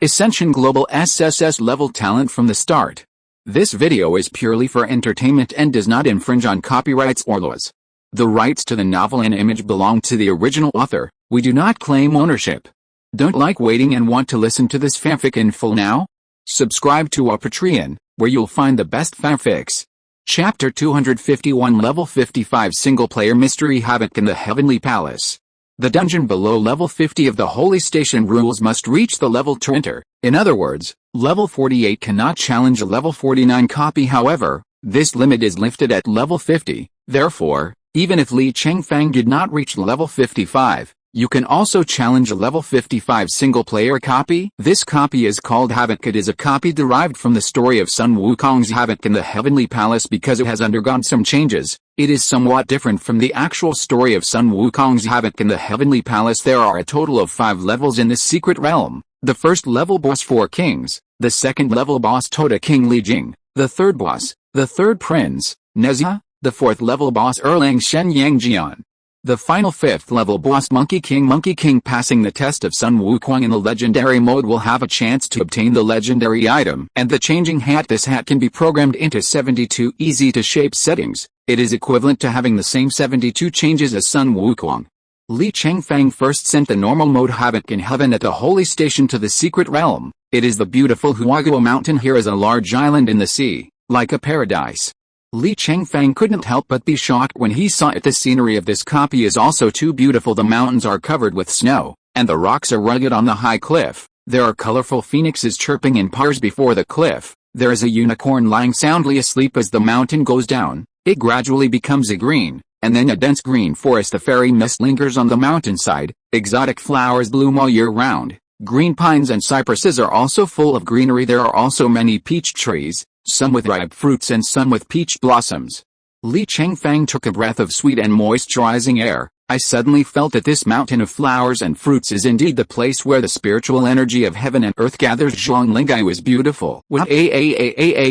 Ascension Global SSS level talent from the start. This video is purely for entertainment and does not infringe on copyrights or laws. The rights to the novel and image belong to the original author. We do not claim ownership. Don't like waiting and want to listen to this fanfic in full now? Subscribe to our Patreon, where you'll find the best fanfics. Chapter 251 Level 55 Single-player Mystery Havoc in the Heavenly Palace. The dungeon below level 50 of the Holy Station rules must reach the level to enter. In other words, level 48 cannot challenge a level 49 copy. However, this limit is lifted at level 50. Therefore, even if Li Chengfeng did not reach level 55, you can also challenge a level 55 single-player copy. This copy is called Havoc. It is a copy derived from the story of Sun Wukong's Havoc in the Heavenly Palace because it has undergone some changes. It is somewhat different from the actual story of Sun Wukong's Havoc in the Heavenly Palace. There are a total of 5 levels in this secret realm. The first level boss 4 kings, the second level boss Tota King Li Jing, the third boss, the third prince, Nezha, the fourth level boss Erlang Shen Yang Jian. The final 5th level boss Monkey King passing the test of Sun Wukong in the legendary mode will have a chance to obtain the legendary item and the changing hat. This hat can be programmed into 72 easy to shape settings. It is equivalent to having the same 72 changes as Sun Wukong. Li Chengfeng first sent the normal mode Havoc in heaven at the Holy Station to the secret realm. It is the beautiful Huaguo mountain. Here is a large island in the sea, like a paradise. Li Chengfeng couldn't help but be shocked when he saw it. The scenery of this copy is also too beautiful. The mountains are covered with snow, and the rocks are rugged on the high cliff. There are colorful phoenixes chirping in pairs before the cliff. There is a unicorn lying soundly asleep. As the mountain goes down, it gradually becomes a green, and then a dense green forest. The fairy mist lingers on the mountainside. Exotic flowers bloom all year round. Green pines and cypresses are also full of greenery. There are also many peach trees, some with ripe fruits and some with peach blossoms. Li Chengfeng took a breath of sweet and moisturizing air. I suddenly felt that this mountain of flowers and fruits is indeed the place where the spiritual energy of heaven and earth gathers. Zhonglingai was beautiful. With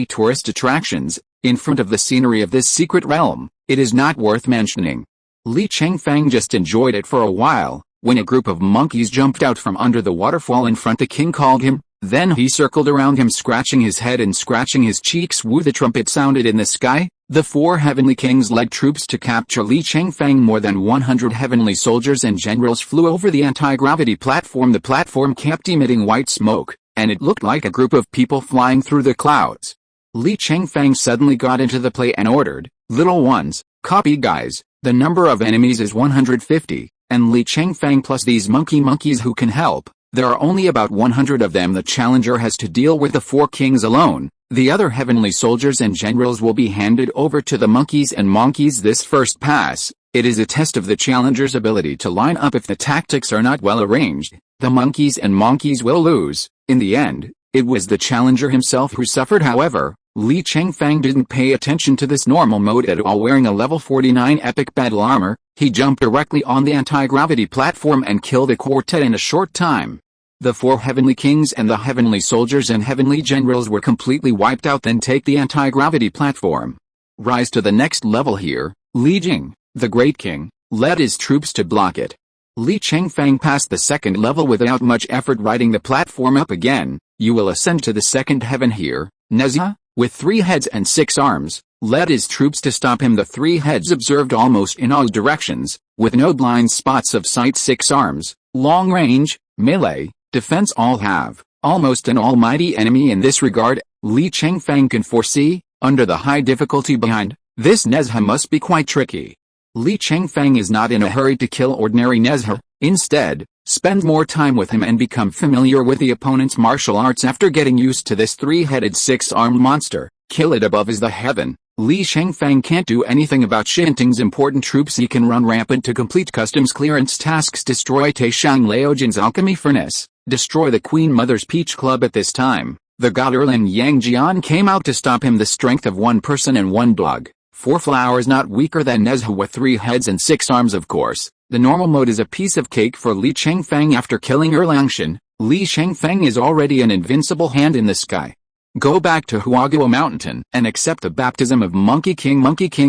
tourist attractions in front of the scenery of this secret realm, it is not worth mentioning. Li Chengfeng just enjoyed it for a while, when a group of monkeys jumped out from under the waterfall in front. The king called him. Then he circled around him, scratching his head and scratching his cheeks. Woo! The trumpet sounded in the sky. The 4 heavenly kings led troops to capture Li Chengfeng. More than 100 heavenly soldiers and generals flew over the anti-gravity platform. The platform kept emitting white smoke, and it looked like a group of people flying through the clouds. Li Chengfeng suddenly got into the play and ordered, "Little ones, copy guys. The number of enemies is 150, and Li Chengfeng plus these monkeys who can help. There are only about 100 of them. The challenger has to deal with the 4 kings alone. The other heavenly soldiers and generals will be handed over to the monkeys and monkeys. This first pass, it is a test of the challenger's ability to line up. If the tactics are not well arranged, the monkeys will lose. In the end, it was the challenger himself who suffered. However, Li Chengfeng didn't pay attention to this normal mode at all. Wearing a level 49 epic battle armor, he jumped directly on the anti-gravity platform and killed a quartet in a short time. The 4 heavenly kings and the heavenly soldiers and heavenly generals were completely wiped out. Then take the anti-gravity platform. Rise to the next level. Here, Li Jing, the great king, led his troops to block it. Li Chengfeng passed the second level without much effort. Riding the platform up again, you will ascend to the second heaven. Here, Nezha, with 3 heads and 6 arms, led his troops to stop him. The 3 heads observed almost in all directions, with no blind spots of sight. 6 arms, long range, melee, defense all have almost an almighty enemy in this regard. Li Chengfeng can foresee, under the high difficulty behind, this Nezha must be quite tricky. Li Chengfeng is not in a hurry to kill ordinary Nezha. Instead, spend more time with him and become familiar with the opponent's martial arts. After getting used to this 3-headed 6-armed monster, kill it above is the heaven. Li Chengfeng can't do anything about Shinting's important troops. He can run rampant to complete customs clearance tasks. Destroy Taishang Laojin's alchemy furnace. Destroy the Queen Mother's Peach Club. At this time, the god Erlang Yang Jian came out to stop him. The strength of 1 person and 1 bug. 4 flowers not weaker than Nezha with 3 heads and 6 arms. Of course, the normal mode is a piece of cake for Li Chengfeng. After killing Erlang Shen, Li Chengfeng is already an invincible hand in the sky. Go back to Huaguo Mountain and accept the baptism of Monkey King.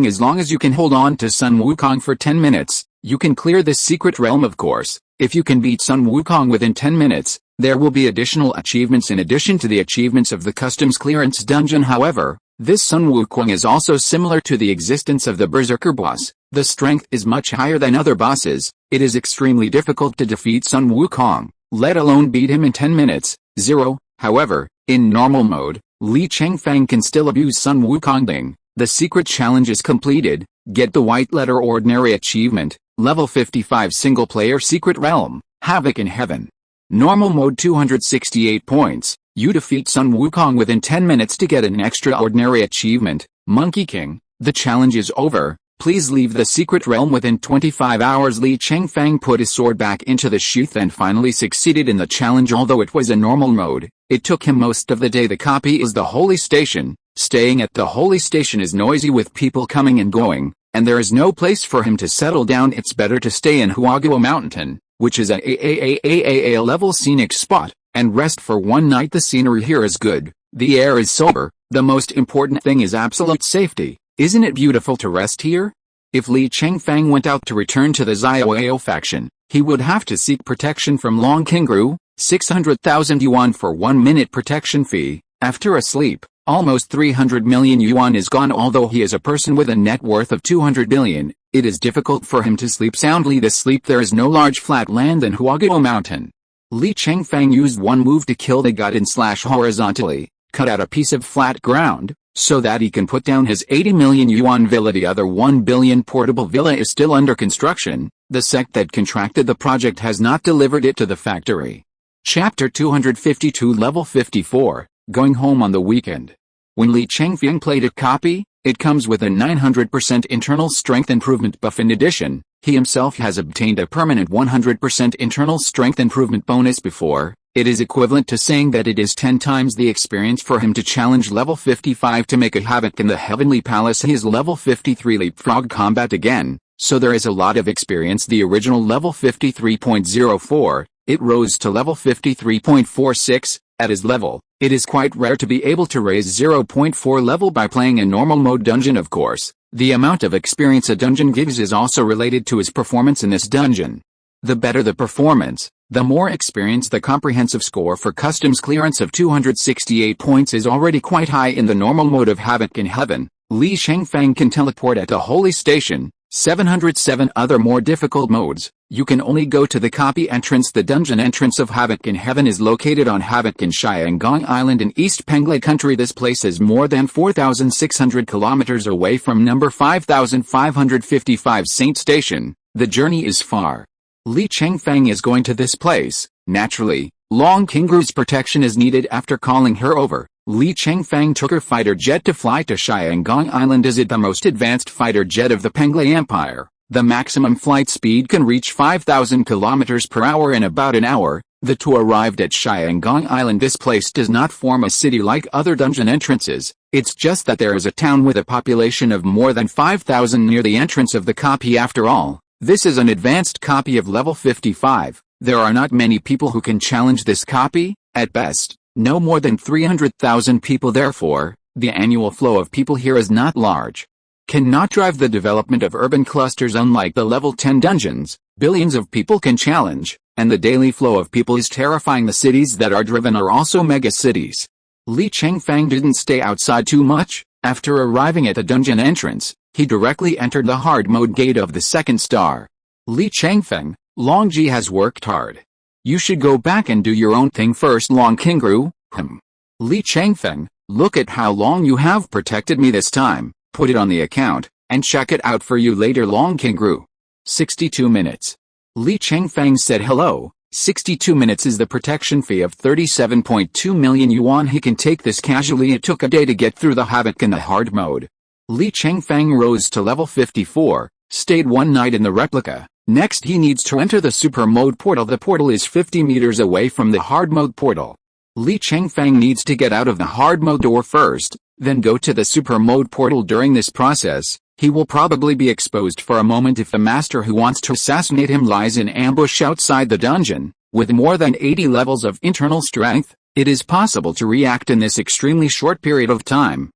As long as you can hold on to Sun Wukong for 10 minutes, You can clear this secret realm of course. If you can beat Sun Wukong within 10 minutes, there will be additional achievements in addition to the achievements of the customs clearance dungeon. However, this Sun Wukong is also similar to the existence of the Berserker boss. The strength is much higher than other bosses. It is extremely difficult to defeat Sun Wukong, let alone beat him in 10 minutes. 0. However, in normal mode, Li Chengfeng can still abuse Sun Wukong Ding. The secret challenge is completed. Get the white letter ordinary achievement, level 55 single player secret realm, Havoc in Heaven. Normal mode 268 points. You defeat Sun Wukong within 10 minutes to get an extraordinary achievement, Monkey King. The challenge is over. Please leave the secret realm within 25 hours. Li Chengfeng put his sword back into the sheath and finally succeeded in the challenge. Although it was a normal mode, it took him most of the day. The copy is the holy station. Staying at the holy station is noisy with people coming and going, and there is no place for him to settle down. It's better to stay in Huaguo Mountain, which is a level scenic spot, and rest for one night. The scenery here is good. The air is sober. The most important thing is absolute safety. Isn't it beautiful to rest here? If Li Chengfeng went out to return to the Xiaoao faction, he would have to seek protection from Long Qingru, 600,000 yuan for 1 minute protection fee. After a sleep, almost 300 million yuan is gone. Although he is a person with a net worth of 200 billion, it is difficult for him to sleep soundly. The sleep there is no large flat land in Huaguo Mountain. Li Chengfeng used one move to kill the god and slash horizontally, cut out a piece of flat ground, so that he can put down his 80 million yuan villa. The other 1 billion portable villa is still under construction. The sect that contracted the project has not delivered it to the factory. Chapter 252 Level 54, Going Home on the Weekend. When Li Chengfeng played a copy, it comes with a 900% internal strength improvement buff. In addition, he himself has obtained a permanent 100% internal strength improvement bonus before. It is equivalent to saying that it is 10 times the experience for him to challenge level 55 to make a havoc in the Heavenly Palace. He is level 53 leapfrog combat again, so there is a lot of experience. The original level 53.04, it rose to level 53.46. At his level, it is quite rare to be able to raise 0.4 level by playing a normal mode dungeon. Of course, the amount of experience a dungeon gives is also related to his performance in this dungeon. The better the performance, the more experience. The comprehensive score for customs clearance of 268 points is already quite high in the normal mode of Havoc in Heaven. Li Chengfeng can teleport at the holy station. 707 other more difficult modes. You can only go to the copy entrance. The dungeon entrance of Havoc in Heaven is located on Havoc in Xiangong Island in East Penglai country. This place is more than 4,600 kilometers away from number 5555 Saint Station. The journey is far. Li Chengfeng is going to this place. Naturally, Long Qingru's protection is needed. After calling her over, Li Chengfeng took her fighter jet to fly to Xiangong Island. Is it the most advanced fighter jet of the Penglai Empire? The maximum flight speed can reach 5,000 kilometers per hour in about an hour. The two arrived at Xiangong Island. This place does not form a city like other dungeon entrances. It's just that there is a town with a population of more than 5,000 near the entrance of the copy. After all, this is an advanced copy of level 55. There are not many people who can challenge this copy. At best, no more than 300,000 people. Therefore, the annual flow of people here is not large. Cannot drive the development of urban clusters. Unlike the level 10 dungeons, billions of people can challenge, and the daily flow of people is terrifying. The cities that are driven are also mega cities. Li Chengfeng didn't stay outside too much. After arriving at the dungeon entrance, he directly entered the hard mode gate of the second star. Li Chengfeng, Long Ji has worked hard. You should go back and do your own thing first. Long Qingru, Li Chengfeng, look at how long you have protected me this time. Put it on the account, and check it out for you later. Long Qingru. 62 minutes. Li Chengfeng said hello. 62 minutes is the protection fee of 37.2 million yuan. He can take this casually. It took a day to get through the havoc in the hard mode. Li Chengfeng rose to level 54, stayed one night in the replica. Next he needs to enter the super mode portal. The portal is 50 meters away from the hard mode portal. Li Chengfeng needs to get out of the hard mode door first, then go to the super mode portal. During this process, he will probably be exposed for a moment if the master who wants to assassinate him lies in ambush outside the dungeon. With more than 80 levels of internal strength, it is possible to react in this extremely short period of time.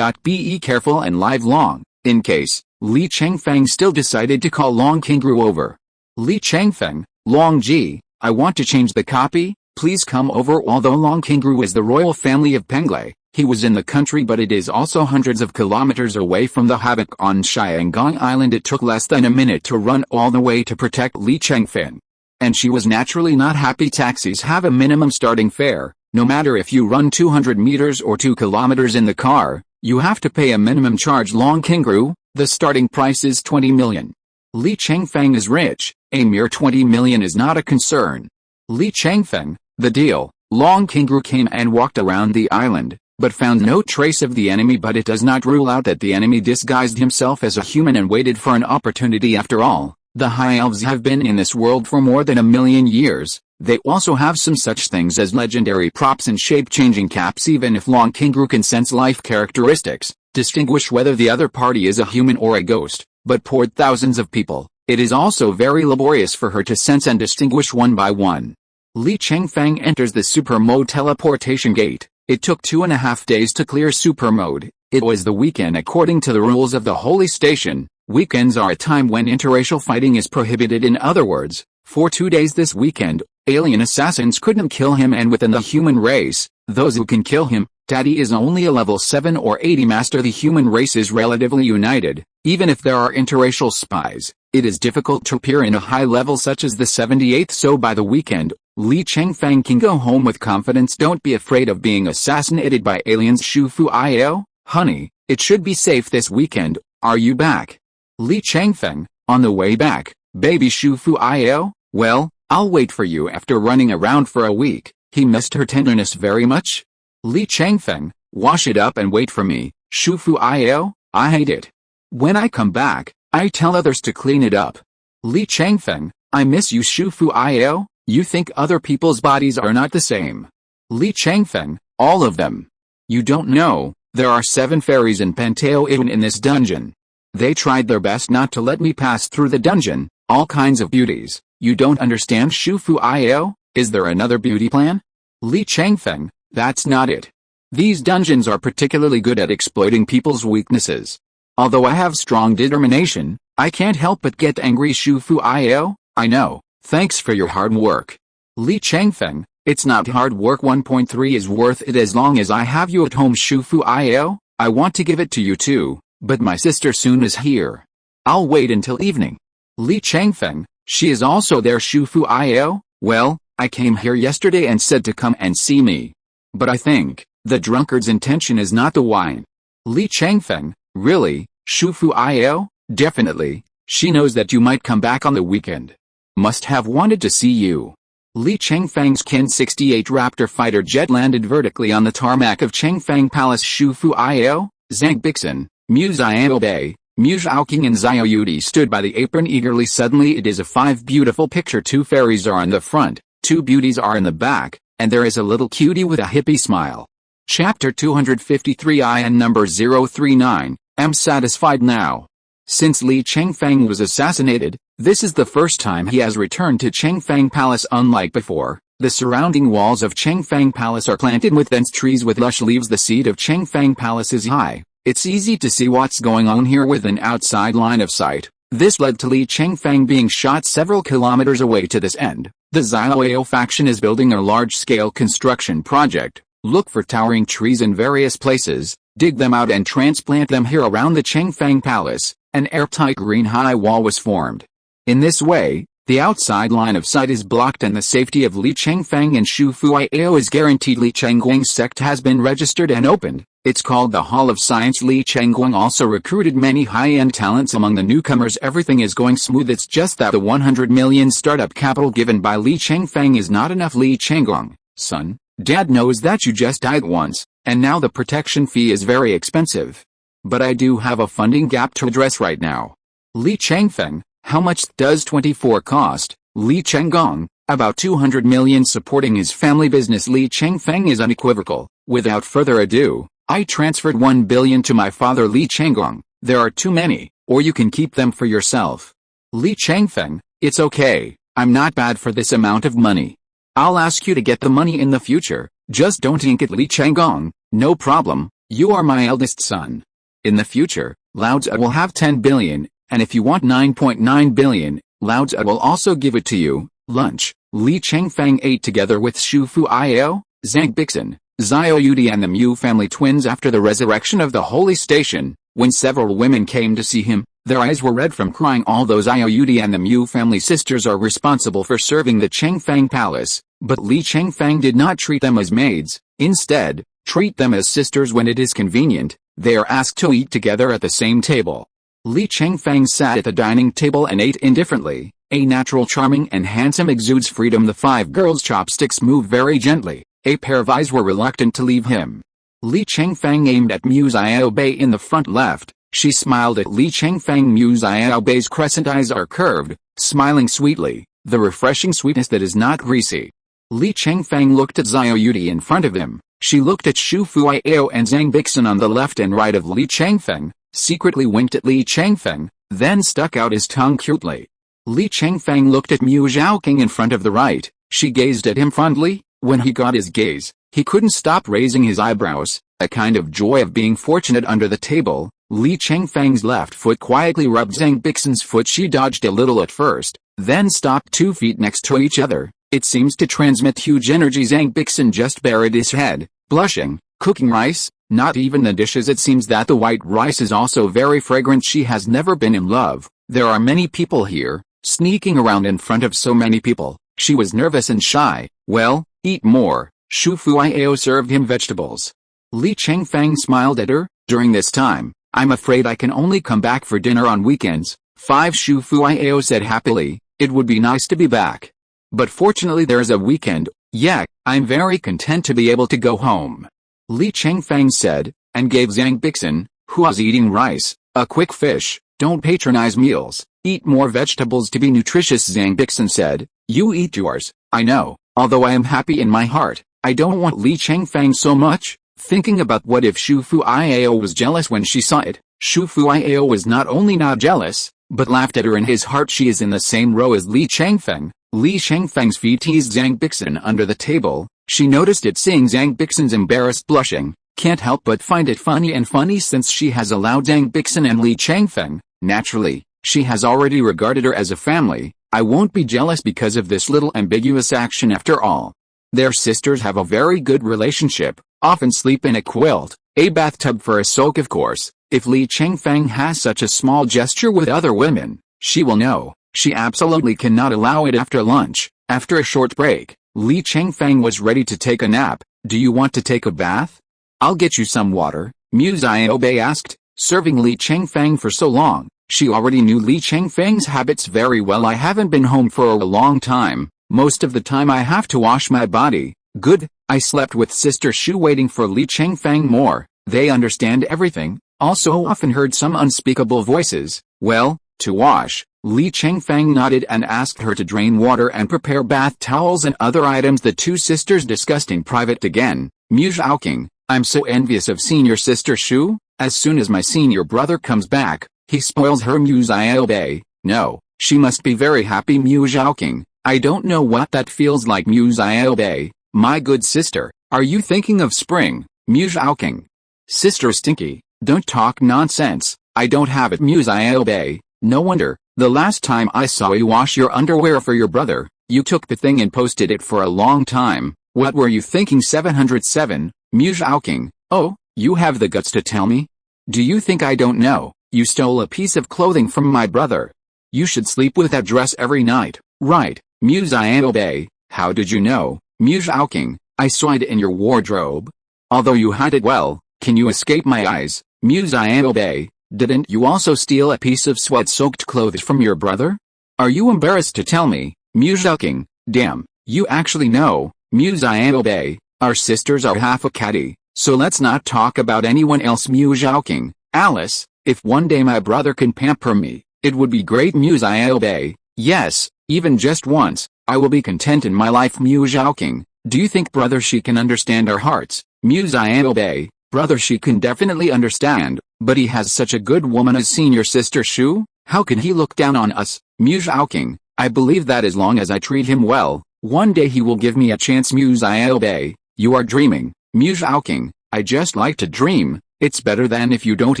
Be careful and live long. In case, Li Chengfeng still decided to call Long Qingru over. Li Chengfeng, Long Ji, I want to change the copy, please come over. Although Long Qingru is the royal family of Penglai, he was in the country, but it is also hundreds of kilometers away from the havoc on Xiangong Island. It took less than a minute to run all the way to protect Li Chengfeng. And she was naturally not happy. Taxis have a minimum starting fare. No matter if you run 200 meters or 2 kilometers in the car, you have to pay a minimum charge. Long Qingru, the starting price is 20 million. Li Chengfeng is rich, a mere 20 million is not a concern. Li Chengfeng, the deal. Long Qingru came and walked around the island, but found no trace of the enemy. But it does not rule out that the enemy disguised himself as a human and waited for an opportunity. After all, the High Elves have been in this world for more than 1,000,000 years. They also have some such things as legendary props and shape-changing caps. Even if Long Qingru can sense life characteristics, distinguish whether the other party is a human or a ghost, but poured thousands of people, it is also very laborious for her to sense and distinguish one by one. Li Chengfeng enters the super mode teleportation gate. It took 2.5 days to clear super mode. It was the weekend according to the rules of the holy station. Weekends are a time when interracial fighting is prohibited. In other words, for 2 days this weekend, alien assassins couldn't kill him, and within the human race, those who can kill him, Daddy is only a level 7 or 80 master. The human race is relatively united. Even if there are interracial spies, it is difficult to appear in a high level such as the 78th. So by the weekend, Li Chengfeng can go home with confidence. Don't be afraid of being assassinated by aliens. Shufu Io, honey, it should be safe this weekend. Are you back? Li Chengfeng, on the way back, baby Shufu Io, well, I'll wait for you. After running around for a week, he missed her tenderness very much. Li Chengfeng, wash it up and wait for me. Shufu Io, I hate it. When I come back, I tell others to clean it up. Li Chengfeng, I miss you. Shufu Io, you think other people's bodies are not the same. Li Chengfeng, all of them. You don't know, there are 7 fairies in Panteo Eden in this dungeon. They tried their best not to let me pass through the dungeon, all kinds of beauties. You don't understand. Shufu Io, is there another beauty plan? Li Chengfeng, that's not it. These dungeons are particularly good at exploiting people's weaknesses. Although I have strong determination, I can't help but get angry. Shufu Io, I know, thanks for your hard work. Li Chengfeng, it's not hard work. 1.3 is worth it as long as I have you at home. Shufu Io, I want to give it to you too, but my sister soon is here. I'll wait until evening. Li Chengfeng, she is also there. Shufu Io, well, I came here yesterday and said to come and see me. But I think, the drunkard's intention is not the wine. Li Chengfeng, really, Shufu Io, definitely, she knows that you might come back on the weekend. Must have wanted to see you. Li Chengfeng's Kin 68 Raptor fighter jet landed vertically on the tarmac of Chengfeng Palace. Shufu Io, Zhang Bixin, Mu Xiaobei, Mu Zhaoqing and Xiao Yudi stood by the apron eagerly. Suddenly it is a 5 beautiful picture. 2 fairies are in the front, 2 beauties are in the back, and there is a little cutie with a hippie smile. Chapter 253 IN number 039, am satisfied now. Since Li Chengfeng was assassinated, this is the first time he has returned to Chengfeng Palace. Unlike before, the surrounding walls of Chengfeng Palace are planted with dense trees with lush leaves. The seat of Chengfeng Palace is high. It's easy to see what's going on here with an outside line of sight. This led to Li Chengfeng being shot several kilometers away. To this end, the Xiaoyao faction is building a large-scale construction project. Look for towering trees in various places, dig them out and transplant them here around the Chengfeng Palace. An airtight green high wall was formed. In this way, the outside line of sight is blocked and the safety of Li Chengfeng and Shufu Io is guaranteed. Li Chengguang's sect has been registered and opened. It's called the Hall of Science. Li Chengguang also recruited many high-end talents among the newcomers. Everything is going smooth. It's just that the 100 million startup capital given by Li Chengfeng is not enough. Li Chengguang, son, Dad knows that you just died once, and now the protection fee is very expensive. But I do have a funding gap to address right now. Li Chengfeng, how much does 24 cost? Li Chengguang, about 200 million. Supporting his family business. Li Chengfeng is unequivocal. Without further ado, I transferred 1 billion to my father. Li Chengguang, there are too many, or you can keep them for yourself. Li Chengfeng, it's okay, I'm not bad for this amount of money. I'll ask you to get the money in the future, just don't ink it. Li Chengguang, no problem, you are my eldest son. In the future, Lao-Tzu will have 10 billion, and if you want 9.9 billion, Lao-Tzu will also give it to you. Lunch. Li Chengfeng ate together with Shu Fuiao, Zhang Bixin, Xiao Yudi and the Mu family twins after the resurrection of the holy station. When several women came to see him, their eyes were red from crying. All those Xiao Yudi and the Mu family sisters are responsible for serving the Chengfeng palace, but Li Chengfeng did not treat them as maids, instead, treat them as sisters when it is convenient. They are asked to eat together at the same table. Li Chengfeng sat at the dining table and ate indifferently. A natural, charming and handsome, exudes freedom. The 5 girls' chopsticks move very gently. A pair of eyes were reluctant to leave him. Li Chengfeng aimed at Mu Xiaobei in the front left. She smiled at Li Chengfeng. Mu Xiaobei's crescent eyes are curved, smiling sweetly, the refreshing sweetness that is not greasy. Li Chengfeng looked at Xiao Yudi in front of him. She looked at Shu Fuiao and Zhang Bixin on the left and right of Li Chengfeng, secretly winked at Li Chengfeng, then stuck out his tongue cutely. Li Chengfeng looked at Mu Zhaoqing in front of the right. She gazed at him fondly. When he got his gaze, he couldn't stop raising his eyebrows, a kind of joy of being fortunate. Under the table, Li Chengfeng's left foot quietly rubbed Zhang Bixin's foot. She dodged a little at first, then stopped 2 feet next to each other. It seems to transmit huge energy. Zhang Bixin just buried his head, blushing. Cooking rice? Not even the dishes. It seems that the white rice is also very fragrant. She has never been in love. There are many people here. Sneaking around in front of so many people, she was nervous and shy. Well, eat more. Shu Fuiao served him vegetables. Li Chengfeng smiled at her. During this time, I'm afraid I can only come back for dinner on weekends. 5 Shu Fuiao said happily. It would be nice to be back. But fortunately there's a weekend. Yeah, I'm very content to be able to go home. Li Chengfeng said, and gave Zhang Bixin, who was eating rice, a quick fish. Don't patronize meals. Eat more vegetables to be nutritious. Zhang Bixin said, you eat yours, I know, although I am happy in my heart, I don't want Li Chengfeng so much. Thinking about what if Shu Fuiao was jealous when she saw it, Shu Fuiao was not only not jealous, but laughed at her in his heart. She is in the same row as Li Chengfeng. Li Chengfeng's feet teased Zhang Bixin under the table. She noticed it, seeing Zhang Bixin's embarrassed blushing, can't help but find it funny since she has allowed Zhang Bixin and Li Chengfeng. Naturally, she has already regarded her as a family. I won't be jealous because of this little ambiguous action after all. Their sisters have a very good relationship, often sleep in a quilt, a bathtub for a soak of course. If Li Chengfeng has such a small gesture with other women, she will know. She absolutely cannot allow it. After lunch, after a short break, Li Chengfeng was ready to take a nap. Do you want to take a bath? I'll get you some water, Mu Xiaobei asked. Serving Li Chengfeng for so long, she already knew Li Chengfeng's habits very well. I haven't been home for a long time. Most of the time I have to wash my body. Good, I slept with Sister Shu. Waiting for Li Chengfeng more. They understand everything. Also often heard some unspeakable voices. Well, to wash. Li Chengfeng nodded and asked her to drain water and prepare bath towels and other items. The 2 sisters discussed in private again. Mu Zhaoqing, I'm so envious of senior sister Shu. As soon as my senior brother comes back, he spoils her. Mu Xiaobei, no, she must be very happy. Mu Zhaoqing, I don't know what that feels like. Mu Xiaobei, my good sister, are you thinking of spring? Mu Zhaoqing, Sister Stinky, don't talk nonsense, I don't have it. Mu Xiaobei, no wonder, the last time I saw you wash your underwear for your brother, you took the thing and posted it for a long time. What were you thinking? 707, Mu Zhaoqing, oh, you have the guts to tell me? Do you think I don't know? You stole a piece of clothing from my brother. You should sleep with that dress every night, right? Mu Xiaobei, how did you know? Mu Zhaoqing, I saw it in your wardrobe. Although you hide it well, can you escape my eyes? Mu Xiaobei, didn't you also steal a piece of sweat-soaked clothes from your brother? Are you embarrassed to tell me? Mu Zhaoqing, damn, you actually know. Mu Xiaobei, our sisters are half a catty, so let's not talk about anyone else. Mu Zhaoqing, Alice, if one day my brother can pamper me, it would be great. Mu Xiaobei, yes, even just once, I will be content in my life. Mu Zhaoqing, do you think brother Shi can understand our hearts? Mu Xiaobei, brother Shi can definitely understand, but he has such a good woman as senior sister Shu, how can he look down on us? Mu Zhaoqing, I believe that as long as I treat him well, one day he will give me a chance. Mu Xiaobei, you are dreaming. Mu Zhaoqing, I just like to dream. It's better than if you don't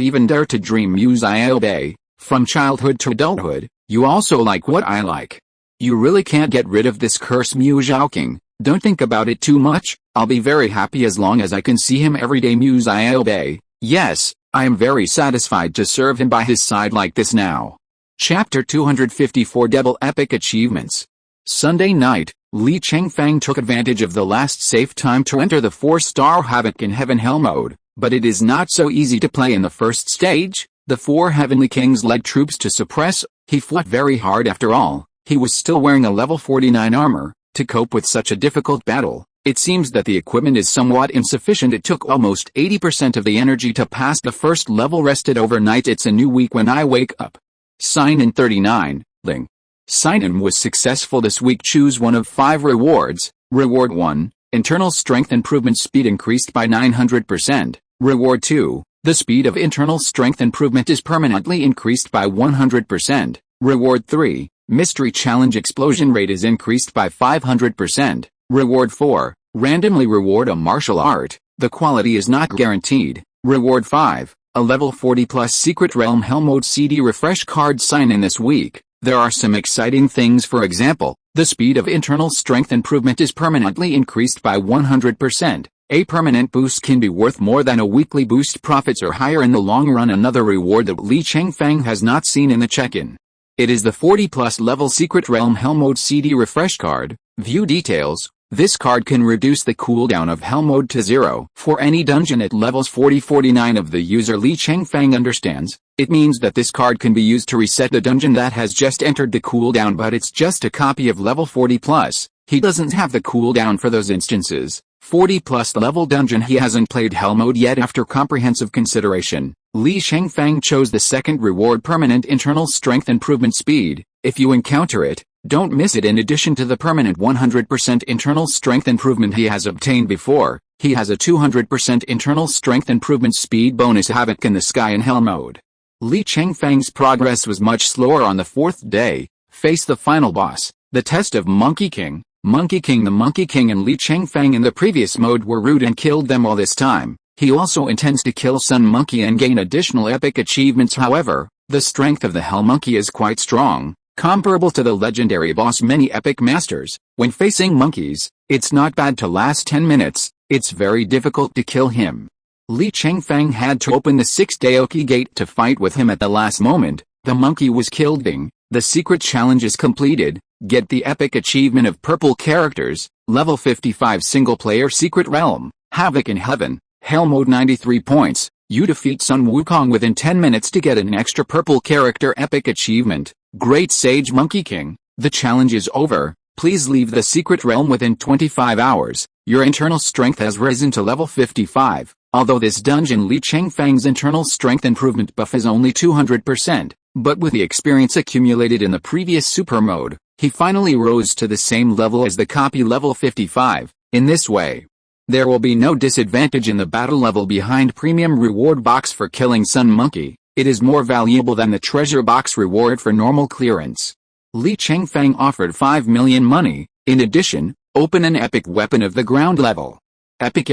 even dare to dream. Muse I obey. From childhood to adulthood, you also like what I like. You really can't get rid of this curse. Muse King. Don't think about it too much. I'll be very happy as long as I can see him every day. Muse I obey. Yes, I am very satisfied to serve him by his side like this now. Chapter 254 Double Epic Achievements. Sunday night, Li Chengfeng took advantage of the last safe time to enter the 4-star Havoc in Heaven Hell mode, but it is not so easy to play in the first stage. The 4 Heavenly Kings led troops to suppress. He fought very hard after all. He was still wearing a level 49 armor. To cope with such a difficult battle, it seems that the equipment is somewhat insufficient. It took almost 80% of the energy to pass the first level. Rested overnight. It's a new week when I wake up. Sign in 39, Ling. Sign-in was successful this week. Choose one of 5 rewards. Reward 1, internal strength improvement speed increased by 900%. Reward 2, the speed of internal strength improvement is permanently increased by 100%. Reward 3, mystery challenge explosion rate is increased by 500%. Reward 4, randomly reward a martial art. The quality is not guaranteed. Reward 5, a level 40 plus secret realm hell mode CD refresh card. Sign in this week. There are some exciting things. For example, the speed of internal strength improvement is permanently increased by 100%. A permanent boost can be worth more than a weekly boost. Profits are higher in the long run. Another reward that Li Chengfeng has not seen in the check-in. It is the 40 plus level secret realm hell mode CD refresh card. View details. This card can reduce the cooldown of hell mode to 0 for any dungeon at levels 40-49 of the user. Li Chengfeng understands. It means that this card can be used to reset the dungeon that has just entered the cooldown, but it's just a copy of level 40 plus. He doesn't have the cooldown for those instances. 40 plus level dungeon. He hasn't played hell mode yet. After comprehensive consideration, Li Chengfeng chose the second reward, permanent internal strength improvement speed. If you encounter it, don't miss it. In addition to the permanent 100% internal strength improvement he has obtained before, he has a 200% internal strength improvement speed bonus. Havoc in the sky in hell mode. Li Chengfeng's progress was much slower on the 4th day. Face the final boss, the test of Monkey King. Monkey King. The Monkey King and Li Chengfeng in the previous mode were rude and killed them all. This time, he also intends to kill Sun Monkey and gain additional epic achievements. However, the strength of the Hell Monkey is quite strong, comparable to the legendary boss. Many epic masters. When facing monkeys, it's not bad to last 10 minutes. It's very difficult to kill him. Li Chengfeng had to open the 6th Daoki gate to fight with him at the last moment. The monkey was killed. The secret challenge is completed. Get the epic achievement of purple characters. Level 55 single player secret realm. Havoc in Heaven. Hell mode 93 points. You defeat Sun Wukong within 10 minutes to get an extra purple character epic achievement. Great Sage Monkey King. The challenge is over. Please leave the secret realm within 25 hours. Your internal strength has risen to level 55. Although this dungeon Li Chengfeng's internal strength improvement buff is only 200%, but with the experience accumulated in the previous super mode, he finally rose to the same level as the copy level 55. In this way, there will be no disadvantage in the battle level. Behind premium reward box for killing Sun Monkey, it is more valuable than the treasure box reward for normal clearance. Li Chengfeng offered 5 million money. In addition, open an epic weapon of the ground level. Epic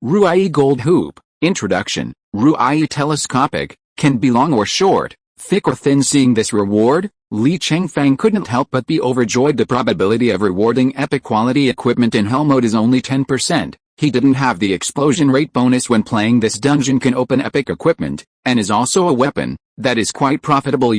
Ruai Gold Hoop. Introduction. Ruai telescopic, can be long or short, thick or thin. Seeing this reward, Li Chengfeng couldn't help but be overjoyed. The probability of rewarding epic quality equipment in hell mode is only 10%. He didn't have the explosion rate bonus when playing this dungeon. Can open epic equipment, and is also a weapon that is quite profitable.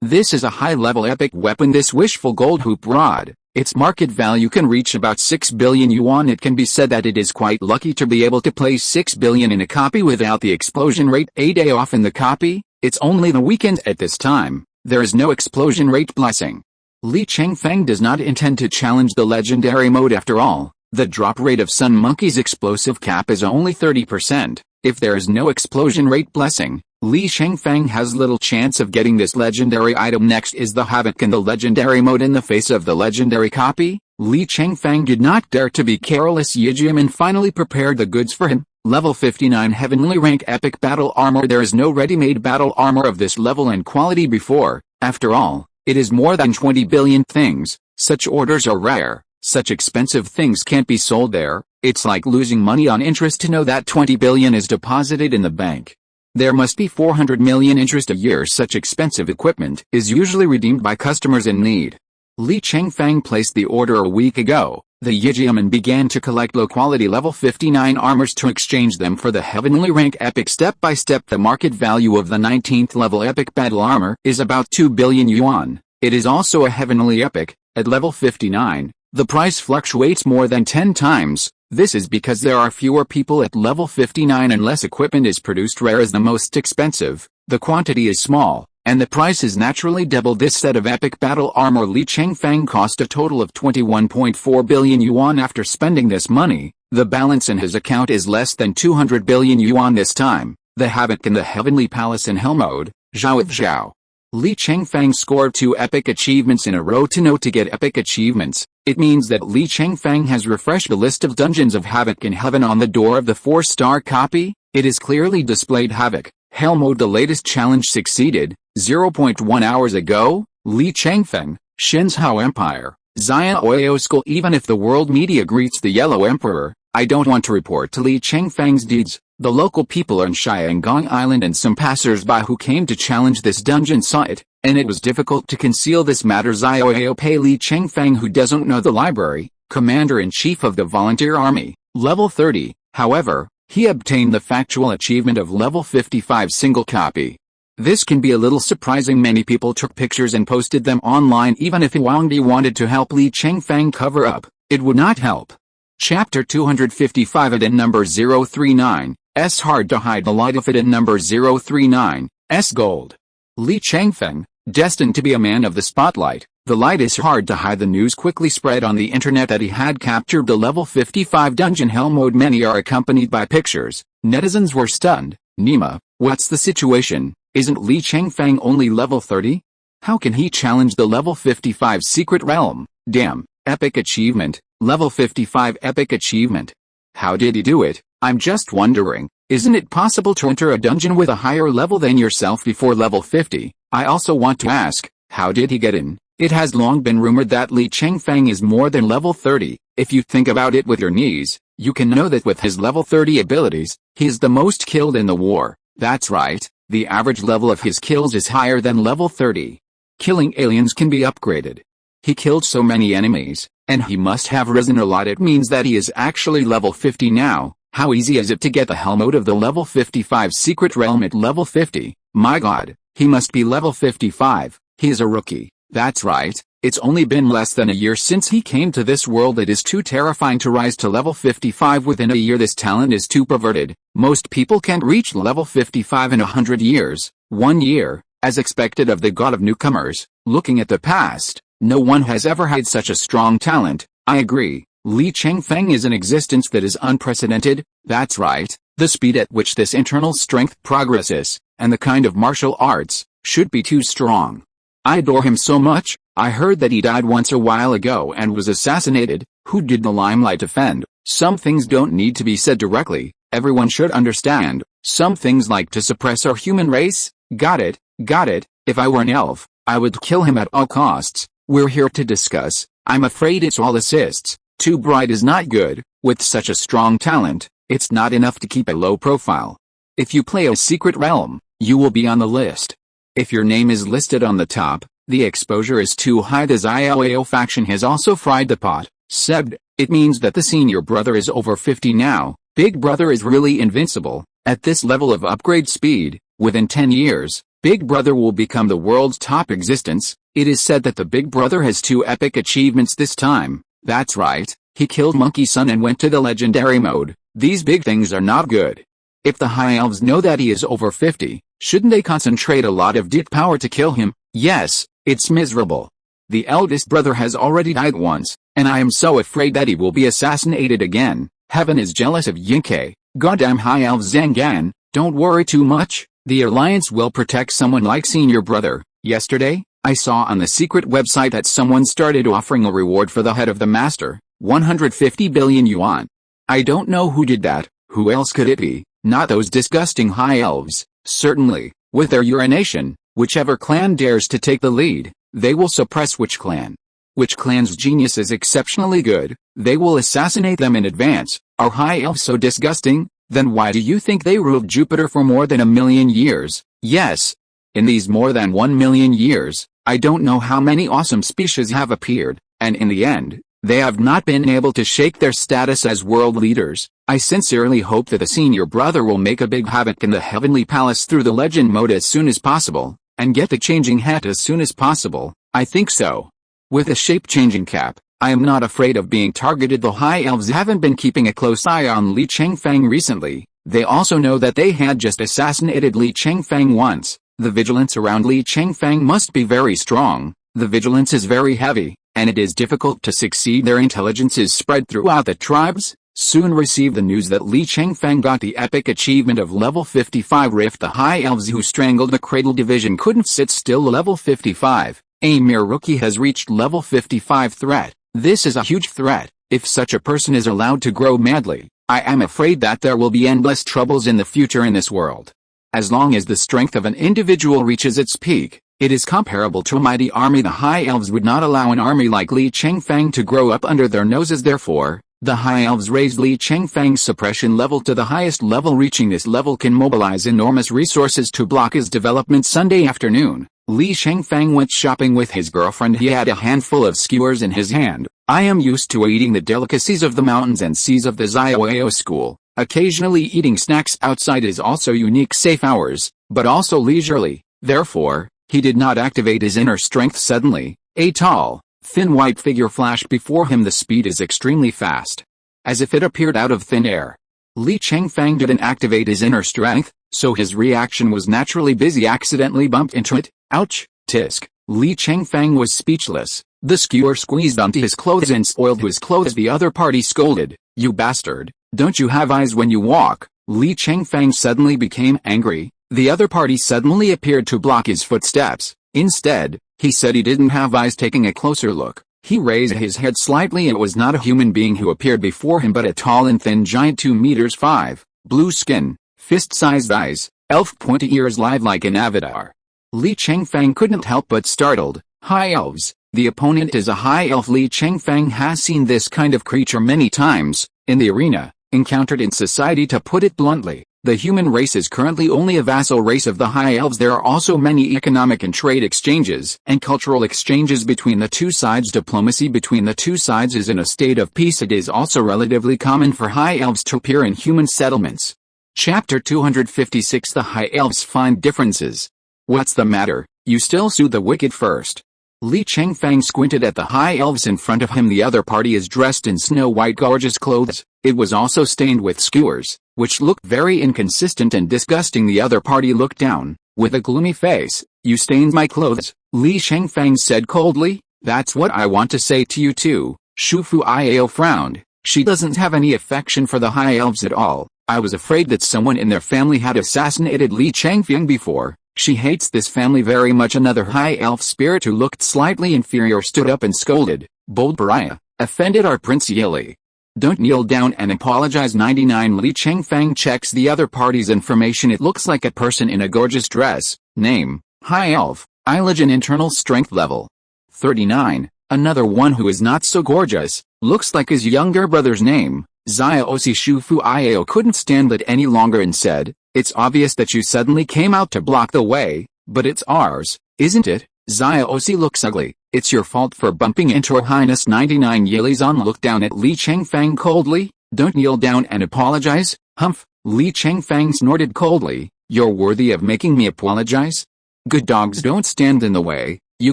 This is a high-level epic weapon. This wishful gold hoop rod. Its market value can reach about 6 billion yuan. It can be said that it is quite lucky to be able to place 6 billion in a copy without the explosion rate. A day off in the copy. It's only the weekend at this time. There is no explosion rate blessing. Li Chengfeng does not intend to challenge the legendary mode after all. The drop rate of Sun Monkey's explosive cap is only 30%. If there is no explosion rate blessing, Li Chengfeng has little chance of getting this legendary item. Next is the Havoc in the legendary mode. In the face of the legendary copy, Li Chengfeng did not dare to be careless. Yijiaman finally prepared the goods for him. Level 59 heavenly rank epic battle armor. There is no ready-made battle armor of this level and quality before. After all, it is more than 20 billion things. Such orders are rare. Such expensive things can't be sold there. It's like losing money on interest to know that 20 billion is deposited in the bank. There must be 400 million interest a year. Such expensive equipment is usually redeemed by customers in need. Li Chengfeng placed the order a week ago. The Yijiaman began to collect low-quality level 59 armors to exchange them for the heavenly rank epic step by step. The market value of the 19th level epic battle armor is about 2 billion yuan. It is also a heavenly epic. At level 59, the price fluctuates more than 10 times. This is because there are fewer people at level 59 and less equipment is produced. Rare is the most expensive, the quantity is small, and the price is naturally double. This set of epic battle armor Li Chengfeng cost a total of 21.4 billion yuan. After spending this money, the balance in his account is less than 200 billion yuan this time. The Havoc in the Heavenly Palace in Hell mode, Zhao of Zhao. Li Chengfeng scored 2 epic achievements in a row. To know to get epic achievements, it means that Li Chengfeng has refreshed the list of dungeons of Havoc in Heaven on the door of the 4-star copy. It is clearly displayed Havoc, Hell mode. The latest challenge succeeded. 0.1 hours ago, Li Chengfeng, Shinzhao Empire, Xia Oyo School. Even if the world media greets the Yellow Emperor, I don't want to report to Li Chengfeng's deeds. The local people on Shiangong Island and some passers-by who came to challenge this dungeon saw it, and it was difficult to conceal this matter. Zioyo Pei Li Chengfeng, who doesn't know the library, commander-in-chief of the volunteer army, level 30, however, he obtained the factual achievement of level 55 single copy. This can be a little surprising. Many people took pictures and posted them online. Even if Wangdi wanted to help Li Chengfeng cover up, it would not help. Chapter 255 Addend number 039, S hard to hide the light of Addend number 039, S gold. Li Chengfeng, destined to be a man of the spotlight, the light is hard to hide. The news quickly spread on the internet that he had captured the level 55 dungeon Hell mode. Many are accompanied by pictures. Netizens were stunned. Nima, what's the situation? Isn't Li Chengfeng only level 30? How can he challenge the level 55 secret realm? Damn, epic achievement, level 55 epic achievement. How did he do it? I'm just wondering, isn't it possible to enter a dungeon with a higher level than yourself before level 50? I also want to ask, how did he get in? It has long been rumored that Li Chengfeng is more than level 30. If you think about it with your knees, you can know that with his level 30 abilities, he is the most killed in the war. That's right. The average level of his kills is higher than level 30. Killing aliens can be upgraded. He killed so many enemies, and he must have risen a lot. It means that he is actually level 50 now. How easy is it to get the Hell mode of the level 55 secret realm at level 50? My god, he must be level 55. He is a rookie. That's right. It's only been less than a year since he came to this world. It is too terrifying to rise to level 55 within a year. This talent is too perverted. Most people can't reach level 55 in 100 years. 1 year, as expected of the god of newcomers. Looking at the past, no one has ever had such a strong talent. I agree. Li Chengfeng is an existence that is unprecedented. That's right. The speed at which this internal strength progresses, and the kind of martial arts, should be too strong. I adore him so much. I heard that he died once a while ago and was assassinated. Who did the limelight offend? Some things don't need to be said directly. Everyone should understand. Some things like to suppress our human race. Got it, got it. If I were an elf, I would kill him at all costs. We're here to discuss. I'm afraid it's all assists. Too bright is not good. With such a strong talent, it's not enough to keep a low profile. If you play a secret realm, you will be on the list. If your name is listed on the top, the exposure is too high. The Xiaoao faction has also fried the pot. Sebd, it means that the senior brother is over 50 now. Big brother is really invincible. At this level of upgrade speed, within 10 years, Big brother will become the world's top existence. It is said that the big brother has 2 epic achievements this time. That's right, he killed Monkey Sun and went to the legendary mode. These big things are not good. If the high elves know that he is over 50, shouldn't they concentrate a lot of dit power to kill him? Yes, it's miserable. The eldest brother has already died once, and I am so afraid that he will be assassinated again. Heaven is jealous of Yingke. Goddamn high elf Zangan, don't worry too much. The alliance will protect someone like senior brother. Yesterday, I saw on the secret website that someone started offering a reward for the head of the master, 150 billion yuan. I don't know who did that. Who else could it be? Not those disgusting high elves. Certainly, with their urination, whichever clan dares to take the lead, they will suppress which clan. Which clan's genius is exceptionally good, they will assassinate them in advance. Are high elves so disgusting? Then why do you think they ruled Jupiter for more than 1,000,000 years? Yes. In these more than 1,000,000 years, I don't know how many awesome species have appeared, and in the end, they have not been able to shake their status as world leaders. I sincerely hope that the senior brother will make a big havoc in the heavenly palace through the legend mode as soon as possible, and get the changing hat as soon as possible. I think so. With a shape-changing cap, I am not afraid of being targeted. The high elves haven't been keeping a close eye on Li Chengfeng recently. They also know that they had just assassinated Li Chengfeng once. The vigilance around Li Chengfeng must be very strong. The vigilance is very heavy, and it is difficult to succeed. Their intelligence is spread throughout the tribes. Soon receive the news that Li Chengfeng got the epic achievement of level 55 Rift. The high elves who strangled the Cradle division couldn't sit still. Level 55. A mere rookie has reached level 55 threat. This is a huge threat. If such a person is allowed to grow madly, I am afraid that there will be endless troubles in the future in this world. As long as the strength of an individual reaches its peak, it is comparable to a mighty army. The high elves would not allow an army like Li Chengfeng to grow up under their noses. Therefore, the high elves raised Li Chengfeng's suppression level to the highest level. Reaching this level can mobilize enormous resources to block his development. Sunday afternoon, Li Chengfeng went shopping with his girlfriend. He had a handful of skewers in his hand. I am used to eating the delicacies of the mountains and seas of the Xiaoao school. Occasionally eating snacks outside is also unique. Safe hours, but also leisurely. Therefore, he did not activate his inner strength. Suddenly, a tall, thin white figure flashed before him. The speed is extremely fast, as if it appeared out of thin air. Li Chengfeng didn't activate his inner strength, so his reaction was naturally busy. Accidentally bumped into it. Ouch! Tisk. Li Chengfeng was speechless. The skewer squeezed onto his clothes and spoiled his clothes. The other party scolded, "You bastard, don't you have eyes when you walk?" Li Chengfeng suddenly became angry. The other party suddenly appeared to block his footsteps. Instead, he said he didn't have eyes. Taking a closer look, he raised his head slightly. It was not a human being who appeared before him, but a tall and thin giant 2 meters 5, blue skin, fist-sized eyes, elf pointy ears, live like an avatar. Li Chengfeng couldn't help but startled. High elves. The opponent is a high elf. Li Chengfeng has seen this kind of creature many times, in the arena, encountered in society. To put it bluntly, the human race is currently only a vassal race of the high elves. There are also many economic and trade exchanges and cultural exchanges between the two sides. Diplomacy between the two sides is in a state of peace. It is also relatively common for high elves to appear in human settlements. Chapter 256. The high elves find differences. What's the matter? You still soothe the wicked first. Li Chengfeng squinted at the high elves in front of him. The other party is dressed in snow-white gorgeous clothes. It was also stained with skewers, which looked very inconsistent and disgusting. The other party looked down, with a gloomy face. "You stained my clothes," Li Chengfeng said coldly. "That's what I want to say to you too." Shu Fuiao frowned. She doesn't have any affection for the high elves at all. I was afraid that someone in their family had assassinated Li Chengfeng before. She hates this family very much. Another high elf spirit who looked slightly inferior stood up and scolded, "Bold pariah, offended our Prince Yili. Don't kneel down and apologize." 99 Li Chengfeng checks the other party's information. It looks like a person in a gorgeous dress. Name, high elf, Iligen, internal strength level 39. Another one who is not so gorgeous, looks like his younger brother's name, Xiaosi. Shu Fuiao couldn't stand it any longer and said, "It's obvious that you suddenly came out to block the way, but it's ours, isn't it?" Xiaosi looks ugly. "It's your fault for bumping into Her Highness." 99 Yilizan looked down at Li Chengfeng coldly. "Don't kneel down and apologize." Humph. Li Chengfeng snorted coldly. "You're worthy of making me apologize? Good dogs don't stand in the way. You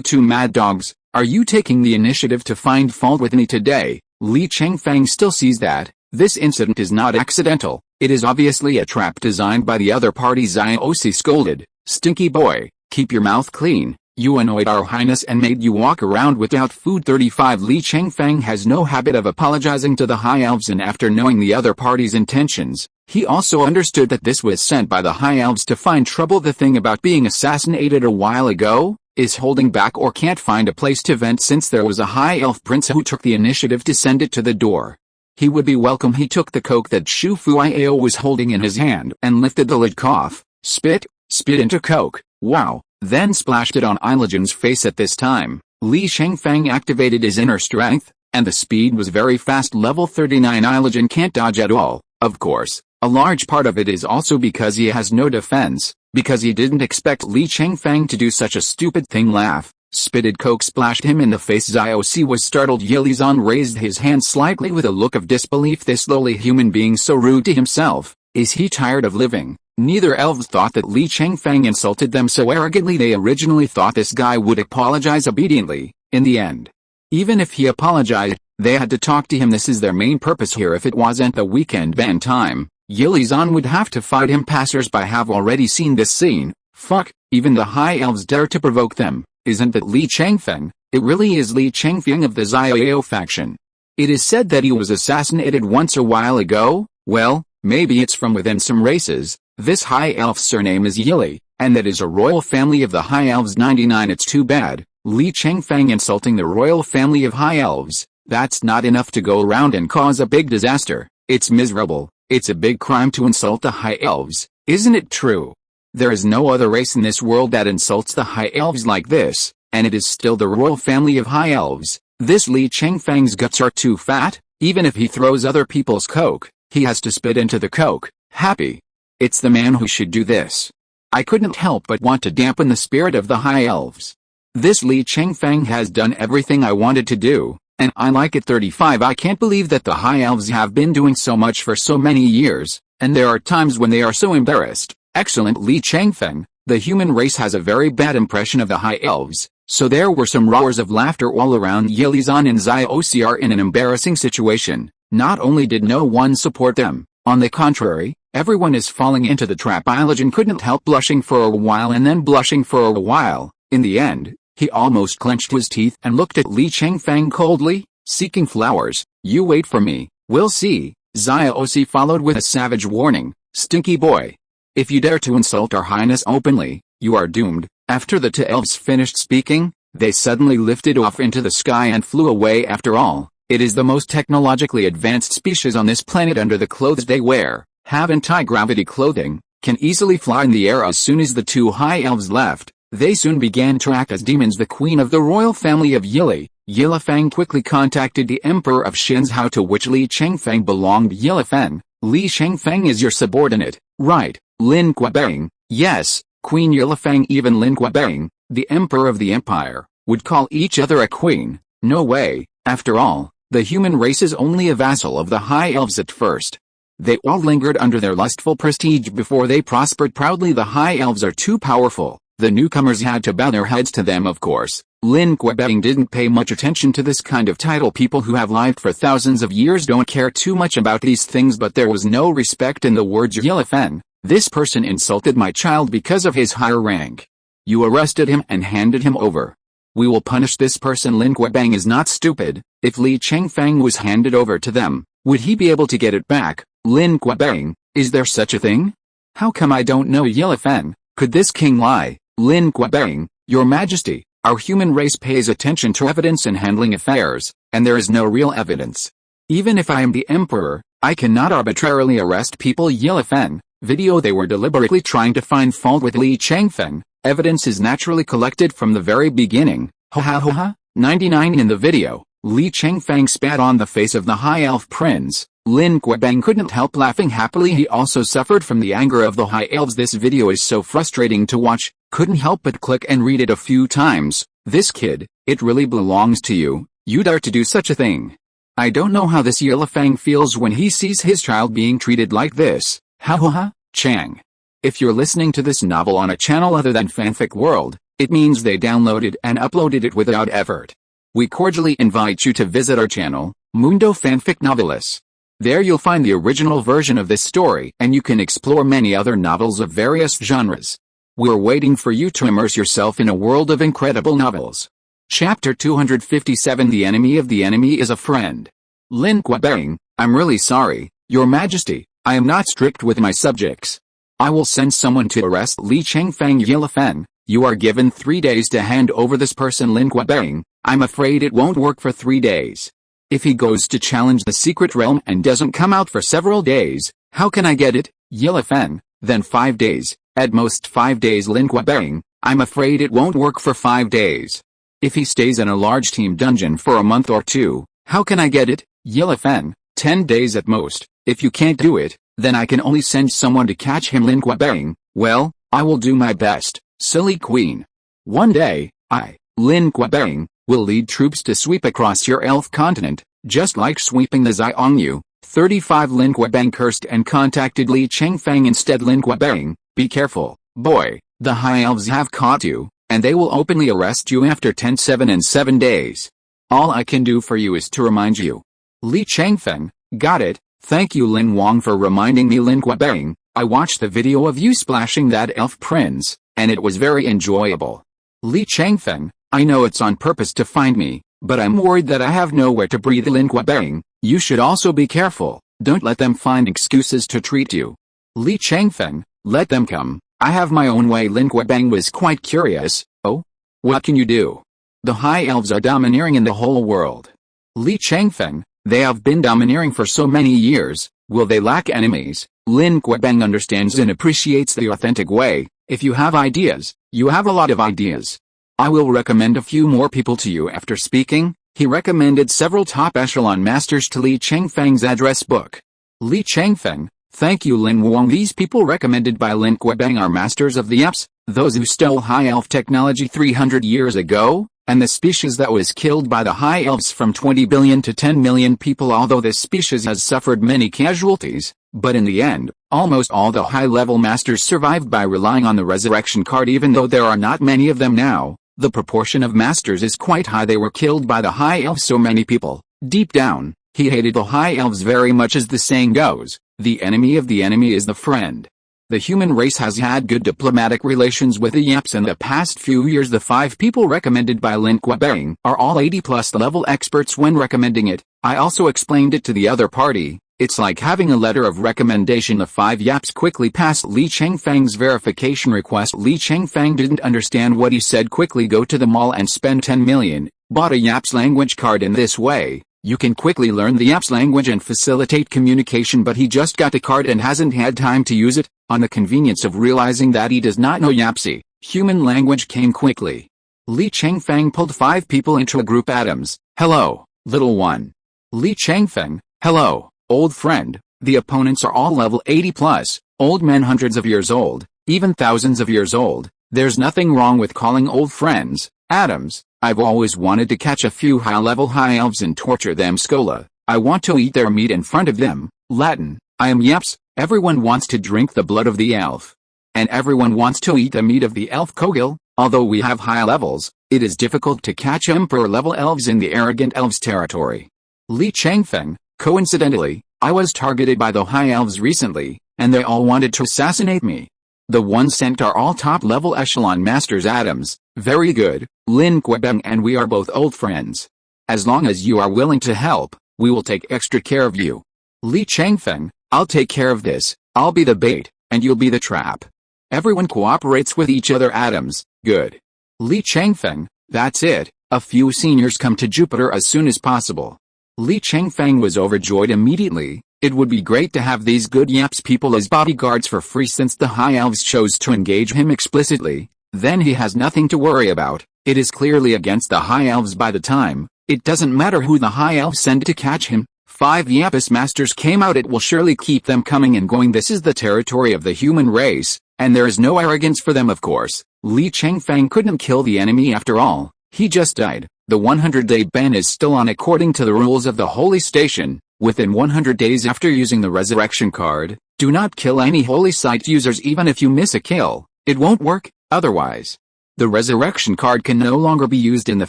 two mad dogs, are you taking the initiative to find fault with me today?" Li Chengfeng still sees that this incident is not accidental. It is obviously a trap designed by the other party. Xiaosi scolded, "Stinky boy, keep your mouth clean. You annoyed our highness and made you walk around without food." 35 Li Chengfeng has no habit of apologizing to the high elves, and after knowing the other party's intentions, he also understood that this was sent by the high elves to find trouble. The thing about being assassinated a while ago is holding back or can't find a place to vent, since there was a high elf prince who took the initiative to send it to the door. He would be welcome. He took the coke that Shu Fuiao was holding in his hand and lifted the lid. Cough. Spit into coke. Wow. Then splashed it on Iligen's face. At this time, Li Chengfeng activated his inner strength, And the speed was very fast. Level 39 Ilogen can't dodge at all. Of course, a large part of it is also because he has no defense, because he didn't expect Li Chengfeng to do such a stupid thing. Laugh. Spitted coke splashed him in the face. Zioc was startled. Yilizan raised his hand slightly with a look of disbelief. This lowly human being so rude to himself, is he tired of living? Neither elves thought that Li Chengfeng insulted them so arrogantly. They originally thought this guy would apologize obediently. In the end, even if he apologized, they had to talk to him. This is their main purpose here. If it wasn't the weekend ban time, Yilizan would have to fight him. Passersby have already seen this scene. Fuck, even the high elves dare to provoke them. Isn't that Li Chengfeng? It really is Li Chengfeng of the Xiao faction. It is said that he was assassinated once a while ago. Well, maybe it's from within some races. This high elf surname is Yili, and that is a royal family of the high elves. 99. It's too bad. Li Chengfeng insulting the royal family of high elves. That's not enough to go around and cause a big disaster. It's miserable. It's a big crime to insult the high elves. Isn't it true? There is no other race in this world that insults the high elves like this, and it is still the royal family of high elves. This Li Chengfeng's guts are too fat. Even if he throws other people's coke, he has to spit into the coke. Happy. It's the man who should do this. I couldn't help but want to dampen the spirit of the high elves. This Li Chengfeng has done everything I wanted to do, and I like it. 35. I can't believe that the high elves have been doing so much for so many years, and there are times when they are so embarrassed. Excellent Li Chengfeng. The human race has a very bad impression of the high elves, so there were some roars of laughter all around. Yilizan and Zioc are in an embarrassing situation. Not only did no one support them, on the contrary, everyone is falling into the trap. Ilogen couldn't help blushing for a while and then blushing for a while. In the end, he almost clenched his teeth and looked at Li Chengfeng coldly, seeking flowers. You wait for me, we'll see. Zioc followed with a savage warning. Stinky boy. If you dare to insult our highness openly, you are doomed. After the two elves finished speaking, they suddenly lifted off into the sky and flew away. After all, it is the most technologically advanced species on this planet. Under the clothes they wear, have anti-gravity clothing, can easily fly in the air. As soon as the two high elves left, they soon began to act as demons. The queen of the royal family of Yili, Yilifeng, quickly contacted the emperor of Shinzhou, to which Li Chengfeng belonged. Yilifeng, Li Chengfeng is your subordinate, right? Lin Kuebang. Yes, Queen Yilifeng. Even Lin Kuebang, the emperor of the empire, would call each other a queen. No way. After all, the human race is only a vassal of the high elves at first. They all lingered under their lustful prestige before they prospered proudly. The high elves are too powerful. The newcomers had to bow their heads to them. Of course, Lin Kuebang didn't pay much attention to this kind of title. People who have lived for thousands of years don't care too much about these things. But there was no respect in the words. Yilifeng, this person insulted my child because of his higher rank. You arrested him and handed him over. We will punish this person. Lin Kuebang is not stupid. If Li Chengfeng was handed over to them, would he be able to get it back? Lin Kuebang, is there such a thing? How come I don't know? Yilifeng, could this king lie? Lin Kuebang, your majesty, our human race pays attention to evidence in handling affairs, and there is no real evidence. Even if I am the emperor, I cannot arbitrarily arrest people. Yilifeng, video. They were deliberately trying to find fault with Li Chengfeng. Evidence is naturally collected from the very beginning. Ha ha ha ha. 99. In the video, Li Chengfeng spat on the face of the high elf prince. Lin Kuebang couldn't help laughing happily. He also suffered from the anger of the high elves. This video is so frustrating to watch. Couldn't help but click and read it a few times. This kid, it really belongs to you. You dare to do such a thing. I don't know how this Yilifeng feels when he sees his child being treated like this. Ha ha ha. Chang. If you're listening to this novel on a channel other than Fanfic World, it means they downloaded and uploaded it without effort. We cordially invite you to visit our channel, Mundo Fanfic Novelis. There you'll find the original version of this story, and you can explore many other novels of various genres. We're waiting for you to immerse yourself in a world of incredible novels. Chapter 257. The enemy of the enemy is a friend. Lin Kuebang, I'm really sorry, Your Majesty, I am not strict with my subjects. I will send someone to arrest Li Chengfeng. Yilifeng, you are given 3 days to hand over this person. Lin Kuebang, I'm afraid it won't work for 3 days. If he goes to challenge the secret realm and doesn't come out for several days, how can I get it? Yilifeng, then 5 days, at most 5 days. Lin Kuebang, I'm afraid it won't work for 5 days. If he stays in a large team dungeon for a month or two, How can I get it? Yellowfeng, 10 days at most. If you can't do it, then I can only send someone to catch him. Lin Kuebang. Well, I will do my best, silly queen. One day, I, Lin Kuebang, will lead troops to sweep across your elf continent, just like sweeping the Xiongnu. 35 Lin Kuebang cursed and contacted Li Chengfeng instead. Lin Kuebang, be careful, boy, the high elves have caught you, and they will openly arrest you after 10, 7 and 7 days. All I can do for you is to remind you. Li Chengfeng, got it, thank you Lin Wang for reminding me. Lin Kuebang, I watched the video of you splashing that elf prince, and it was very enjoyable. Li Chengfeng, I know it's on purpose to find me, but I'm worried that I have nowhere to breathe. Lin Kuebang, you should also be careful, don't let them find excuses to treat you. Li Chengfeng, let them come, I have my own way. Lin Kuebang was quite curious. Oh? What can you do? The high elves are domineering in the whole world. Li Chengfeng, they have been domineering for so many years, will they lack enemies? Lin Kuebang understands and appreciates the authentic way. If you have ideas, you have a lot of ideas. I will recommend a few more people to you. After speaking, he recommended several top echelon masters to Li Chengfeng's address book. Li Chengfeng, thank you Lin Wang. These people recommended by Lin Kuebang are masters of the apes, those who stole high elf technology 300 years ago, and the species that was killed by the high elves from 20 billion to 10 million people. Although this species has suffered many casualties, but in the end, almost all the high-level masters survived by relying on the resurrection card. Even though there are not many of them now, the proportion of masters is quite high. They were killed by the high elves. So many people, deep down, he hated the high elves very much. As the saying goes, the enemy of the enemy is the friend. The human race has had good diplomatic relations with the Yaps in the past few years. The 5 people recommended by Lin Kuebang are all 80+ level experts. When recommending it, I also explained it to the other party. It's like having a letter of recommendation. The 5 Yaps quickly passed Li Chengfeng's verification request. Li Chengfeng didn't understand what he said. Quickly go to the mall and spend 10 million, bought a Yaps language card. In this way, you can quickly learn the Yaps language and facilitate communication. But he just got the card and hasn't had time to use it. On the convenience of realizing that he does not know Yapsi, human language came quickly. Li Chengfeng pulled 5 people into a group. Atoms, hello, little one. Li Chengfeng, hello, old friend. The opponents are all level 80+, old men hundreds of years old, even thousands of years old. There's nothing wrong with calling old friends Atoms. I've always wanted to catch a few high-level high elves and torture them. Scola, I want to eat their meat in front of them. Latin, I am Yaps. Everyone wants to drink the blood of the elf. And everyone wants to eat the meat of the elf Kogil. Although we have high levels, it is difficult to catch emperor-level elves in the arrogant elves territory. Li Chengfeng, coincidentally, I was targeted by the high elves recently, and they all wanted to assassinate me. The ones sent are all top-level echelon masters. Atoms, very good, Lin Kuebang, and we are both old friends. As long as you are willing to help, we will take extra care of you. Li Chengfeng, I'll take care of this. I'll be the bait, and you'll be the trap. Everyone cooperates with each other. Atoms, good. Li Chengfeng, that's it. A few seniors come to Jupiter as soon as possible. Li Chengfeng was overjoyed immediately. It would be great to have these good Yaps people as bodyguards for free. Since the high elves chose to engage him explicitly, then he has nothing to worry about. It is clearly against the high elves by the time. It doesn't matter who the high elves send to catch him. 5 Yapis masters came out. It will surely keep them coming and going. This is the territory of the human race, and there is no arrogance for them. Of course, Li Chengfeng couldn't kill the enemy after all. He just died. The 100-day ban is still on according to the rules of the holy station. Within 100 days after using the resurrection card, do not kill any holy site users. Even if you miss a kill, it won't work otherwise. The resurrection card can no longer be used in the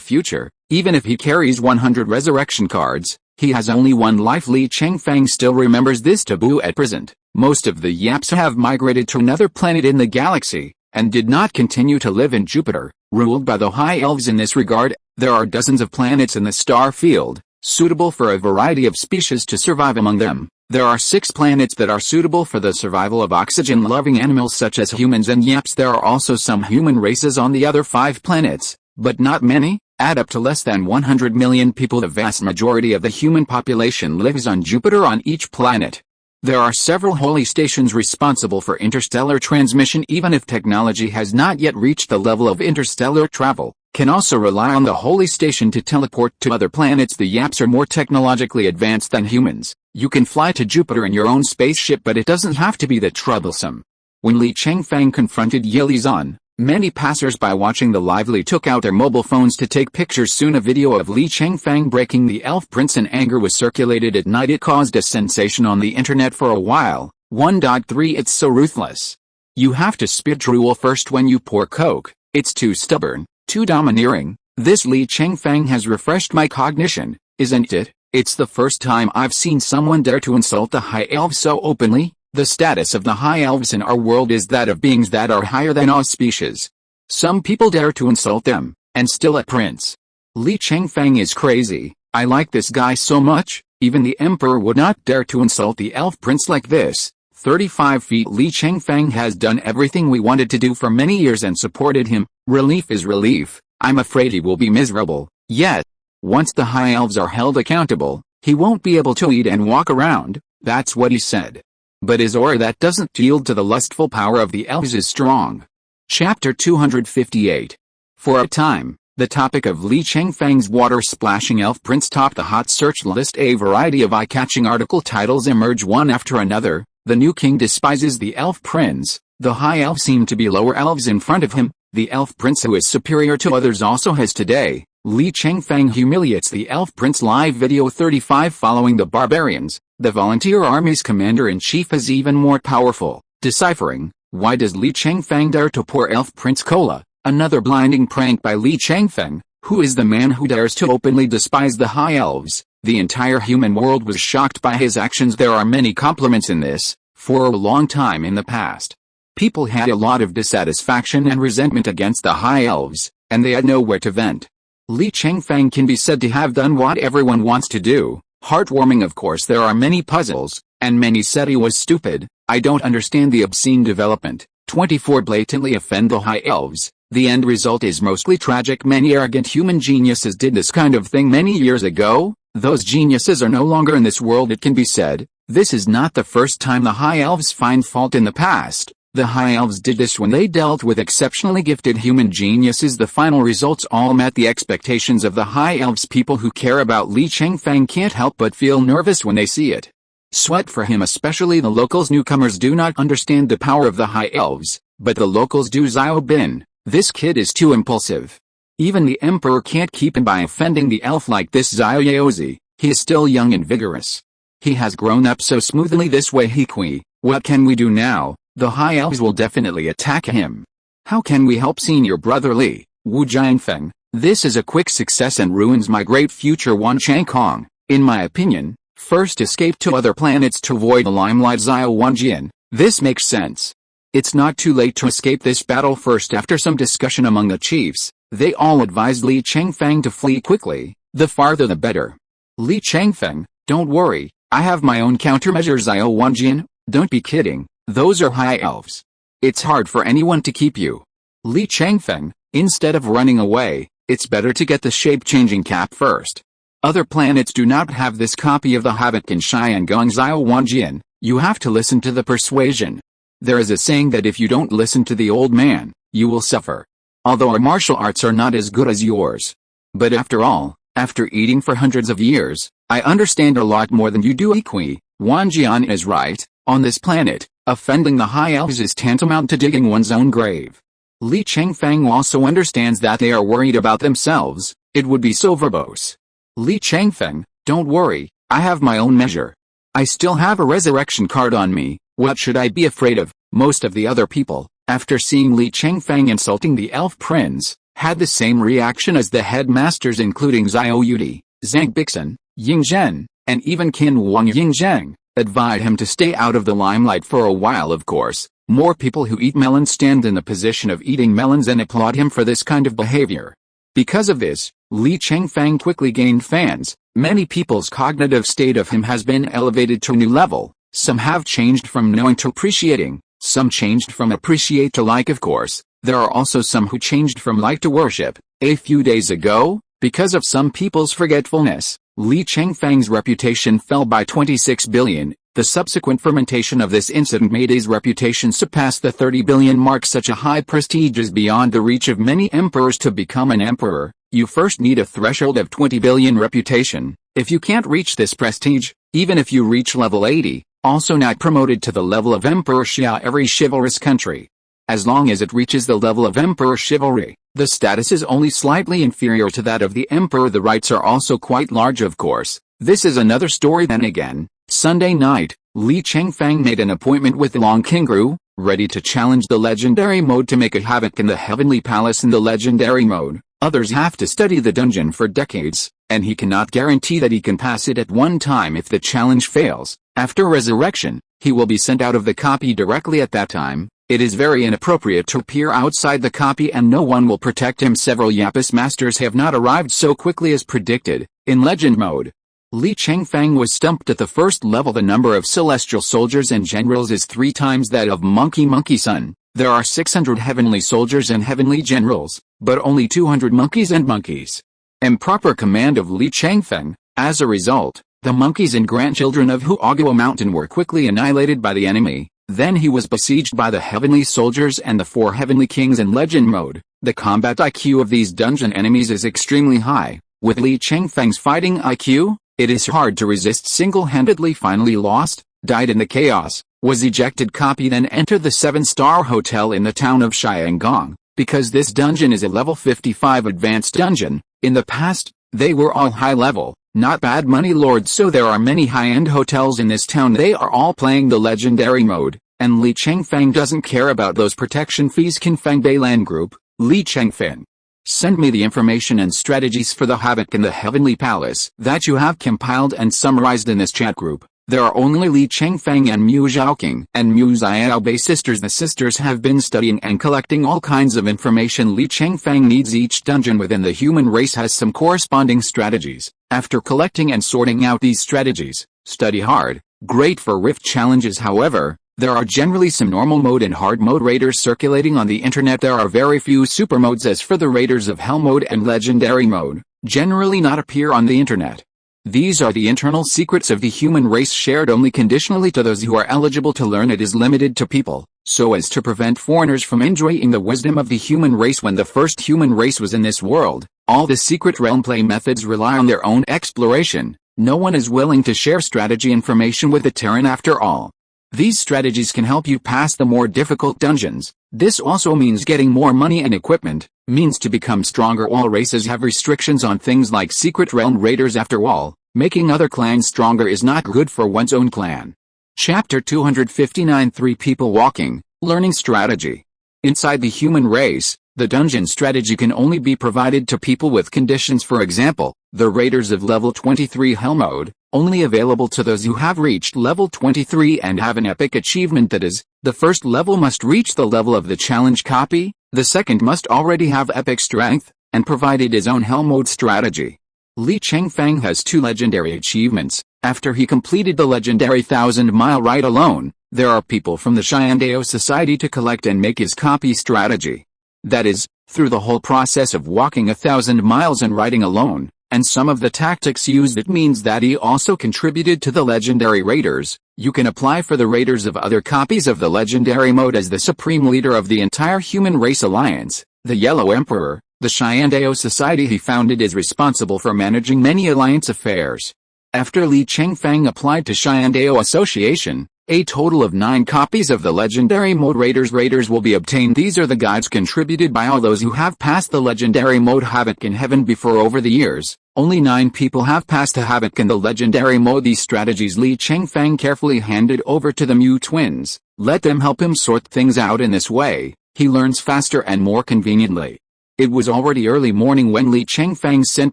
future. Even if he carries 100 resurrection cards, he has only 1 life. Li Chengfeng still remembers this taboo at present. Most of the Yaps have migrated to another planet in the galaxy, and did not continue to live in Jupiter, ruled by the high elves. In this regard, there are dozens of planets in the star field, suitable for a variety of species to survive. Among them, there are 6 planets that are suitable for the survival of oxygen-loving animals such as humans and Yaps. There are also some human races on the other 5 planets, but not many. Add up to less than 100 million people. The vast majority of the human population lives on Jupiter. On each planet, there are several holy stations responsible for interstellar transmission. Even if technology has not yet reached the level of interstellar travel, can also rely on the holy station to teleport to other planets. The Yaps are more technologically advanced than humans. You can fly to Jupiter in your own spaceship, but it doesn't have to be that troublesome. When Li Chengfeng confronted Ye Lizan, many passers-by watching the lively took out their mobile phones to take pictures. Soon a video of Li Chengfeng breaking the elf prince in anger was circulated at night. It caused a sensation on the internet for a while. 1.3 It's so ruthless. You have to spit drool first when you pour coke. It's too stubborn, too domineering. This Li Chengfeng has refreshed my cognition, isn't it? It's the first time I've seen someone dare to insult the High Elves so openly. The status of the High Elves in our world is that of beings that are higher than our species. Some people dare to insult them, and still a prince. Li Chengfeng is crazy. I like this guy so much, even the emperor would not dare to insult the elf prince like this. 35 feet. Li Chengfeng has done everything we wanted to do for many years and supported him. Relief is relief. I'm afraid he will be miserable. Yet, once the High Elves are held accountable, he won't be able to eat and walk around. That's what he said. But his aura that doesn't yield to the lustful power of the elves is strong. Chapter 258. For a time, the topic of Li Chengfeng's water-splashing elf prince topped the hot search list. A variety of eye-catching article titles emerge one after another. The new king despises the elf prince. The high elves seem to be lower elves in front of him. The elf prince who is superior to others also has today. Li Chengfeng humiliates the elf prince. Live video 35. Following the barbarians, the volunteer army's commander-in-chief is even more powerful. Deciphering, why does Li Chengfeng dare to pour elf prince cola? Another blinding prank by Li Chengfeng. Who is the man who dares to openly despise the high elves? The entire human world was shocked by his actions. There are many compliments in this. For a long time in the past, people had a lot of dissatisfaction and resentment against the high elves, and they had nowhere to vent. Li Chengfeng can be said to have done what everyone wants to do. Heartwarming. Of course there are many puzzles, and many said he was stupid. I don't understand the obscene development. 24 Blatantly offend the high elves. The end result is mostly tragic. Many arrogant human geniuses did this kind of thing many years ago. Those geniuses are no longer in this world. It can be said, this is not the first time the high elves find fault. In the past, the high elves did this when they dealt with exceptionally gifted human geniuses. The final results all met the expectations of the high elves. People who care about Li Chengfeng can't help but feel nervous when they see it. Sweat for him, especially the locals. Newcomers do not understand the power of the high elves, but the locals do. Xiao Bin, this kid is too impulsive. Even the emperor can't keep him by offending the elf like this. Xiao Yaozi, he is still young and vigorous. He has grown up so smoothly this way. Hikui, what can we do now? The high elves will definitely attack him. How can we help senior brother Li? Wu Jianfeng, this is a quick success and ruins my great future. Wan Changkong, in my opinion, first escape to other planets to avoid the limelight. Xiao Wanjian, this makes sense. It's not too late to escape this battle. First, after some discussion among the chiefs, they all advised Li Chengfeng to flee quickly. The farther the better. Li Chengfeng, don't worry, I have my own countermeasures. Xiao Wanjian, don't be kidding, those are high elves. It's hard for anyone to keep you. Li Chengfeng, instead of running away, it's better to get the shape-changing cap first. Other planets do not have this copy of the Habit in Xiangong. Xiao Wanjian, you have to listen to the persuasion. There is a saying that if you don't listen to the old man, you will suffer. Although our martial arts are not as good as yours. But after all, after eating for hundreds of years, I understand a lot more than you do. Ikui, Wanjian is right. On this planet, offending the high elves is tantamount to digging one's own grave. Li Chengfeng also understands that they are worried about themselves. It would be so verbose. Li Chengfeng, don't worry, I have my own measure. I still have a resurrection card on me. What should I be afraid of? Most of the other people, after seeing Li Chengfeng insulting the elf prince, had the same reaction as the headmasters, including Xiao Yudi, Zhang Bixen, Ying Zhen, and even Qin Wang. Ying Zheng advised him to stay out of the limelight for a while. Of course, more people who eat melons stand in the position of eating melons and applaud him for this kind of behavior. Because of this, Li Chengfeng quickly gained fans. Many people's cognitive state of him has been elevated to a new level. Some have changed from knowing to appreciating, some changed from appreciate to like. Of course, there are also some who changed from like to worship. A few days ago, because of some people's forgetfulness, Li Chengfeng's reputation fell by 26 billion. The subsequent fermentation of this incident made his reputation surpass the 30 billion mark. Such a high prestige is beyond the reach of many emperors. To become an emperor, you first need a threshold of 20 billion reputation. If you can't reach this prestige, even if you reach level 80, also not promoted to the level of Emperor Xia every chivalrous country. As long as it reaches the level of Emperor Chivalry, the status is only slightly inferior to that of the Emperor. The rights are also quite large, of course. This is another story. Then again, Sunday night, Li Chengfeng made an appointment with Long Kingru, ready to challenge the legendary mode to make a havoc in the Heavenly Palace. In the legendary mode, others have to study the dungeon for decades, and he cannot guarantee that he can pass it at one time. If the challenge fails, after resurrection, he will be sent out of the copy directly at that time. It is very inappropriate to appear outside the copy and no one will protect him. Several Yapis masters have not arrived so quickly as predicted. In legend mode, Li Chengfeng was stumped at the first level. The number of celestial soldiers and generals is 3 times that of Monkey Sun. There are 600 heavenly soldiers and heavenly generals, but only 200 monkeys and monkeys. Improper command of Li Chengfeng. As a result, the monkeys and grandchildren of Huaguo Mountain were quickly annihilated by the enemy. Then he was besieged by the heavenly soldiers and the 4 heavenly kings. In legend mode, the combat IQ of these dungeon enemies is extremely high. With Li Chengfeng's fighting IQ, it is hard to resist single-handedly. Finally lost, died in the chaos, was ejected. Copy then entered the 7-star hotel in the town of Xiangong. Because this dungeon is a level 55 advanced dungeon, in the past, they were all high level, not bad money lords, so there are many high-end hotels in this town. They are all playing the legendary mode, and Li Chengfeng doesn't care about those protection fees. Chengfeng Beilan Group, Li Chengfeng. Send me the information and strategies for the havoc in the Heavenly Palace that you have compiled and summarized in this chat group. There are only Li Chengfeng and Mu Zhaoqing and Mu Xiaobei sisters. The sisters have been studying and collecting all kinds of information. Li Chengfeng needs each dungeon within the human race has some corresponding strategies. After collecting and sorting out these strategies, study hard. Great for rift challenges. However, there are generally some normal mode and hard mode raiders circulating on the internet. There are very few super modes. As for the raiders of hell mode and legendary mode, generally not appear on the internet. These are the internal secrets of the human race, shared only conditionally to those who are eligible to learn. It is limited to people, so as to prevent foreigners from enjoying the wisdom of the human race. When the first human race was in this world, all the secret realm play methods rely on their own exploration. No one is willing to share strategy information with the Terran after all. These strategies can help you pass the more difficult dungeons. This also means getting more money and equipment, means to become stronger. All races have restrictions on things like secret realm raiders. After all, making other clans stronger is not good for one's own clan. Chapter 259 3 People Walking, Learning Strategy. Inside the human race, the dungeon strategy can only be provided to people with conditions. For example, the raiders of level 23 hell mode, only available to those who have reached level 23 and have an epic achievement. That is, the first level must reach the level of the challenge copy, the second must already have epic strength, and provided his own hell mode strategy. Li Chengfeng has 2 legendary achievements. After he completed the legendary 1,000-mile ride alone, there are people from the Xiandao Society to collect and make his copy strategy. That is, through the whole process of walking 1,000 miles and riding alone, and some of the tactics used. It means that he also contributed to the legendary raiders. You can apply for the raiders of other copies of the legendary mode as the supreme leader of the entire human race alliance. The Yellow Emperor, the Xiandao Society he founded, is responsible for managing many alliance affairs. After Li Chengfeng applied to Xiandao Association, a total of 9 copies of the legendary mode raiders will be obtained. These are the guides contributed by all those who have passed the legendary mode havoc in heaven before. Over the years, only 9 people have passed the havoc in the legendary mode. These strategies Li Chengfeng carefully handed over to the Mu twins. Let them help him sort things out. In this way, he learns faster and more conveniently. It was already early morning when Li Chengfeng sent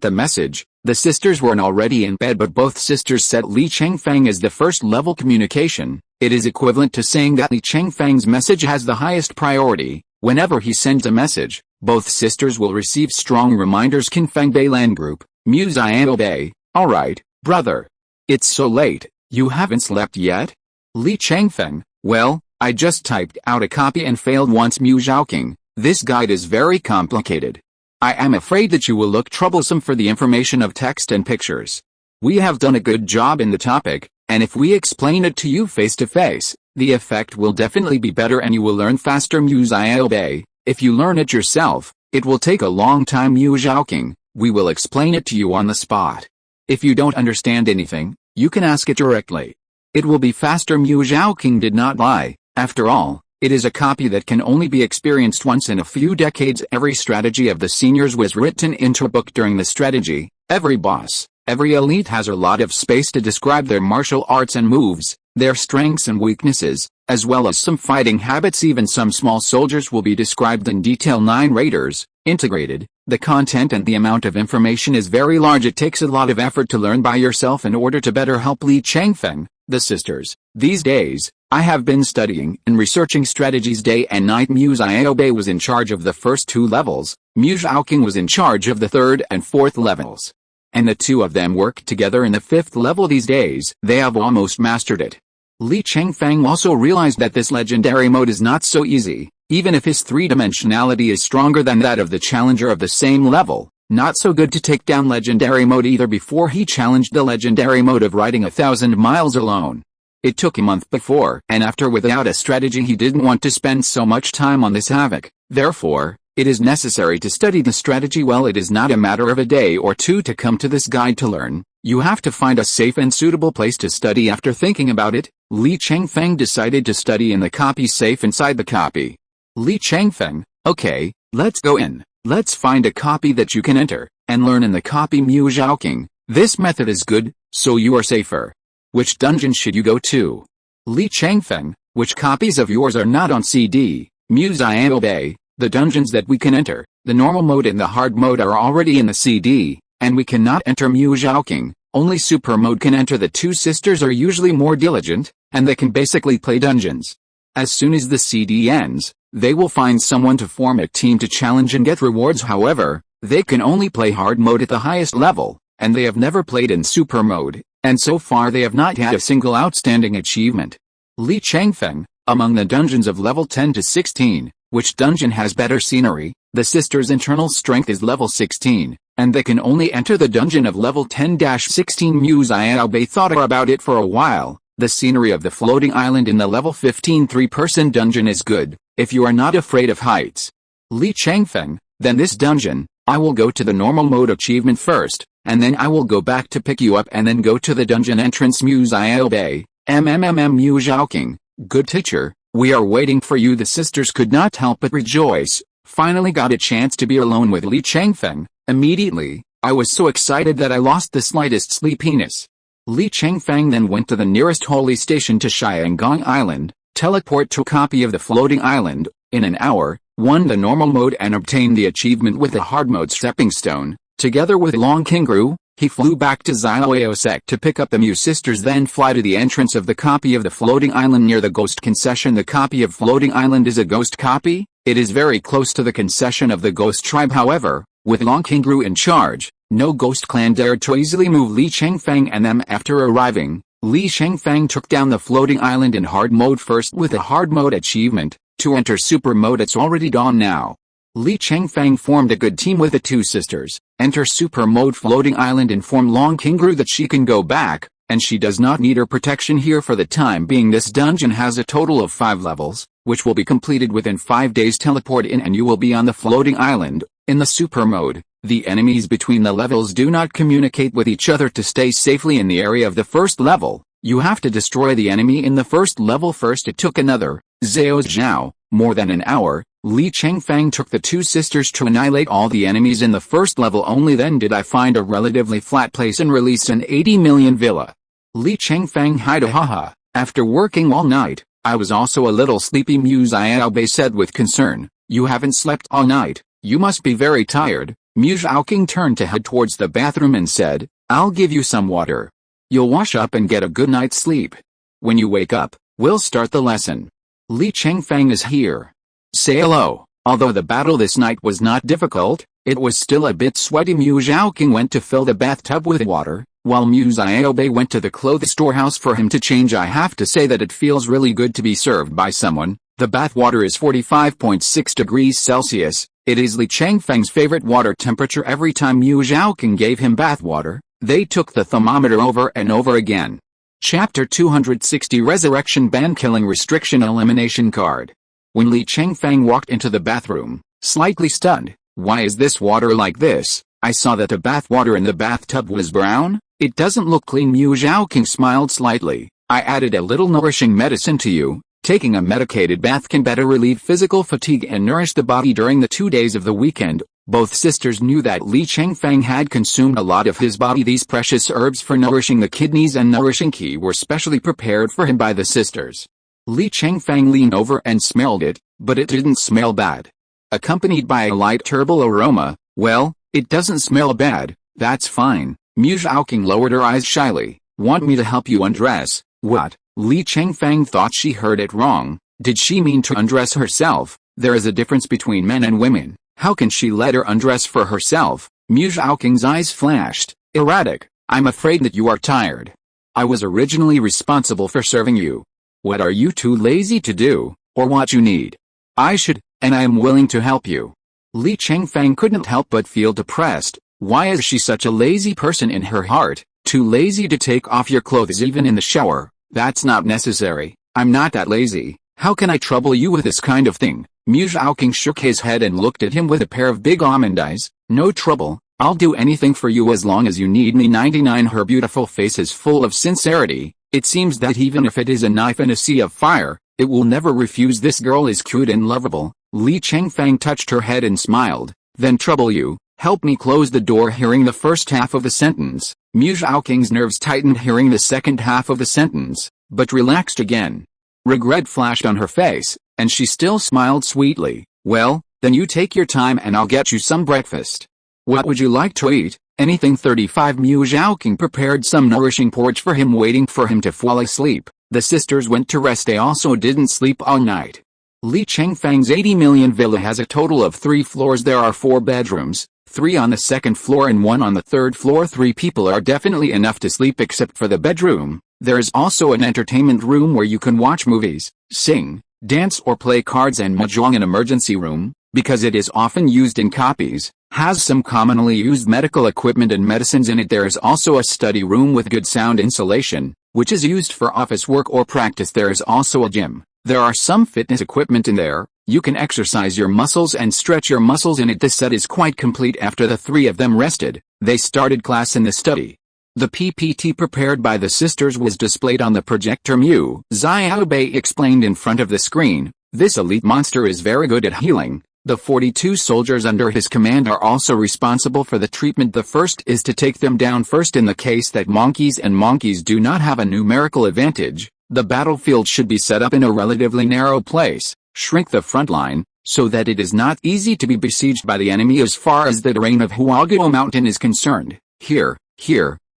the message. The sisters were already in bed, but both sisters set Li Chengfeng as the first level communication. It is equivalent to saying that Li Chengfeng's message has the highest priority. Whenever he sends a message, both sisters will receive strong reminders. Chengfeng Beilan Group, Mu Xiaobei. Alright, brother. It's so late, you haven't slept yet? Li Chengfeng, well, I just typed out a copy and failed once. Mu Zhaoqing, this guide is very complicated. I am afraid that you will look troublesome for the information of text and pictures. We have done a good job in the topic, And if we explain it to you face to face, the effect will definitely be better and you will learn faster. Muse I obey. If you learn it yourself, it will take a long time. Mu Zhaoqing, we will explain it to you on the spot. If you don't understand anything, you can ask it directly. It will be faster. Mu Zhaoqing did not lie. After all, it is a copy that can only be experienced once in a few decades. Every strategy of the seniors was written into a book during the strategy. Every boss, every elite has a lot of space to describe their martial arts and moves, their strengths and weaknesses, as well as some fighting habits. Even some small soldiers will be described in detail. 9 raiders, integrated. The content and the amount of information is very large. It takes a lot of effort to learn by yourself in order to better help Li Chengfeng, the sisters. These days, I have been studying and researching strategies day and night. Muse Iobe was in charge of the first 2 levels, Mu Zhaoqing was in charge of the 3rd and 4th levels. And the 2 of them work together in the 5th level. These days, they have almost mastered it. Li Chengfeng also realized that this legendary mode is not so easy, even if his 3-dimensionality is stronger than that of the challenger of the same level. Not so good to take down legendary mode either. Before he challenged the legendary mode of riding 1,000 miles alone. It took a month before and after without a strategy. He didn't want to spend so much time on this havoc. Therefore, it is necessary to study the strategy well. It is not a matter of a day or 2 to come to this guide to learn. You have to find a safe and suitable place to study. After thinking about it, Li Chengfeng decided to study in the copy safe inside the copy. Li Chengfeng, okay, let's go in. Let's find a copy that you can enter and learn in the copy. Mu Zhaoqing, this method is good, so you are safer. Which dungeon should you go to? Li Chengfeng, which copies of yours are not on CD? Muse I obey. The dungeons that we can enter, the normal mode and the hard mode are already in the CD, and we cannot enter Mu Zhaoqing. Only super mode can enter. The 2 sisters are usually more diligent, and they can basically play dungeons. As soon as the CD ends, they will find someone to form a team to challenge and get rewards. However, they can only play hard mode at the highest level, and they have never played in super mode, and so far they have not had a single outstanding achievement. Li Chengfeng, among the dungeons of level 10 to 16, which dungeon has better scenery? The sisters' internal strength is level 16, and they can only enter the dungeon of level 10-16. Muse Iobe thought about it for a while. The scenery of the floating island in the level 15 3-person dungeon is good, if you are not afraid of heights. Li Chengfeng, then this dungeon, I will go to the normal mode achievement first, and then I will go back to pick you up and then go to the dungeon entrance. Muse Iobe, Mu Zhaoqing, good teacher, we are waiting for you. The sisters could not help but rejoice, finally got a chance to be alone with Li Chengfeng. Immediately, I was so excited that I lost the slightest sleepiness. Li Chengfeng then went to the nearest holy station to Xiangong Island, teleport to a copy of the floating island, in an hour, won the normal mode and obtained the achievement with the hard mode stepping stone. Together with Long Qingru, he flew back to Xiaoyao sect to pick up the Mu sisters, then fly to the entrance of the copy of the floating island near the ghost concession. The copy of floating island is a ghost copy. It is very close to the concession of the ghost tribe. However, with Long Qingru in charge, no ghost clan dared to easily move Li Chengfeng and them. After arriving, Li Chengfeng took down the floating island in hard mode first with a hard mode achievement. To enter super mode, it's already dawn now. Li Chengfeng formed a good team with the 2 sisters, enter super mode floating island, inform Long Qingru that she can go back, and she does not need her protection here for the time being. This dungeon has a total of 5 levels, which will be completed within 5 days. Teleport in and you will be on the floating island. In the super mode, the enemies between the levels do not communicate with each other. To stay safely in the area of the first level, you have to destroy the enemy in the first level first. It took another, Zhao, more than an hour. Li Chengfeng took the 2 sisters to annihilate all the enemies in the first level. Only then did I find a relatively flat place and release an 80 million villa. Li Chengfeng haha, after working all night, I was also a little sleepy. Muse Iobe said with concern, you haven't slept all night, you must be very tired. Mu Zhaoqing turned to head towards the bathroom and said, I'll give you some water. You'll wash up and get a good night's sleep. When you wake up, we'll start the lesson. Li Chengfeng is here. Say hello. Although the battle this night was not difficult, it was still a bit sweaty. Mu Zhaoqing went to fill the bathtub with water, while Muse Iobe went to the clothes storehouse for him to change. I have to say that it feels really good to be served by someone. The bath water is 45.6 degrees Celsius. It is Li Chengfeng's favorite water temperature. Every time Mu Zhaoqing gave him bath water, they took the thermometer over and over again. Chapter 260 Resurrection Ban Killing Restriction Elimination Card. When Li Chengfeng walked into the bathroom, slightly stunned, "Why is this water like this? I saw that the bath water in the bathtub was brown. It doesn't look clean." Mu Zhaoqing smiled slightly. "I added a little nourishing medicine to you. Taking a medicated bath can better relieve physical fatigue and nourish the body during the 2 days of the weekend." Both sisters knew that Li Chengfeng had consumed a lot of his body. These precious herbs for nourishing the kidneys and nourishing qi were specially prepared for him by the sisters. Li Chengfeng leaned over and smelled it, but it didn't smell bad. Accompanied by a light herbal aroma, "Well, it doesn't smell bad, that's fine." Mu Zhaoqing lowered her eyes shyly. "Want me to help you undress?" "What?" Li Chengfeng thought she heard it wrong. Did she mean to undress herself? There is a difference between men and women. How can she let her undress for herself? Mu Zhaoqing's eyes flashed. "Erratic, I'm afraid that you are tired. I was originally responsible for serving you. What are you too lazy to do, or what you need? I should, and I am willing to help you." Li Chengfeng couldn't help but feel depressed. Why is she such a lazy person in her heart? Too lazy to take off your clothes even in the shower? That's not necessary. I'm not that lazy. How can I trouble you with this kind of thing? Mu Zhaoqing shook his head and looked at him with a pair of big almond eyes. "No trouble. I'll do anything for you as long as you need me." 99 Her beautiful face is full of sincerity. It seems that even if it is a knife in a sea of fire, it will never refuse. This girl is cute and lovable. Li Chengfeng touched her head and smiled. "Then trouble you. Help me close the door." Hearing the first half of the sentence, Mu Zhaoqing's nerves tightened hearing the second half of the sentence, but relaxed again. Regret flashed on her face, and she still smiled sweetly. "Well, then you take your time and I'll get you some breakfast. What would you like to eat?" "Anything." 35 Mu Zhaoqing prepared some nourishing porridge for him, waiting for him to fall asleep. The sisters went to rest. They also didn't sleep all night. Li Chengfeng's 80 million villa has a total of 3 floors. There are 4 bedrooms, 3 on the second floor and 1 on the third floor. 3 people are definitely enough to sleep except for the bedroom. There is also an entertainment room where you can watch movies, sing, dance or play cards, and mahjong. An emergency room, because it is often used in copies, has some commonly used medical equipment and medicines in it. There is also a study room with good sound insulation, which is used for office work or practice. There is also a gym. There are some fitness equipment in there. You can exercise your muscles and stretch your muscles in it. This set is quite complete. After the 3 of them rested, they started class in the study. The PPT prepared by the sisters was displayed on the projector. Mu Xiaobei explained in front of the screen. "This elite monster is very good at healing. The 42 soldiers under his command are also responsible for the treatment. The first is to take them down first. In the case that monkeys do not have a numerical advantage, the battlefield should be set up in a relatively narrow place. Shrink the front line, so that it is not easy to be besieged by the enemy. As far as the terrain of Huaguo Mountain is concerned, here,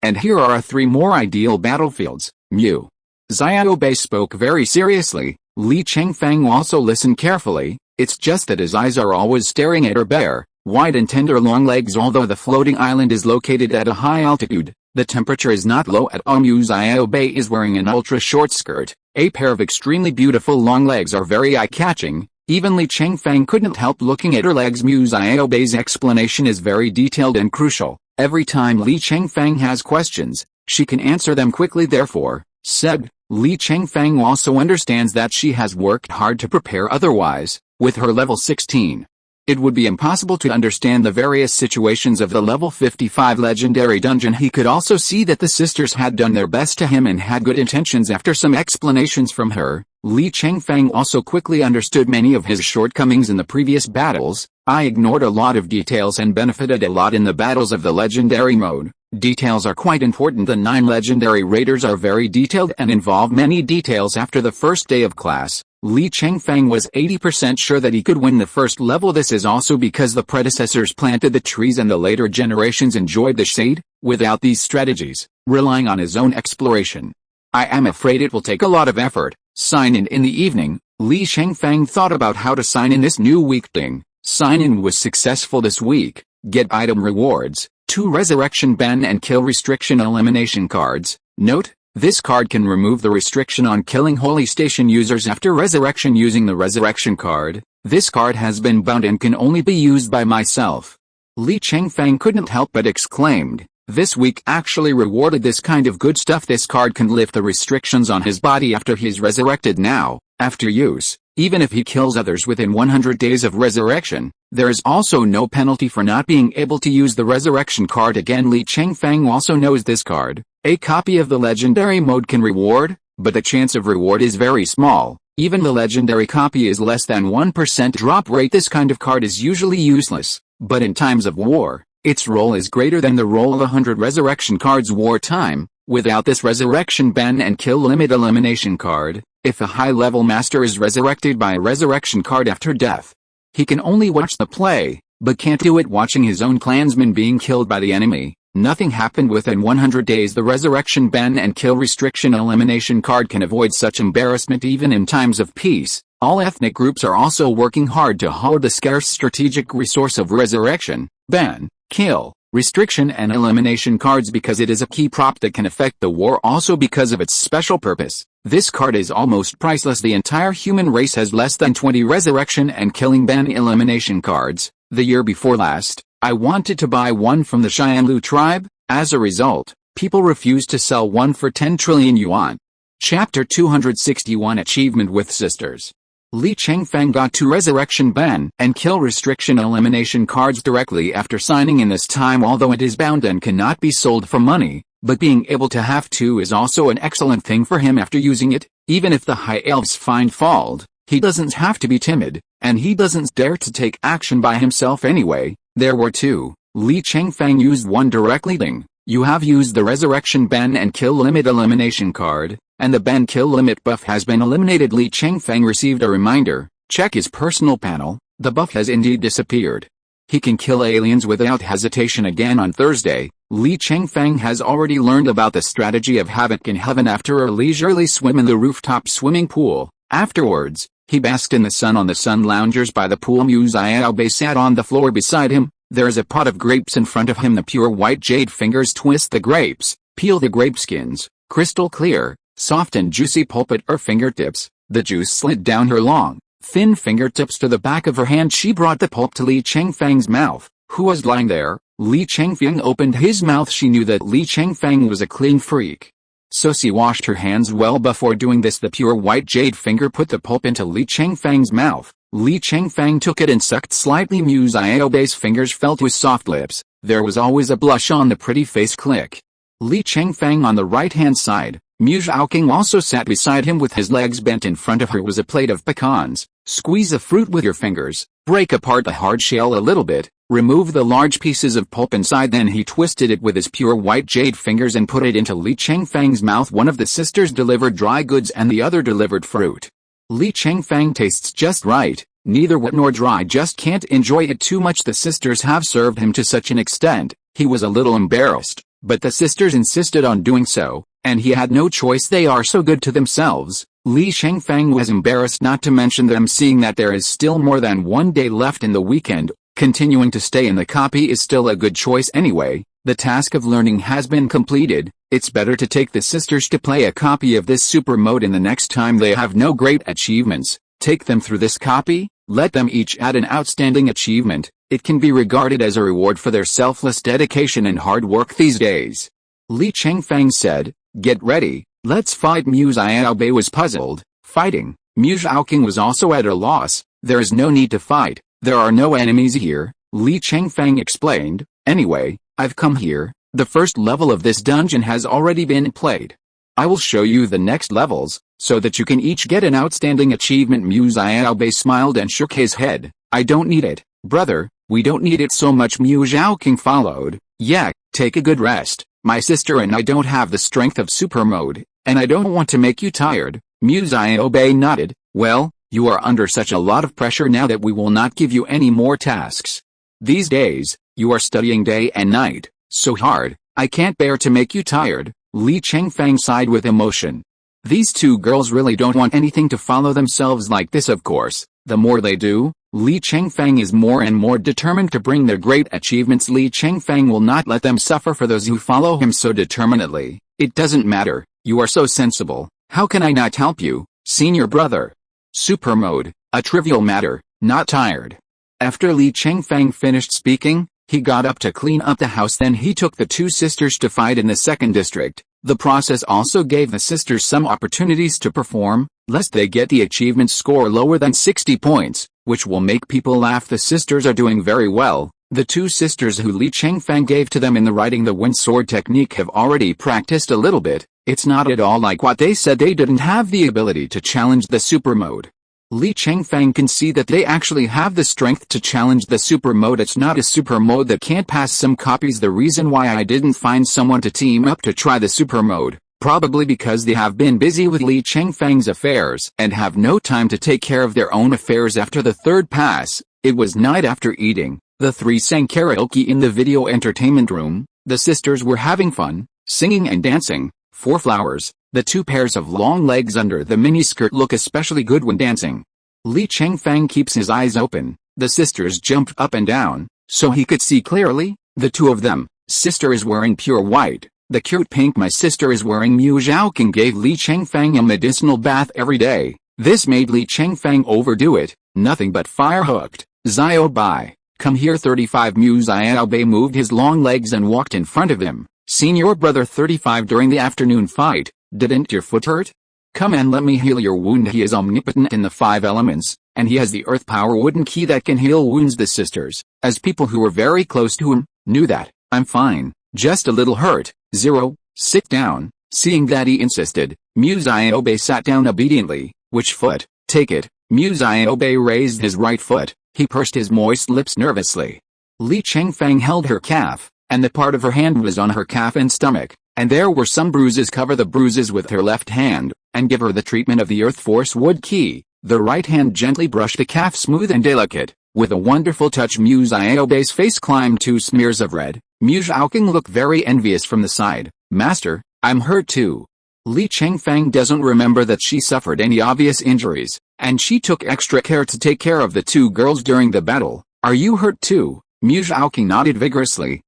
and here are 3 more ideal battlefields." Mu Xiaobei spoke very seriously. Li Chengfeng also listened carefully. It's just that his eyes are always staring at her bare, wide and tender long legs. Although the floating island is located at a high altitude, the temperature is not low at all. Mu Xiaobei is wearing an ultra-short skirt. A pair of extremely beautiful long legs are very eye-catching. Even Li Chengfeng couldn't help looking at her legs. Mu Xiaobei's explanation is very detailed and crucial. Every time Li Chengfeng has questions, she can answer them quickly. Therefore, said, Li Chengfeng also understands that she has worked hard to prepare. Otherwise, with her level 16, it would be impossible to understand the various situations of the level 55 legendary dungeon. He could also see that the sisters had done their best to him and had good intentions. After some explanations from her, Li Chengfeng also quickly understood many of his shortcomings in the previous battles. "I ignored a lot of details and benefited a lot in the battles of the legendary mode. Details are quite important. The 9 legendary raiders are very detailed and involve many details." After the first day of class, Li Chengfeng was 80% sure that he could win the first level. This is also because the predecessors planted the trees and the later generations enjoyed the shade. Without these strategies, relying on his own exploration, I am afraid it will take a lot of effort. Sign in the evening, Li Chengfeng thought about how to sign in this new week thing. Sign in was successful this week. Get item rewards, 2 resurrection ban and kill restriction elimination cards. Note, this card can remove the restriction on killing holy station users after resurrection using the resurrection card. This card has been bound and can only be used by myself. Li Chengfeng couldn't help but exclaimed, This week actually rewarded this kind of good stuff. This card can lift the restrictions on his body after he's resurrected now, after use, even if he kills others within 100 days of resurrection. There is also no penalty for not being able to use the resurrection card again. Li Chengfeng also knows this card. A copy of the legendary mode can reward, but the chance of reward is very small. Even the legendary copy is less than 1% drop rate. This kind of card is usually useless, but in times of war, its role is greater than the role of 100 resurrection cards wartime. Without this resurrection ban and kill limit elimination card, if a high-level master is resurrected by a resurrection card after death, he can only watch the play, but can't do it watching his own clansmen being killed by the enemy. Nothing happened within 100 days. The resurrection ban and kill restriction elimination card can avoid such embarrassment even in times of peace. All ethnic groups are also working hard to hoard the scarce strategic resource of resurrection, ban, kill, restriction and elimination cards because it is a key prop that can affect the war, also because of its special purpose. This card is almost priceless. The entire human race has less than 20 resurrection and killing ban elimination cards. The year before last, I wanted to buy one from the Xianlu tribe. As a result, people refused to sell one for 10 trillion yuan. Chapter 261 Achievement with Sisters. Li Chengfeng got 2 resurrection ban and kill restriction elimination cards directly after signing in this time. Although it is bound and cannot be sold for money, but being able to have 2 is also an excellent thing for him after using it. Even if the high elves find fault, he doesn't have to be timid, and he doesn't dare to take action by himself anyway. There were 2. Li Chengfeng used one directly. Ding. You have used the resurrection ban and kill limit elimination card, and the ban kill limit buff has been eliminated. Li Chengfeng received a reminder. Check his personal panel. The buff has indeed disappeared. He can kill aliens without hesitation again on Thursday. Li Chengfeng has already learned about the strategy of havoc in heaven after a leisurely swim in the rooftop swimming pool. Afterwards, he basked in the sun on the sun loungers by the pool. Mu Xiaobei sat on the floor beside him. There is a pot of grapes in front of him. The pure white jade fingers twist the grapes, peel the grape skins, crystal clear, soft and juicy pulp at her fingertips. The juice slid down her long, thin fingertips to the back of her hand. She brought the pulp to Li Chengfeng's mouth, who was lying there. Li Chengfeng opened his mouth. She knew that Li Chengfeng was a clean freak, so she washed her hands well before doing this. The pure white jade finger put the pulp into Li Chengfeng's mouth. Li Chengfeng took it and sucked slightly. Mu Xiaobei's fingers felt with soft lips. There was always a blush on the pretty face. Click. Li Chengfeng on the right-hand side. Mu Xiaoqing also sat beside him with his legs bent. In front of her was a plate of pecans. Squeeze a fruit with your fingers. Break apart the hard shell a little bit. Remove the large pieces of pulp inside. Then he twisted it with his pure white jade fingers and put it into Li Chengfeng's mouth. One of the sisters delivered dry goods and the other delivered fruit. Li Chengfeng tastes just right, neither wet nor dry. Just can't enjoy it too much. The sisters have served him to such an extent, he was a little embarrassed, but the sisters insisted on doing so, and he had no choice. They are so good to themselves. Li Chengfeng was embarrassed not to mention them, seeing that there is still more than 1 day left in the weekend. Continuing to stay in the copy is still a good choice anyway. The task of learning has been completed. It's better to take the sisters to play a copy of this super mode, and the next time they have no great achievements, take them through this copy. Let them each add an outstanding achievement. It can be regarded as a reward for their selfless dedication and hard work these days. Li Chengfeng said, "Get ready, let's fight." Mu Xiaobei was puzzled. Fighting? Mu Xiaoqing was also at a loss. There is no need to fight. There are no enemies here, Li Chengfeng explained. Anyway, I've come here. The first level of this dungeon has already been played. I will show you the next levels, so that you can each get an outstanding achievement. Mu Xiaobei smiled and shook his head. I don't need it, brother, we don't need it so much. Mu Xiaoqing followed. Yeah, take a good rest. My sister and I don't have the strength of super mode, and I don't want to make you tired. Mu Xiaobei nodded. Well, you are under such a lot of pressure now that we will not give you any more tasks. These days, you are studying day and night, so hard, I can't bear to make you tired. Li Chengfeng sighed with emotion. These two girls really don't want anything to follow themselves like this. Of course, the more they do, Li Chengfeng is more and more determined to bring their great achievements. Li Chengfeng will not let them suffer for those who follow him so determinedly. It doesn't matter, you are so sensible. How can I not help you, senior brother? Super mode, a trivial matter, not tired. After Li Chengfeng finished speaking, He got up to clean up the house, then he took the two sisters to fight in the second district. The process also gave the sisters some opportunities to perform, lest they get the achievement score lower than 60 points, which will make people laugh. The sisters are doing very well. The two sisters who Li Chengfeng gave to them in the riding the wind sword technique have already practiced a little bit. It's not at all like what they said. They didn't have the ability to challenge the super mode. Li Chengfeng can see that they actually have the strength to challenge the super mode. It's not a super mode that can't pass some copies. The reason why I didn't find someone to team up to try the super mode, probably because they have been busy with Li Chengfeng's affairs and have no time to take care of their own affairs. After the third pass, it was night. After eating, the three sang karaoke in the video entertainment room. The sisters were having fun, singing and dancing. For flowers, the two pairs of long legs under the miniskirt look especially good when dancing. Li Chengfeng keeps his eyes open. The sisters jumped up and down, so he could see clearly. The two of them, sister is wearing pure white, the cute pink my sister is wearing. Mu Zhaoqing gave Li Chengfeng a medicinal bath every day. This made Li Chengfeng overdo it. Nothing but fire hooked. Xiao Bai, come here. 35 Mu Xiao Bai moved his long legs and walked in front of him. Seen your brother 35 during the afternoon fight. Didn't your foot hurt? Come and let me heal your wound. He is omnipotent in the 5 elements, and he has the earth power wooden key that can heal wounds. The sisters, as people who were very close to him, knew that. I'm fine, just a little hurt. 0, sit down. Seeing that he insisted, Mu Xiao Bai sat down obediently. Which foot? Take it. Mu Xiao Bai raised his right foot. He pursed his moist lips nervously. Li Chengfeng held her calf, and the part of her hand was on her calf and stomach, and there were some bruises. Cover the bruises with her left hand, and give her the treatment of the earth force wood key. The right hand gently brushed the calf smooth and delicate. With a wonderful touch, Mu Xiao Bai's face climbed 2 smears of red. Mu Zhaoqing looked very envious from the side. Master, I'm hurt too. Li Chengfeng doesn't remember that she suffered any obvious injuries, and she took extra care to take care of the two girls during the battle. Are you hurt too? Mu Zhaoqing nodded vigorously.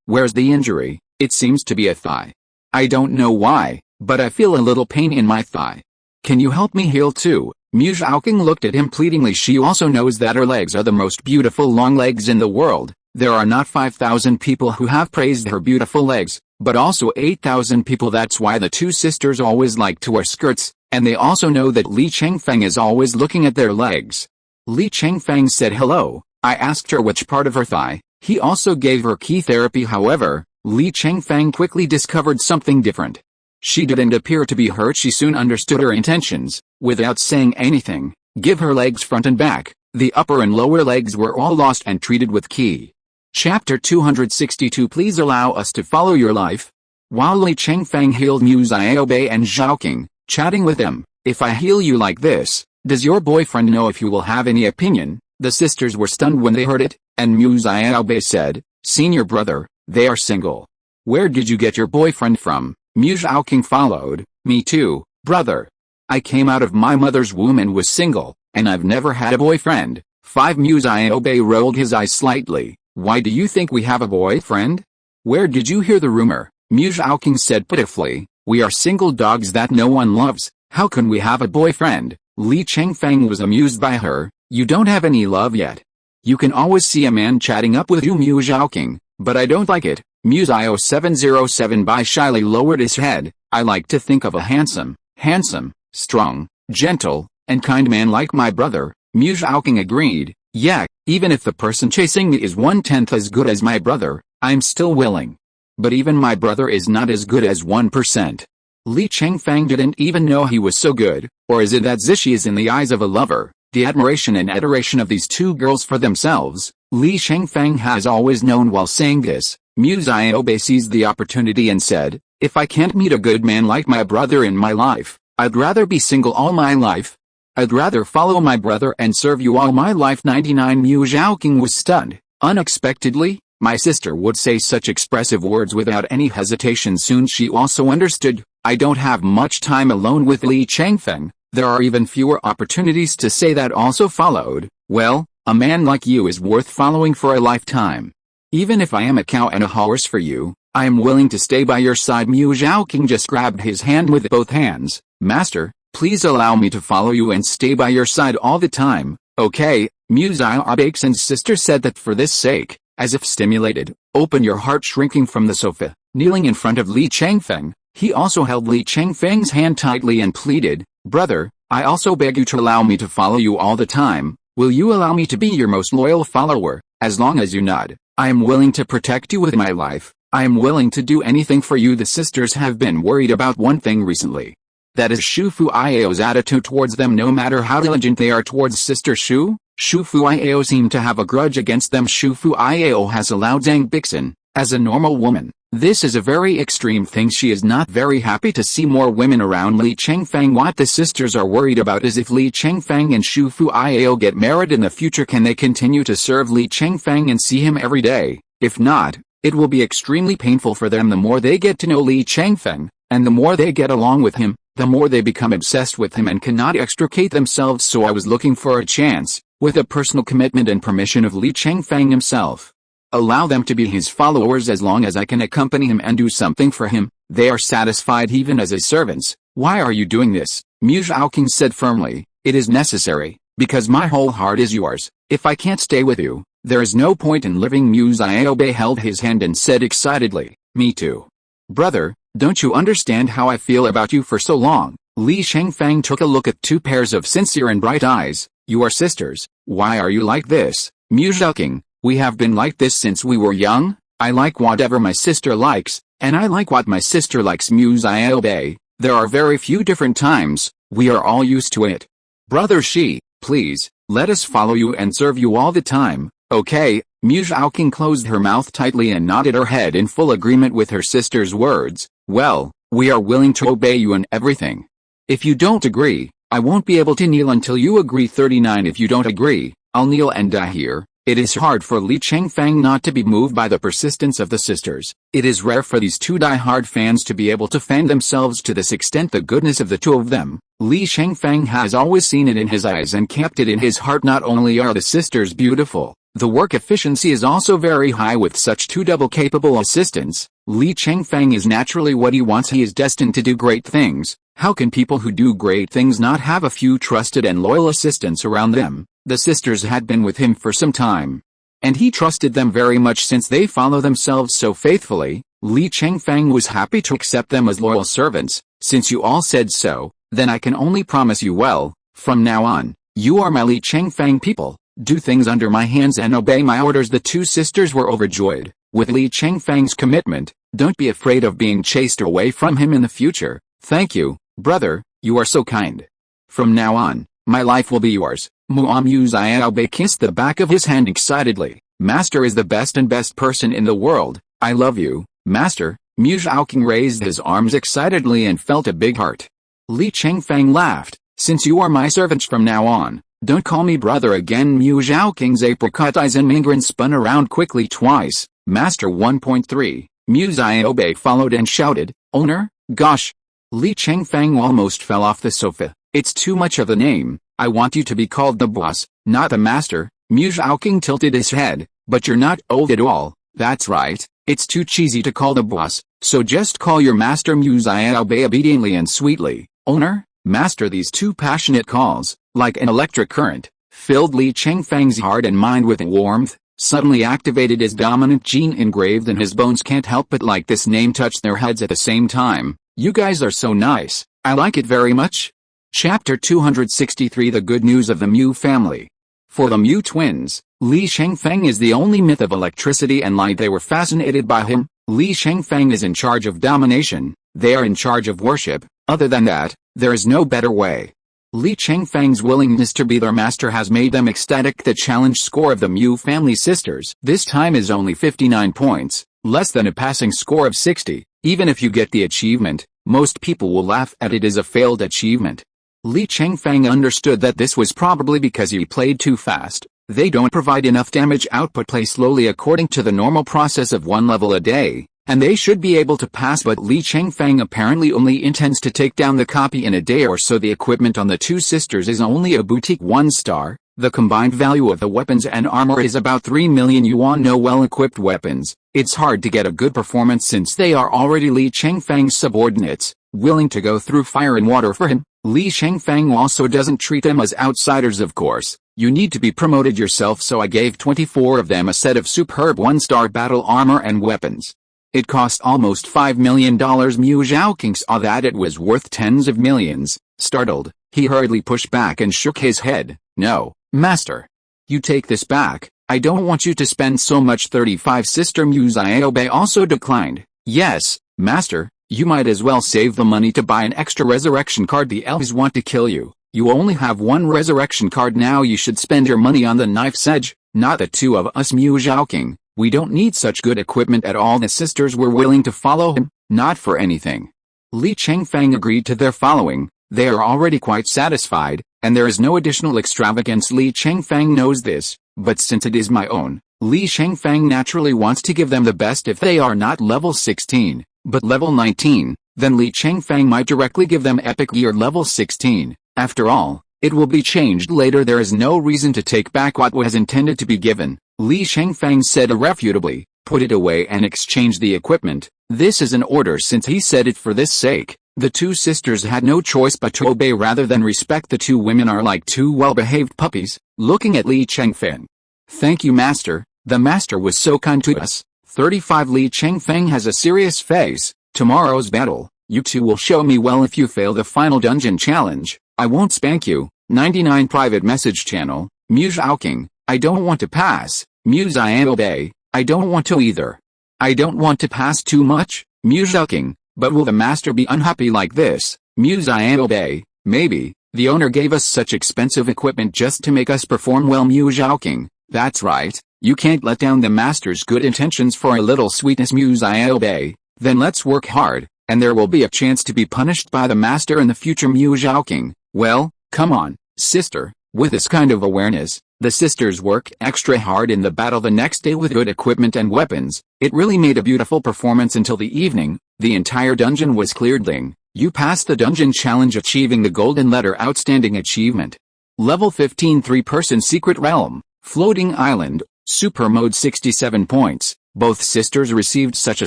Where's the injury? It seems to be a thigh. I don't know why, but I feel a little pain in my thigh. Can you help me heal too? Mu Zhaoqing looked at him pleadingly. She also knows that her legs are the most beautiful long legs in the world. There are not 5,000 people who have praised her beautiful legs, but also 8,000 people. That's why the two sisters always like to wear skirts, and they also know that Li Chengfeng is always looking at their legs. Li Chengfeng said hello. I asked her which part of her thigh. He also gave her key therapy. However, Li Chengfeng quickly discovered something different. She didn't appear to be hurt. She soon understood her intentions. Without saying anything, give her legs front and back. The upper and lower legs were all lost and treated with key. Chapter 262. Please allow us to follow your life. While Li Chengfeng healed Mu Xiao Bai and Zhaoqing, chatting with them, if I heal you like this, does your boyfriend know if you will have any opinion? The sisters were stunned when they heard it, and Mu Xiao Bai said, Senior brother, they are single. Where did you get your boyfriend from? Mu Zhaoqing followed, me too, brother. I came out of my mother's womb and was single, and I've never had a boyfriend. 5 Mu Xiao Bai rolled his eyes slightly. Why do you think we have a boyfriend? Where did you hear the rumor? Mu Zhaoqing said pitifully, we are single dogs that no one loves. How can we have a boyfriend? Li Chengfeng was amused by her. You don't have any love yet. You can always see a man chatting up with you, Mu Zhaoqing, but I don't like it. Mu Xiao 707 Bai shyly lowered his head. I like to think of a handsome, strong, gentle, and kind man like my brother. Mu Zhaoqing agreed. Yeah, even if the person chasing me is 1/10 as good as my brother, I'm still willing. But even my brother is not as good as 1%. Li Chengfeng didn't even know he was so good, or is it that Zishi is in the eyes of a lover? The admiration and adoration of these two girls for themselves, Li Chengfeng has always known. While saying this, Mu Xiao Bai seized the opportunity and said, if I can't meet a good man like my brother in my life, I'd rather be single all my life. I'd rather follow my brother and serve you all my life. 99 Mu Zhaoqing was stunned. Unexpectedly, my sister would say such expressive words without any hesitation. Soon she also understood, I don't have much time alone with Li Chengfeng. There are even fewer opportunities to say that. Also followed, well, a man like you is worth following for a lifetime. Even if I am a cow and a horse for you, I am willing to stay by your side. Mu Zhaoqing just grabbed his hand with both hands. Master, please allow me to follow you and stay by your side all the time. Okay, Mu Xiao Bai's sister said that for this sake, As if stimulated, open your heart, shrinking from the sofa. Kneeling in front of Li Chengfeng, he also held Li Chengfeng's hand tightly and pleaded, "Brother, I also beg you to allow me to follow you all the time. Will you allow me to be your most loyal follower? As long as you nod, I am willing to protect you with my life. I am willing to do anything for you." The sisters have been worried about one thing recently. That is Shu Fuiao's attitude towards them, no matter how diligent they are towards Sister Shu. Shu Fuiao seem to have a grudge against them. Shu Fuiao has allowed Zhang Bixin, as a normal woman. This is a very extreme thing. She is not very happy to see more women around Li Chengfeng. What the sisters are worried about is if Li Chengfeng and Shu Fuiao get married in the future, can they continue to serve Li Chengfeng and see him every day? If not, it will be extremely painful for them. The more they get to know Li Chengfeng, and the more they get along with him, the more they become obsessed with him and cannot extricate themselves. So I was looking for a chance, with a personal commitment and permission of Li Chengfeng himself. Allow them to be his followers as long as I can accompany him and do something for him. They are satisfied even as his servants. Why are you doing this? Mu Zhaoqing said firmly. It is necessary, because my whole heart is yours. If I can't stay with you, there is no point in living. Mu Zhaobe held his hand and said excitedly, "Me too. Brother, don't you understand how I feel about you for so long?" Li Chengfeng took a look at two pairs of sincere and bright eyes. "You are sisters. Why are you like this?" Mu Zhaoqing, "We have been like this since we were young. I like whatever my sister likes, and I like what my sister likes." Mu Zhaobe, "There are very few different times. We are all used to it. Brother Shi, please, let us follow you and serve you all the time, okay?" Mu Zhaoqing closed her mouth tightly and nodded her head in full agreement with her sister's words. "Well, we are willing to obey you in everything. If you don't agree, I won't be able to kneel until you agree." 39 If you don't agree, I'll kneel and die here. It is hard for Li Chengfeng not to be moved by the persistence of the sisters. It is rare for these two die-hard fans to be able to fan themselves to this extent. The goodness of the two of them, Li Chengfeng has always seen it in his eyes and kept it in his heart. Not only are the sisters beautiful, the work efficiency is also very high with such two double-capable assistants. Li Chengfeng is naturally what he wants. He is destined to do great things. How can people who do great things not have a few trusted and loyal assistants around them? The sisters had been with him for some time, and he trusted them very much since they follow themselves so faithfully. Li Chengfeng was happy to accept them as loyal servants. "Since you all said so, then I can only promise you, well, from now on, you are my Li Chengfeng people. Do things under my hands and obey my orders." The two sisters were overjoyed with Li Chengfeng's commitment. "Don't be afraid of being chased away from him in the future." "Thank you, brother, you are so kind. From now on, my life will be yours." Mu Zhaobe kissed the back of his hand excitedly. "Master is the best and best person in the world. I love you, Master." Mu Zhaoqing raised his arms excitedly and felt a big heart. Li Chengfeng laughed. "Since you are my servants from now on, don't call me brother again." Mu Zhaoqing's apricot eyes and mingrin spun around quickly twice. "Master 1.3. Mu Zhaobe followed and shouted, "Owner, gosh." Li Chengfeng almost fell off the sofa. "It's too much of a name. I want you to be called the boss, not the master." Mu Zhaoqing tilted his head. "But you're not old at all." "That's right. It's too cheesy to call the boss, so just call your master." Mu Zhaobe obediently and sweetly, "Owner, master." These two passionate calls, like an electric current, filled Li Chengfeng's heart and mind with warmth, suddenly activated his dominant gene engraved in his bones. Can't help but like this name touched their heads at the same time. "You guys are so nice. I like it very much." Chapter 263 The Good News of the Mu Family. For the Mu twins, Li Chengfeng is the only myth of electricity and light. They were fascinated by him. Li Chengfeng is in charge of domination, they are in charge of worship. Other than that, there is no better way. Li Chengfeng's willingness to be their master has made them ecstatic. The challenge score of the Mu family sisters this time is only 59 points, less than a passing score of 60. Even if you get the achievement, most people will laugh at it as a failed achievement. Li Chengfeng understood that this was probably because he played too fast. They don't provide enough damage output. Play slowly according to the normal process of one level a day, and they should be able to pass. But Li Chengfeng apparently only intends to take down the copy in a day or so. The equipment on the two sisters is only a boutique 1-star. The combined value of the weapons and armor is about 3 million yuan. No well-equipped weapons. It's hard to get a good performance since they are already Li Chengfeng's subordinates, willing to go through fire and water for him. Li Chengfeng also doesn't treat them as outsiders, of course. You need to be promoted yourself, so I gave 24 of them a set of superb 1-star battle armor and weapons. It cost almost $5 million. Mu Zhaoqing saw that it was worth tens of millions. Startled, he hurriedly pushed back and shook his head. No, master. You take this back. I don't want you to spend so much. 35 Sister Mu Xiaobei also declined. Yes, master, you might as well save the money to buy an extra resurrection card. The elves want to kill you. You only have one resurrection card now. You should spend your money on the knife's edge, not the two of us. Mu Zhaoqing, we don't need such good equipment at all. The sisters were willing to follow him, not for anything. Li Chengfeng agreed to their following. They are already quite satisfied, and there is no additional extravagance. Li Chengfeng knows this, but since it is my own, Li Chengfeng naturally wants to give them the best. If they are not level 16, but level 19, then Li Chengfeng might directly give them epic gear level 16. After all, it will be changed later. There is no reason to take back what was intended to be given. Li Chengfeng said irrefutably, put it away and exchange the equipment. This is an order. Since he said it for this sake, the two sisters had no choice but to obey rather than respect. The two women are like two well-behaved puppies, looking at Li Chengfeng. Thank you, master. The master was so kind to us. 35 Li Chengfeng has a serious face. Tomorrow's battle, you two will show me well. If you fail the final dungeon challenge, I won't spank you. 99 Private message channel. Mu Zhaoqing, I don't want to pass. Mu Xiaobei, I don't want to either. I don't want to pass too much. Mu Zhaoqing, but will the master be unhappy like this? Mu Xiaobei, maybe. The owner gave us such expensive equipment just to make us perform well. Mu Zhaoqing, that's right. You can't let down the master's good intentions for a little sweetness. Mu Xiaobei, then let's work hard, and there will be a chance to be punished by the master in the future. Mu Zhaoqing, well, come on, sister. With this kind of awareness, the sisters worked extra hard in the battle the next day with good equipment and weapons. It really made a beautiful performance until the evening. The entire dungeon was cleared. Ling, you passed the dungeon challenge, achieving the golden letter. Outstanding achievement. Level 15 3-person secret realm, floating island, super mode 67 points. Both sisters received such a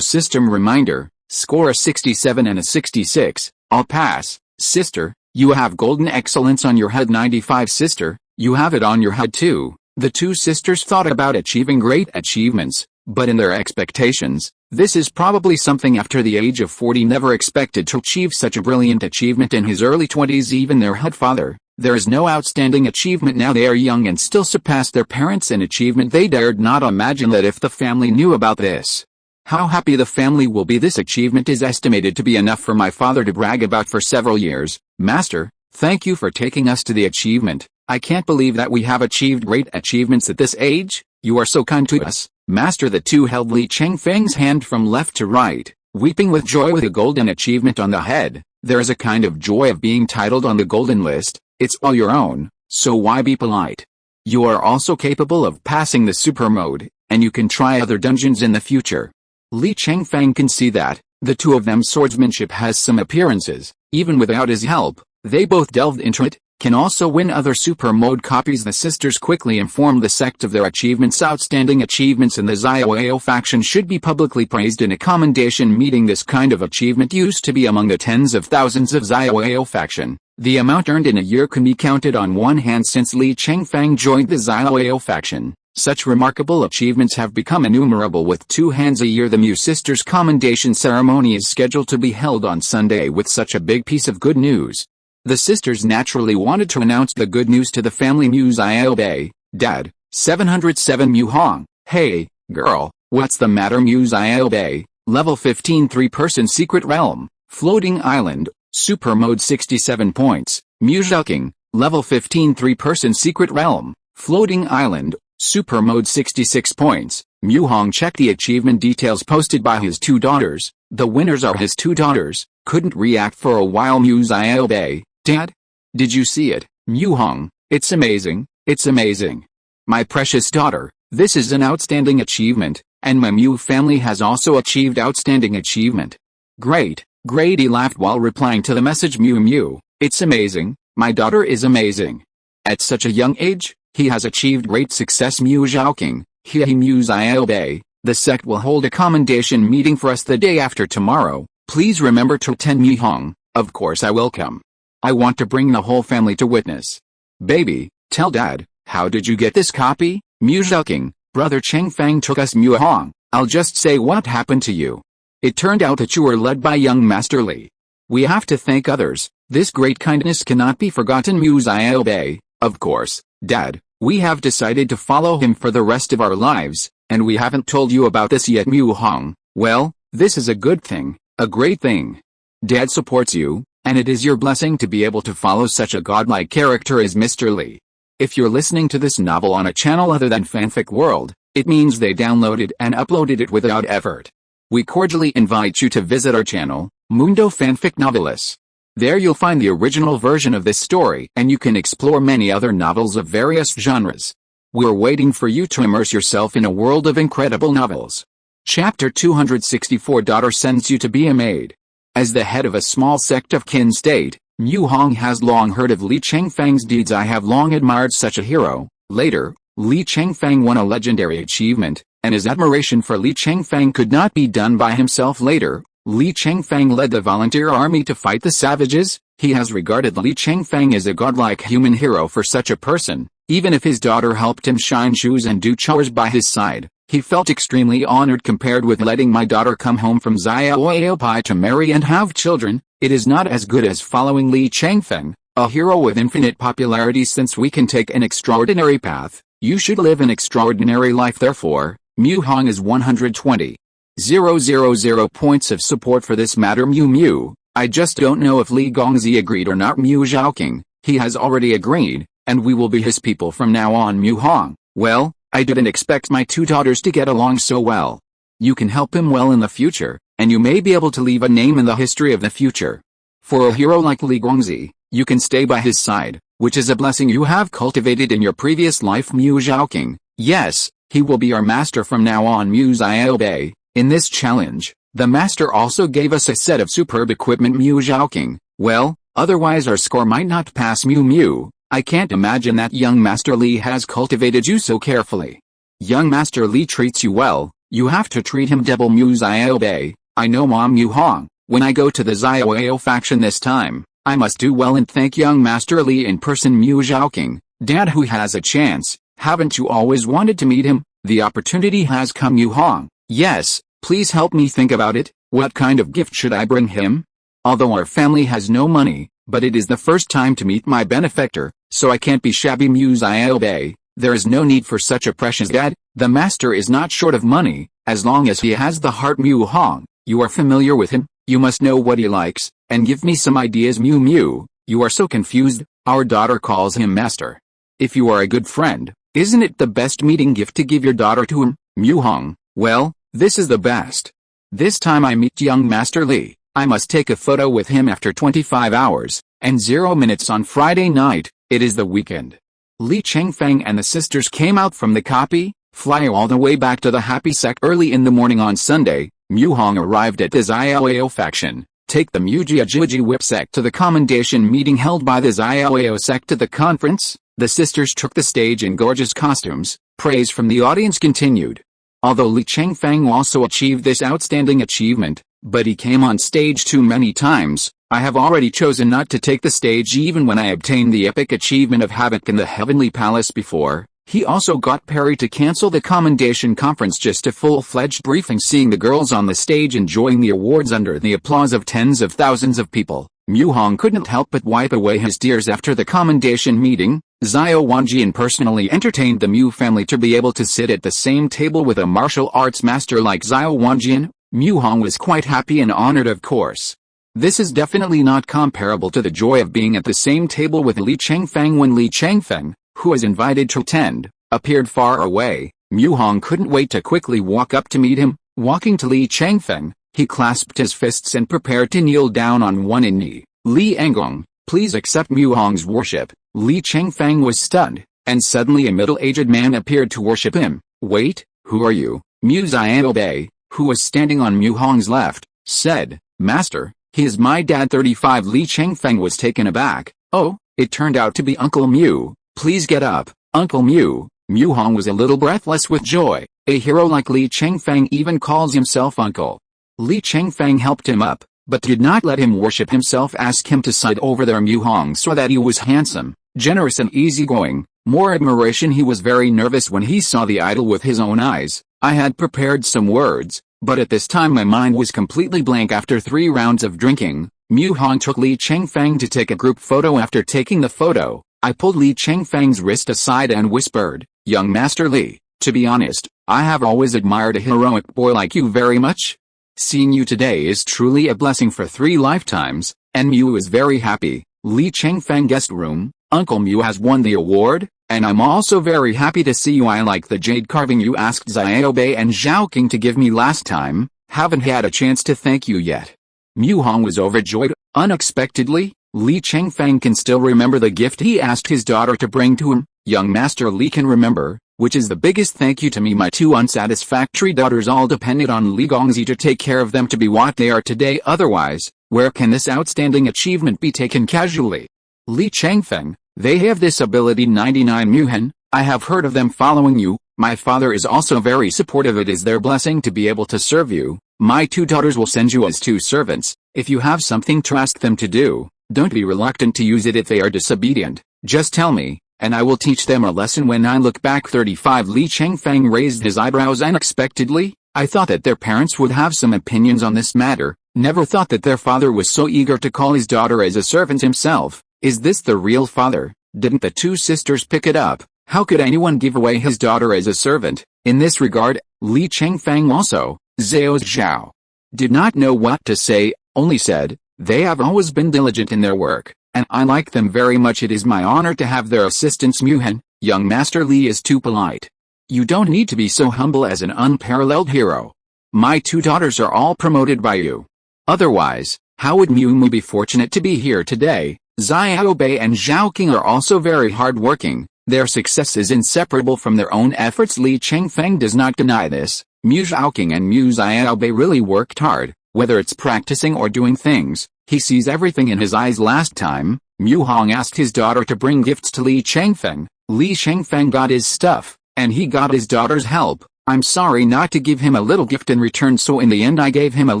system reminder. Score a 67 and a 66. I'll pass. Sister, you have golden excellence on your head. 95 Sister, you have it on your head too. The two sisters thought about achieving great achievements, but in their expectations, this is probably something after the age of 40 never expected to achieve such a brilliant achievement in his early 20s. Even their head father, there is no outstanding achievement now. They are young and still surpass their parents in achievement. They dared not imagine that if the family knew about this, how happy the family will be. This achievement is estimated to be enough for my father to brag about for several years. Master, thank you for taking us to the achievement. I can't believe that we have achieved great achievements at this age. You are so kind to us, master. The two held Li Chengfeng's hand from left to right, weeping with joy. With a golden achievement on the head, there is a kind of joy of being titled on the golden list. It's all your own, so why be polite? You are also capable of passing the super mode, and you can try other dungeons in the future. Li Chengfeng can see that the two of them swordsmanship has some appearances. Even without his help, they both delved into it, can also win other super mode copies. The sisters quickly informed the sect of their achievements. Outstanding achievements in the Xiaoao faction should be publicly praised in a commendation meeting. This kind of achievement used to be among the tens of thousands of Xiaoao faction. The amount earned in a year can be counted on one hand. Since Li Chengfeng joined the Xiaoao faction, such remarkable achievements have become innumerable. With 2 hands a year, the Mu sisters' commendation ceremony is scheduled to be held on Sunday. With such a big piece of good news, the sisters naturally wanted to announce the good news to the family. Mu Xiaobei, Dad, 707 Mu Hong, hey, girl, what's the matter? Mu Xiaobei, level 15 3-person secret realm, floating island, super mode 67 points. Mu Zhaoqing, level 15 3-person secret realm, floating island, super mode 66 points. Mu Hong checked the achievement details posted by his 2 daughters. The winners are his 2 daughters. Couldn't react for a while. Mu Xiaobei, Dad, did you see it? Mu Hong, it's amazing, it's amazing. My precious daughter, this is an outstanding achievement, and my Mu family has also achieved outstanding achievement. Great, great. He laughed while replying to the message. Mu, it's amazing, my daughter is amazing. At such a young age, he has achieved great success. Mu Zhaoqing, Mu Xiaobei, the sect will hold a commendation meeting for us the day after tomorrow. Please remember to attend. Mu Hong, of course I will come. I want to bring the whole family to witness. Baby, tell Dad, How did you get this copy? Mu Zhaoking, brother Chengfeng took us Mu Hong. I'll just say what happened to you. It turned out that you were led by young Master Li. We have to thank others. This great kindness cannot be forgotten. Mu Zhaobei. Of course, Dad, we have decided to follow him for the rest of our lives, and we haven't told you about this yet. Mu Hong. Well, this is a good thing, a great thing. Dad supports you, and it is your blessing to be able to follow such a godlike character as Mr. Li. If you're listening to this novel on a channel other than Fanfic World, it means they downloaded and uploaded it without effort. We cordially invite you to visit our channel, Mundo Fanfic Novelis. There you'll find the original version of this story, and you can explore many other novels of various genres. We're waiting for you to immerse yourself in a world of incredible novels. Chapter 264. Daughter sends you to be a maid. As the head of a small sect of Qin State, Mu Hong has long heard of Li Chengfeng's deeds. I have long admired such a hero. Later, Li Chengfeng won a legendary achievement, and his admiration for Li Chengfeng could not be done by himself. Later, Li Chengfeng led the volunteer army to fight the savages. He has regarded Li Chengfeng as a godlike human hero. For such a person, even if his daughter helped him shine shoes and do chores by his side, he felt extremely honored. Compared with letting my daughter come home from Xiaopai to marry and have children, it is not as good as following Li Chengfeng, a hero with infinite popularity. Since we can take an extraordinary path, you should live an extraordinary life. Therefore, Mu Hong is 120,000 points of support for this matter. Mu, I just don't know if Li Gongzi agreed or not. Mu Zhaoking, he has already agreed, and we will be his people from now on. Mu Hong, well, I didn't expect my two daughters to get along so well. You can help him well in the future, and you may be able to leave a name in the history of the future. For a hero like Li Gongzi, you can stay by his side, which is a blessing you have cultivated in your previous life. Mu Zhaoking, yes, he will be our master from now on. Mu Zhaobei, in this challenge, the master also gave us a set of superb equipment. Mu Zhaoking, well, otherwise our score might not pass. Mu, I can't imagine that young Master Li has cultivated you so carefully. Young Master Li treats you well, you have to treat him double. Mu Zhaobei, I know. Mom. Mu Hong, when I go to the Xiaoyao faction this time, I must do well and thank young Master Li in person. Mu Zhaoking, Dad, who has a chance, haven't you always wanted to meet him? The opportunity has come. Mu Hong, yes, please help me think about it. What kind of gift should I bring him? Although our family has no money, but it is the first time to meet my benefactor, so I can't be shabby. Mu Zhaobei, there is no need for such a precious. Dad, the master is not short of money, as long as he has the heart. Mu Hong, you are familiar with him, you must know what he likes, and give me some ideas. Mu, you are so confused, our daughter calls him master. If you are a good friend, isn't it the best meeting gift to give your daughter to him? Mu Hong, well, this is the best. This time I meet young Master Li, I must take a photo with him after 25 hours, and 0 minutes on Friday night. It is the weekend. Li Chengfeng and the sisters came out from the copy, fly all the way back to the happy sect. Early in the morning on Sunday, Mu Hong arrived at the Xiaoyao faction, take the Mujiajuji Whip sect to the commendation meeting held by the Xiaoyao sect. At the conference, the sisters took the stage in gorgeous costumes, praise from the audience continued. Although Li Chengfeng also achieved this outstanding achievement, but he came on stage too many times, I have already chosen not to take the stage even when I obtained the epic achievement of Havoc in the Heavenly Palace before. He also got Perry to cancel the commendation conference, just a full-fledged briefing. Seeing the girls on the stage enjoying the awards under the applause of tens of thousands of people, Mu Hong couldn't help but wipe away his tears. After the commendation meeting, Xiao Wanjian personally entertained the Mu family to be able to sit at the same table with a martial arts master like Xiao Wanjian. Mu Hong was quite happy and honored, of course. This is definitely not comparable to the joy of being at the same table with Li Chengfeng. When Li Chengfeng, who was invited to attend, appeared far away, Mu Hong couldn't wait to quickly walk up to meet him. Walking to Li Chengfeng, he clasped his fists and prepared to kneel down on one knee. Li Engong, please accept Mu Hong's worship. Li Chengfeng was stunned, and suddenly a middle-aged man appeared to worship him. Wait, who are you? Mu Zhaobei, who was standing on Mu Hong's left, said, Master, he is my dad. 35. Li Chengfeng was taken aback. Oh, it turned out to be Uncle Mu. Please get up, Uncle Mu. Mu Hong was a little breathless with joy. A hero like Li Chengfeng even calls himself uncle. Li Chengfeng helped him up, but did not let him worship himself. Asked him to sit over there. Mu Hong saw that he was handsome, generous and easygoing, More admiration. He was very nervous when he saw the idol with his own eyes. I had prepared some words, but at this time my mind was completely blank. After 3 rounds of drinking, Mu Hong took Li Chengfeng to take a group photo. After taking the photo, I pulled Li Chengfeng's wrist aside and whispered, "Young Master Li, to be honest, I have always admired a heroic boy like you very much. Seeing you today is truly a blessing for 3 lifetimes, and Mu is very happy." Li Chengfeng guest room, "Uncle Mu has won the award, and I'm also very happy to see you. I like the jade carving you asked Xiaobei and Zhaoqing to give me last time, haven't had a chance to thank you yet." Mu Hong was overjoyed. Unexpectedly, Li Chengfeng can still remember the gift he asked his daughter to bring to him. Young Master Li can remember, which is the biggest thank you to me. My 2 unsatisfactory daughters all depended on Li Gongzi to take care of them to be what they are today. Otherwise, where can this outstanding achievement be taken casually? Li Chengfeng, they have this ability. 99 Muhen, I have heard of them following you. My father is also very supportive. It is their blessing to be able to serve you. My 2 daughters will send you as 2 servants. If you have something to ask them to do, don't be reluctant to use it. If they are disobedient, just tell me, and I will teach them a lesson when I look back. 35 Li Chengfeng raised his eyebrows unexpectedly. I thought that their parents would have some opinions on this matter, never thought that their father was so eager to call his daughter as a servant himself. Is this the real father? Didn't the 2 sisters pick it up? How could anyone give away his daughter as a servant? In this regard, Li Chengfeng also, Zhao Zhao, did not know what to say, only said, "They have always been diligent in their work, and I like them very much. It is my honor to have their assistance." Muhen, young Master Li is too polite. You don't need to be so humble as an unparalleled hero. My 2 daughters are all promoted by you. Otherwise, how would Mu be fortunate to be here today? Xiaobei and Zhaoqing are also very hard-working. Their success is inseparable from their own efforts. Li Chengfeng does not deny this. Mu Zhaoqing and Mu Xiaobei really worked hard, whether it's practicing or doing things. He sees everything in his eyes. Last time, Mu Hong asked his daughter to bring gifts to Li Chengfeng. Li Chengfeng got his stuff, and he got his daughter's help. I'm sorry not to give him a little gift in return, so in the end I gave him a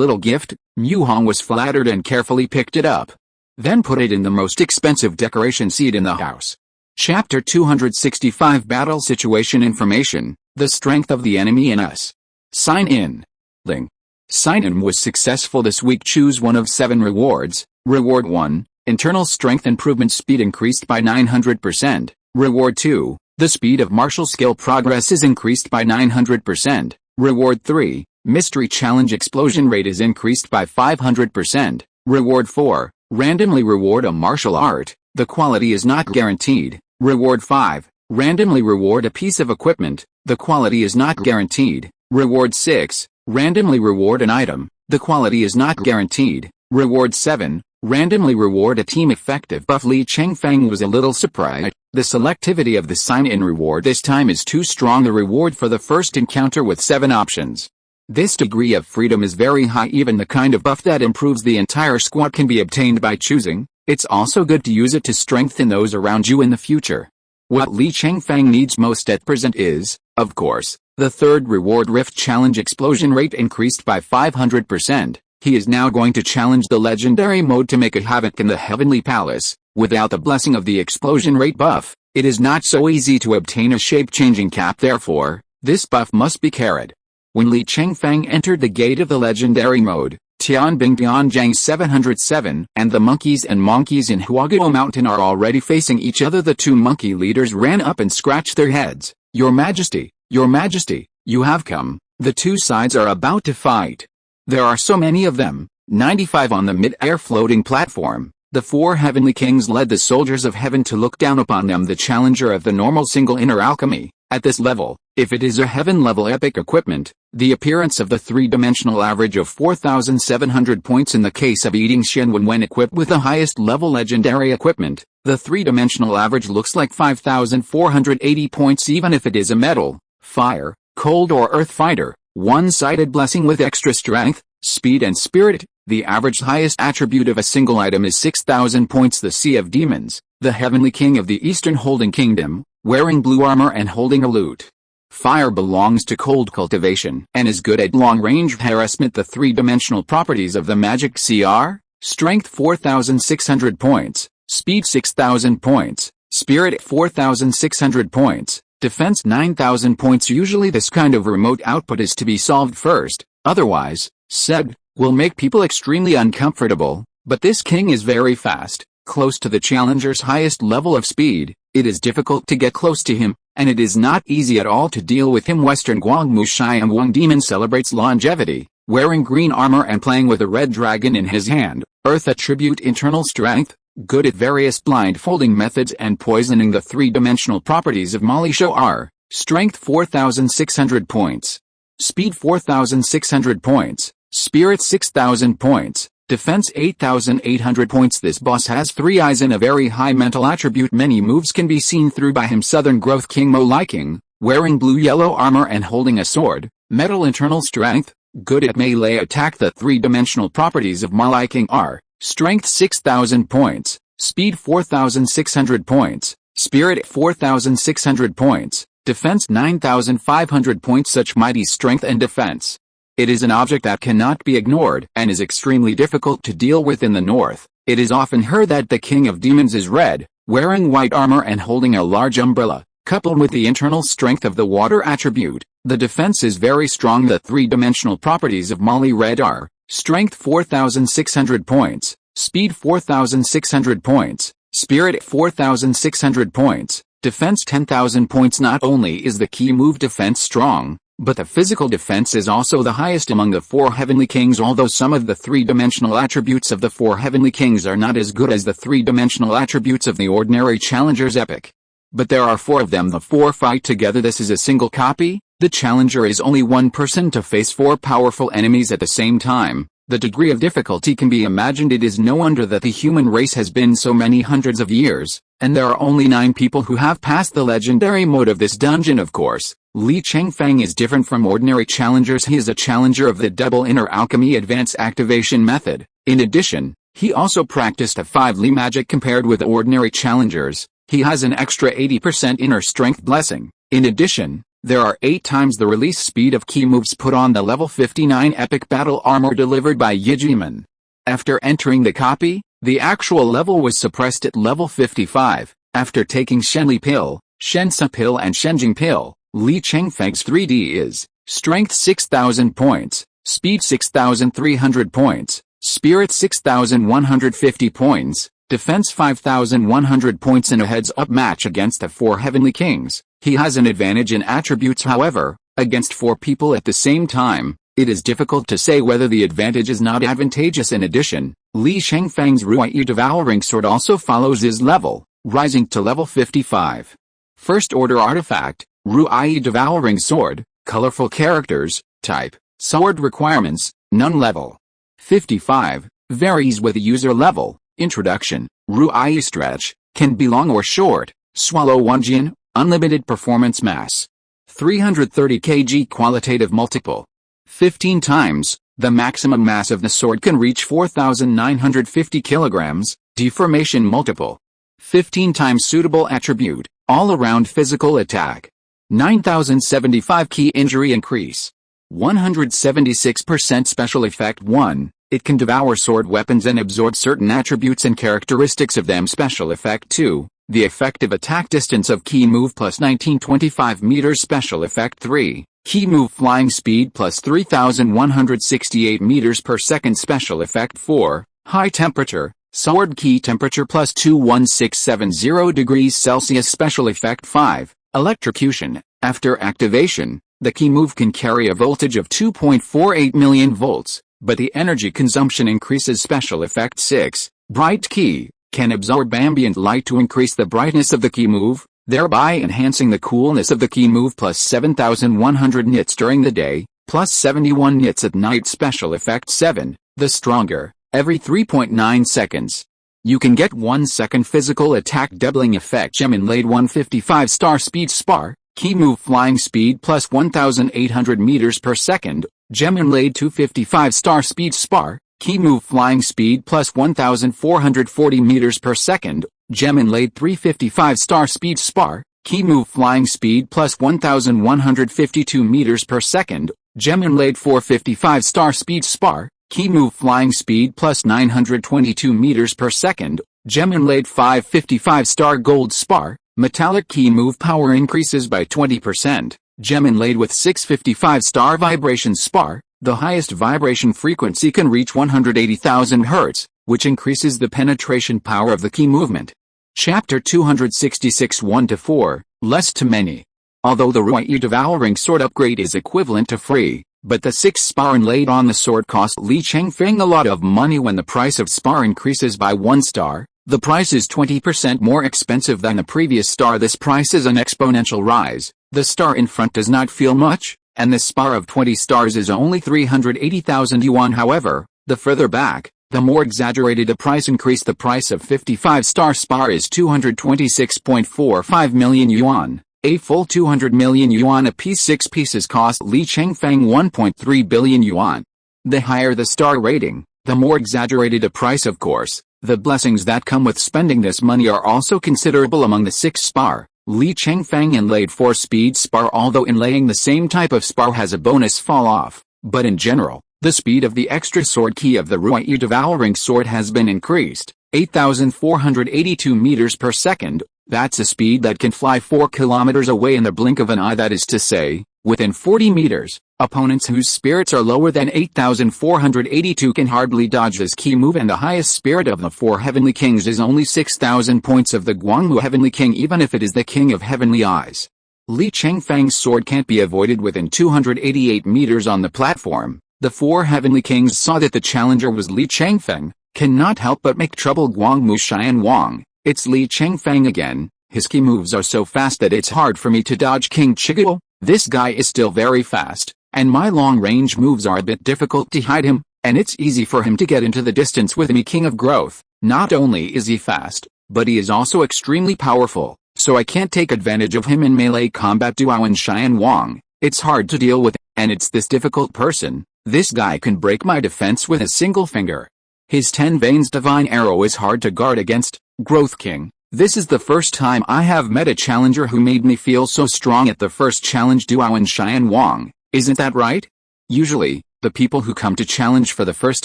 little gift. Mu Hong was flattered and carefully picked it up. Then put it in the most expensive decoration seat in the house. Chapter 265 Battle Situation Information, The Strength of the Enemy in Us. Sign in. Ling. Sign-in was successful this week. Choose one of 7 rewards. Reward 1, internal strength improvement, speed increased by 900%. Reward 2, the speed of martial skill progress is increased by 900%. Reward 3, mystery challenge explosion rate is increased by 500%. Reward 4, randomly reward a martial art, the quality is not guaranteed. Reward 5, randomly reward a piece of equipment, the quality is not guaranteed. Reward 6, randomly reward an item, the quality is not guaranteed. Reward 7, randomly reward a team effective buff. Li Chengfeng was a little surprised. The selectivity of the sign-in reward this time is too strong. The reward for the first encounter with 7 options. This degree of freedom is very high. Even the kind of buff that improves the entire squad can be obtained by choosing. It's also good to use it to strengthen those around you in the future. What Li Chengfeng needs most at present is, of course, the 3rd reward. Rift challenge explosion rate increased by 500%. He is now going to challenge the legendary mode to make a havoc in the heavenly palace. Without the blessing of the explosion rate buff, it is not so easy to obtain a shape-changing cap. Therefore, this buff must be carried. When Li Chengfeng entered the gate of the legendary mode, Tianbing Tianjiang 707 and the monkeys and monkeys in Huaguo Mountain are already facing each other. The 2 monkey leaders ran up and scratched their heads. Your Majesty, you have come. The 2 sides are about to fight. There are so many of them, 95 on the mid-air floating platform. The 4 heavenly kings led the soldiers of heaven to look down upon them. The challenger of the normal single inner alchemy. At this level, if it is a heaven-level epic equipment, the appearance of the 3-dimensional average of 4,700 points in the case of eating Xianwen when equipped with the highest level legendary equipment, the 3-dimensional average looks like 5,480 points even if it is a metal, fire, cold or earth fighter. One-sided blessing with extra strength, speed and spirit. The average highest attribute of a single item is 6,000 points. The Sea of Demons, the heavenly king of the Eastern Holding Kingdom, wearing blue armor and holding a lute. Fire belongs to cold cultivation and is good at long-range harassment. The 3-dimensional properties of the magic CR, strength 4,600 points, speed 6,000 points, Spirit 4,600 points, defense 9,000 points. Usually this kind of remote output is to be solved first, otherwise, SED will make people extremely uncomfortable, but this king is very fast, close to the challenger's highest level of speed. It is difficult to get close to him, and it is not easy at all to deal with him. Western Guangmu Shiam Wang Demon celebrates longevity, wearing green armor and playing with a red dragon in his hand. Earth attribute internal strength, good at various blindfolding methods and poisoning. The three-dimensional properties of Mali Show are strength 4,600 points, speed 4,600 points, spirit 6,000 points, defense 8,800 points. This boss has 3 eyes and a very high mental attribute. Many moves can be seen through by him. Southern Growth King Mo Liking, wearing blue-yellow armor and holding a sword, metal internal strength, good at melee attack. The three-dimensional properties of Ma Liking are strength 6,000 points, speed 4,600 points, spirit 4,600 points, defense 9,500 points. Such mighty strength and defense. It is an object that cannot be ignored and is extremely difficult to deal with in the north. It is often heard that the king of demons is red, wearing white armor and holding a large umbrella. Coupled with the internal strength of the water attribute, the defense is very strong. The three-dimensional properties of Mali Red are strength 4,600 points, speed 4,600 points, spirit 4,600 points, defense 10,000 points. Not only is the key move defense strong, but the physical defense is also the highest among the 4 heavenly kings. Although some of the three-dimensional attributes of the 4 heavenly kings are not as good as the three-dimensional attributes of the ordinary challenger's epic, but there are 4 of them. The 4 fight together. This is a single copy. The challenger is only one person to face 4 powerful enemies at the same time. The degree of difficulty can be imagined. It is no wonder that the human race has been so many hundreds of years, and there are only 9 people who have passed the legendary mode of this dungeon. Of course, Li Chengfeng is different from ordinary challengers. He is a challenger of the double inner alchemy advanced activation method. In addition, he also practiced a 5 Li magic. Compared with ordinary challengers, he has an extra 80% inner strength blessing. In addition, there are 8 times the release speed of key moves put on the level 59 epic battle armor delivered by Yijiman. After entering the copy, the actual level was suppressed at level 55. After taking Shenli Pill, Shensa Pill and Shenjing Pill, Li Chengfeng's 3D is strength 6,000 points, speed 6,300 points, spirit 6,150 points, defense 5,100 points. In a heads-up match against the 4 heavenly kings, he has an advantage in attributes. However, against 4 people at the same time, it is difficult to say whether the advantage is not advantageous. In addition, Li Chengfeng's Ruai Devouring Sword also follows his level, rising to level 55. First Order Artifact, Ruai Devouring Sword, colorful characters, type, sword requirements, none. Level 55, varies with the user level. Introduction, Ruai Stretch, can be long or short, swallow 1 Jin, unlimited performance mass. 330 kg qualitative multiple. 15 times, the maximum mass of the sword can reach 4,950 kilograms, deformation multiple. 15 times suitable attribute, all-around physical attack. 9,075 key injury increase. 176% special effect 1. It can devour sword weapons and absorb certain attributes and characteristics of them. Special effect 2. The effective attack distance of key move plus 1925 meters. Special effect 3. Key move flying speed plus 3,168 meters per second. Special effect 4. High temperature, sword key temperature plus 21670 degrees Celsius. Special effect 5. Electrocution. After activation, the key move can carry a voltage of 2.48 million volts, but the energy consumption increases. Special effect 6. Bright key, can absorb ambient light to increase the brightness of the key move, thereby enhancing the coolness of the key move. Plus 7,100 nits during the day, plus 71 nits at night. Special effect 7. The stronger, every 3.9 seconds. You can get 1 second physical attack doubling effect. Gem Inlaid 155 star speed spar, key move flying speed plus 1,800 meters per second. Gem Inlaid 255 star speed spar, key move flying speed plus 1,440 meters per second. Gem Inlaid 355 star speed spar, key move flying speed plus 1,152 meters per second. Gem Inlaid 455 star speed spar, key move flying speed plus 922 meters per second. Gem inlaid 555 star gold spar, metallic key move power increases by 20%. Gem inlaid with 655 star vibration spar, the highest vibration frequency can reach 180,000 Hz, which increases the penetration power of the key movement. Chapter 266 1-4, Less to Many. Although the Ruyi Devouring Sword upgrade is equivalent to free, but the 6 spar inlaid on the sword cost Li Chengfeng a lot of money. When the price of spar increases by 1 star, the price is 20% more expensive than the previous star. This price is an exponential rise. The star in front does not feel much, and the spar of 20 stars is only 380,000 yuan. However, the further back, the more exaggerated the price increase. The price of 55-star spar is 226.45 million yuan, a full 200 million yuan apiece. 6 pieces cost Li Chengfeng 1.3 billion yuan. The higher the star rating, the more exaggerated the price. Of course, the blessings that come with spending this money are also considerable. Among the 6 spar, Li Chengfeng inlaid 4-speed spar. Although inlaying the same type of spar has a bonus fall off, but in general, the speed of the extra sword key of the Ruyi Devouring Sword has been increased, 8,482 meters per second. That's a speed that can fly 4 kilometers away in the blink of an eye. That is to say, within 40 meters, opponents whose spirits are lower than 8,482 can hardly dodge this key move. And the highest spirit of the 4 heavenly kings is only 6,000 points of the Guangmu heavenly king, even if it is the king of heavenly eyes. Li Chengfeng's sword can't be avoided within 288 meters on the platform. The 4 heavenly kings saw that the challenger was Li Chengfeng, cannot help but make trouble. Guangmu Xian Wang, it's Li Chengfeng again. His key moves are so fast that it's hard for me to dodge. King Chigao, this guy is still very fast, and my long-range moves are a bit difficult to hide him, and it's easy for him to get into the distance with me. King of Growth, not only is he fast, but he is also extremely powerful, so I can't take advantage of him in melee combat. Duao and Xian Wang, it's hard to deal with, and it's this difficult person. This guy can break my defense with a single finger. His 10 veins divine arrow is hard to guard against. Growth King, this is the first time I have met a challenger who made me feel so strong at the first challenge. Duao and Xian Wang, isn't that right? Usually, the people who come to challenge for the first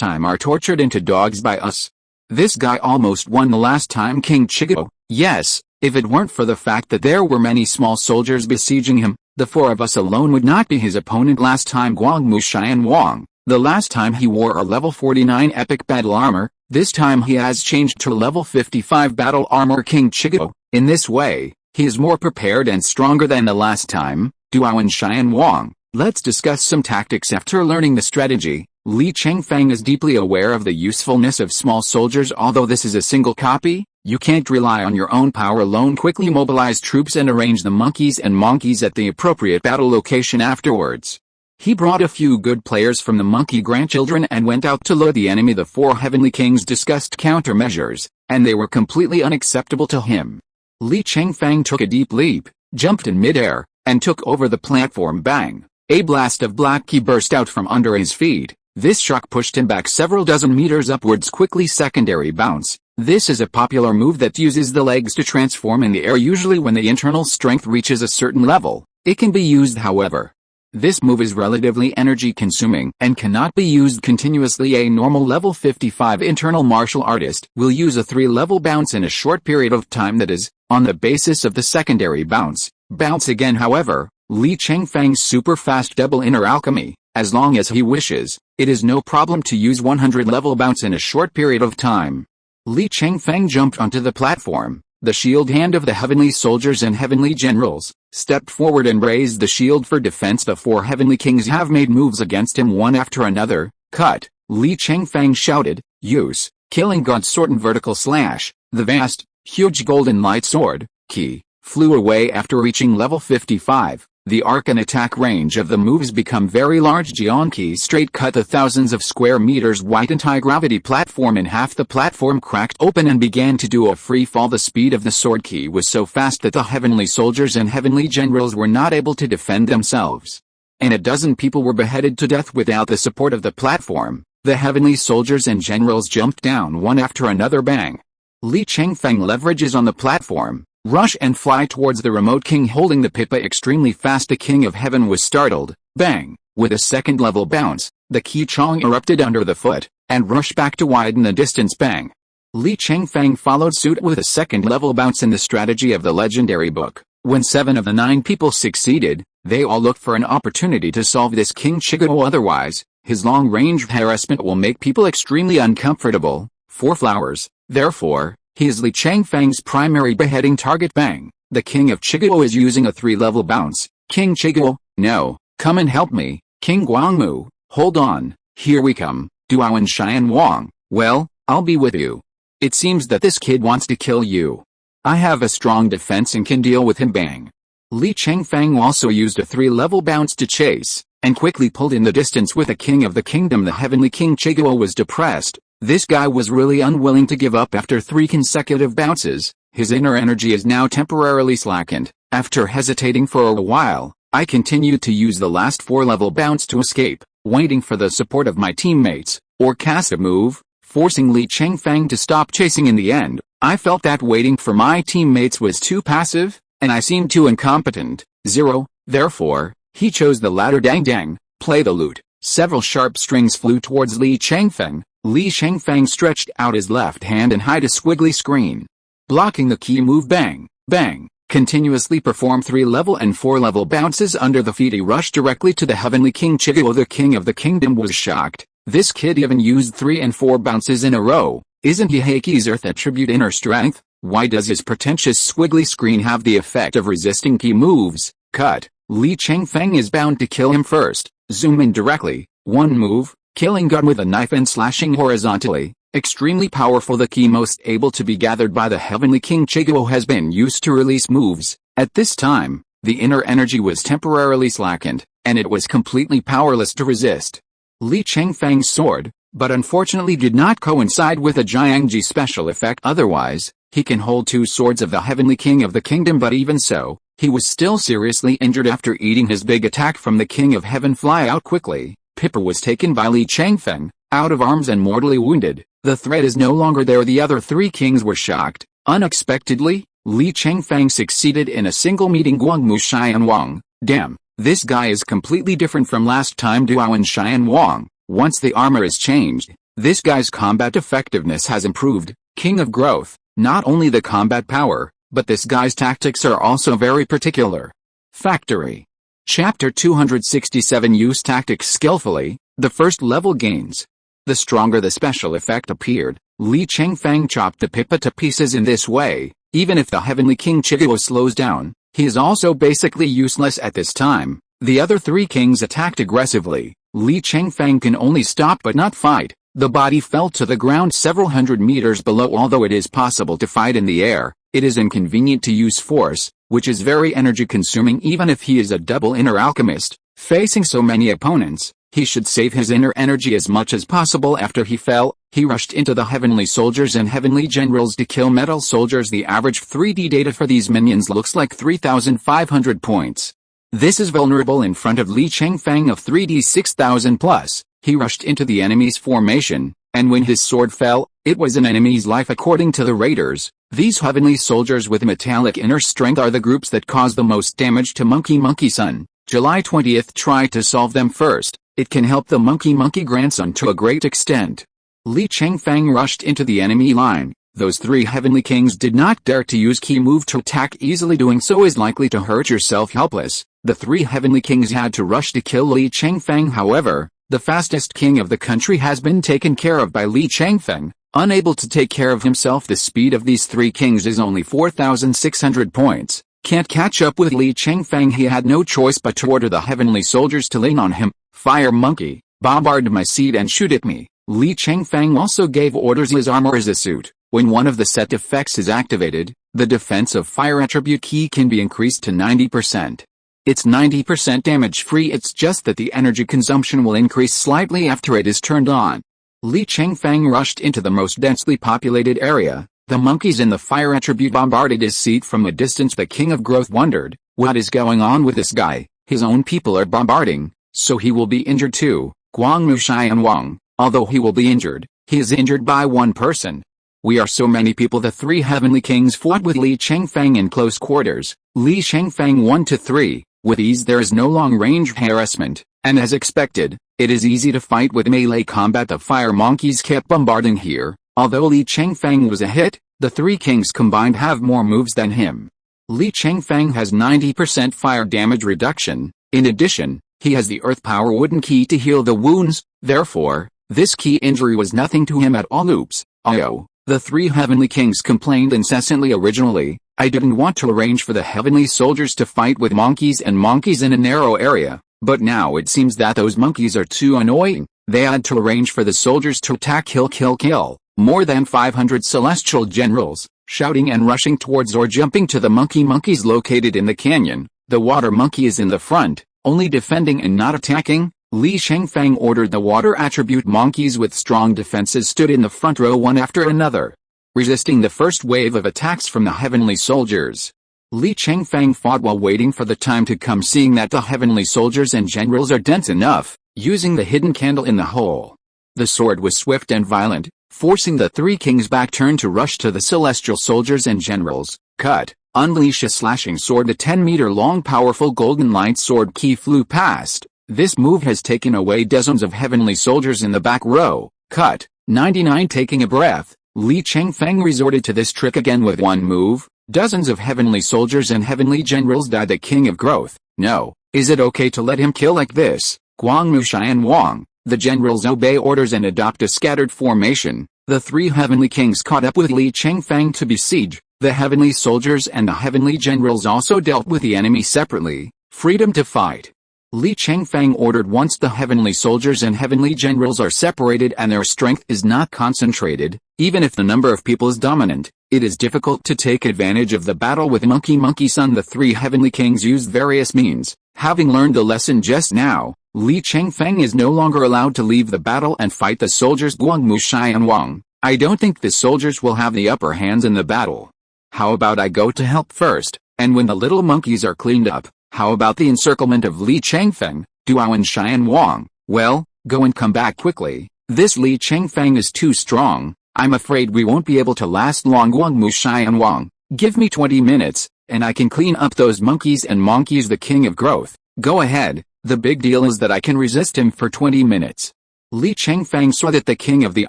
time are tortured into dogs by us. This guy almost won the last time. King Chigao, yes, if it weren't for the fact that there were many small soldiers besieging him, the 4 of us alone would not be his opponent. Last time Guangmu Xian Wang, the last time he wore a level 49 epic battle armor, this time he has changed to level 55 battle armor. King Chigao, in this way, he is more prepared and stronger than the last time. Duao and Xian Wang, let's discuss some tactics. After learning the strategy, Li Chengfeng is deeply aware of the usefulness of small soldiers. Although this is a single copy, you can't rely on your own power alone. Quickly mobilize troops and arrange the monkeys and monkeys at the appropriate battle location afterwards. He brought a few good players from the monkey grandchildren and went out to lure the enemy. The 4 heavenly kings discussed countermeasures, and they were completely unacceptable to him. Li Chengfeng took a deep leap, jumped in midair, and took over the platform. Bang! A blast of black ki burst out from under his feet. This shock pushed him back several dozen meters upwards. Quickly secondary bounce. This is a popular move that uses the legs to transform in the air. Usually when the internal strength reaches a certain level, it can be used. However, this move is relatively energy consuming and cannot be used continuously. A normal level 55 internal martial artist will use a 3-level bounce in a short period of time, that is, on the basis of the secondary bounce. Bounce again. However, Li Chengfeng's super fast double inner alchemy, as long as he wishes, it is no problem to use 100-level bounce in a short period of time. Li Chengfeng jumped onto the platform. The shield hand of the heavenly soldiers and heavenly generals stepped forward and raised the shield for defense. The 4 heavenly kings have made moves against him one after another. Cut! Li Chengfeng shouted, use Killing God Sword and vertical slash. The vast, huge golden light sword key flew away after reaching level 55. The arc and attack range of the moves become very large. Jianqi straight cut the thousands of square meters wide anti-gravity platform in half. The platform cracked open and began to do a free fall. The speed of the sword key was so fast that the heavenly soldiers and heavenly generals were not able to defend themselves, and a dozen people were beheaded to death without the support of the platform. The heavenly soldiers and generals jumped down one after another. Bang! Li Chengfeng leverages on the platform, rush and fly towards the remote king holding the pipa extremely fast. The king of heaven was startled. Bang! With a second level bounce, the Qi Chong erupted under the foot, and rushed back to widen the distance. Bang! Li Chengfeng followed suit with a second-level bounce in the strategy of the legendary book. When 7 of the 9 people succeeded, they all looked for an opportunity to solve this King Chigao, otherwise, his long-range harassment will make people extremely uncomfortable. 4 flowers. Therefore, he is Li Chengfeng's primary beheading target. Bang! The King of Chigao is using a 3-level bounce. King Chigao, no, come and help me. King Guangmu, hold on, here we come. Duan Xian Wang, well, I'll be with you. It seems that this kid wants to kill you. I have a strong defense and can deal with him. Bang! Li Chengfeng also used a 3-level bounce to chase, and quickly pulled in the distance with a King of the Kingdom. The Heavenly King Chigao was depressed. This guy was really unwilling to give up after 3 consecutive bounces. His inner energy is now temporarily slackened. After hesitating for a while, I continued to use the last 4-level bounce to escape, waiting for the support of my teammates, or cast a move, forcing Li Chengfeng to stop chasing. In the end, I felt that waiting for my teammates was too passive, and I seemed too incompetent. 0. Therefore, he chose the latter. Dang dang, play the lute. Several sharp strings flew towards Li Chengfeng. Li Chengfeng stretched out his left hand and hid a squiggly screen, blocking the key move. Bang, bang, continuously perform 3-level and 4-level bounces under the feet. He rushed directly to the Heavenly King Chigao. The King of the Kingdom was shocked. This kid even used 3 and 4 bounces in a row. Isn't he Heiki's Earth attribute inner strength? Why does his pretentious squiggly screen have the effect of resisting key moves? Cut. Li Chengfeng is bound to kill him first. Zoom in directly. 1 move, killing God with a knife and slashing horizontally. Extremely powerful. The key most able to be gathered by the Heavenly King Chigao has been used to release moves. At this time, the inner energy was temporarily slackened, and it was completely powerless to resist Li Chengfeng's sword, but unfortunately did not coincide with a Jiangji special effect. Otherwise, he can hold 2 swords of the Heavenly King of the Kingdom. But even so, he was still seriously injured after eating his big attack from the King of Heaven. Fly out quickly. Pippa was taken by Li Chengfeng, out of arms and mortally wounded. The threat is no longer there. The other 3 kings were shocked. Unexpectedly, Li Chengfeng succeeded in a single meeting Guangmu Xian Wang. Damn, this guy is completely different from last time. Duan Xian Wang, once the armor is changed, this guy's combat effectiveness has improved. King of Growth, not only the combat power, but this guy's tactics are also very particular. Factory. Chapter 267. Use tactics skillfully. The first level gains. The stronger the special effect appeared, Li Chengfeng chopped the Pippa to pieces. In this way, even if the Heavenly King Chigao slows down, he is also basically useless at this time. The other 3 kings attacked aggressively. Li Chengfeng can only stop but not fight. The body fell to the ground several hundred meters below. Although it is possible to fight in the air, it is inconvenient to use force, which is very energy consuming. Even if he is a double inner alchemist, facing so many opponents, he should save his inner energy as much as possible. After he fell, he rushed into the heavenly soldiers and heavenly generals to kill metal soldiers. The average 3D data for these minions looks like 3,500 points. This is vulnerable in front of Li Chengfeng of 3D 6,000 plus. He rushed into the enemy's formation, and when his sword fell, it was an enemy's life. According to the raiders, these heavenly soldiers with metallic inner strength are the groups that cause the most damage to Monkey Son. July 20th. Try to solve them first. It can help the Monkey grandson to a great extent. Li Chengfeng rushed into the enemy line. Those 3 heavenly kings did not dare to use key move to attack easily. Doing so is likely to hurt yourself helpless. The 3 heavenly kings had to rush to kill Li Chengfeng. However, the fastest king of the country has been taken care of by Li Chengfeng. Unable to take care of himself, the speed of these 3 kings is only 4,600 points. Can't catch up with Li Chengfeng. He had no choice but to order the heavenly soldiers to lean on him. Fire monkey, bombard my seat and shoot at me. Li Chengfeng also gave orders. His armor is a suit. When one of the set effects is activated, the defense of fire attribute key can be increased to 90%. It's 90% damage free. It's just that the energy consumption will increase slightly after it is turned on. Li Chengfeng rushed into the most densely populated area. The monkeys in the fire attribute bombarded his seat from a distance. The King of Growth wondered, what is going on with this guy? His own people are bombarding, so he will be injured too. Guangmu Xian Wang, although he will be injured, he is injured by 1 person. We are so many people. The 3 heavenly kings fought with Li Chengfeng in close quarters. Li Chengfeng 1 to 3. With ease. There is no long-range harassment, and as expected, it is easy to fight with melee combat. The fire monkeys kept bombarding here, Although Li Chengfeng was a hit, the three kings combined have more moves than him. Li Chengfeng has 90% fire damage reduction. In addition, he has the earth power wooden key to heal the wounds, therefore, this key injury was nothing to him at all. Oops. Oh, the three heavenly kings complained incessantly originally. I didn't want to arrange for the heavenly soldiers to fight with monkeys in a narrow area, but now it seems that those monkeys are too annoying. They had to arrange for the soldiers to attack kill. More than 500 celestial generals, shouting and rushing towards or jumping to the monkeys located in the canyon. The water monkey is in the front, only defending and not attacking. Li Chengfeng ordered the water attribute monkeys with strong defenses stood in the front row one after another, resisting the first wave of attacks from the heavenly soldiers. Li Chengfeng fought while waiting for the time to come, seeing that the heavenly soldiers and generals are dense enough, using the hidden candle in the hole. The sword was swift and violent, forcing the three kings back turn to rush to the celestial soldiers and generals. Cut. Unleash a slashing sword. The 10-meter-long powerful golden light sword key flew past. This move has taken away dozens of heavenly soldiers in the back row. Cut. 99. Taking a breath, Li Chengfeng resorted to this trick again with one move. Dozens of heavenly soldiers and heavenly generals died. The king of growth. No. Is it okay to let him kill like this? Guangmu Xian Wang. The generals obey orders and adopt a scattered formation. The three heavenly kings caught up with Li Chengfeng to besiege. The heavenly soldiers and the heavenly generals also dealt with the enemy separately. Freedom to fight. Li Chengfeng ordered once the heavenly soldiers and heavenly generals are separated and their strength is not concentrated, even if the number of people is dominant, it is difficult to take advantage of the battle with Monkey Son. The three heavenly kings used various means. Having learned the lesson just now, Li Chengfeng is no longer allowed to leave the battle and fight the soldiers. Guangmu Xian Wang. I don't think the soldiers will have the upper hands in the battle. How about I go to help first, and when the little monkeys are cleaned up, how about the encirclement of Li Chengfeng? Duao and Xian Wang. Well, go and come back quickly. This Li Chengfeng is too strong. I'm afraid we won't be able to last long. Guangmu Xian Wang. Give me 20 minutes, and I can clean up those monkeys. The king of growth. Go ahead. The big deal is that I can resist him for 20 minutes. Li Chengfeng saw that the king of the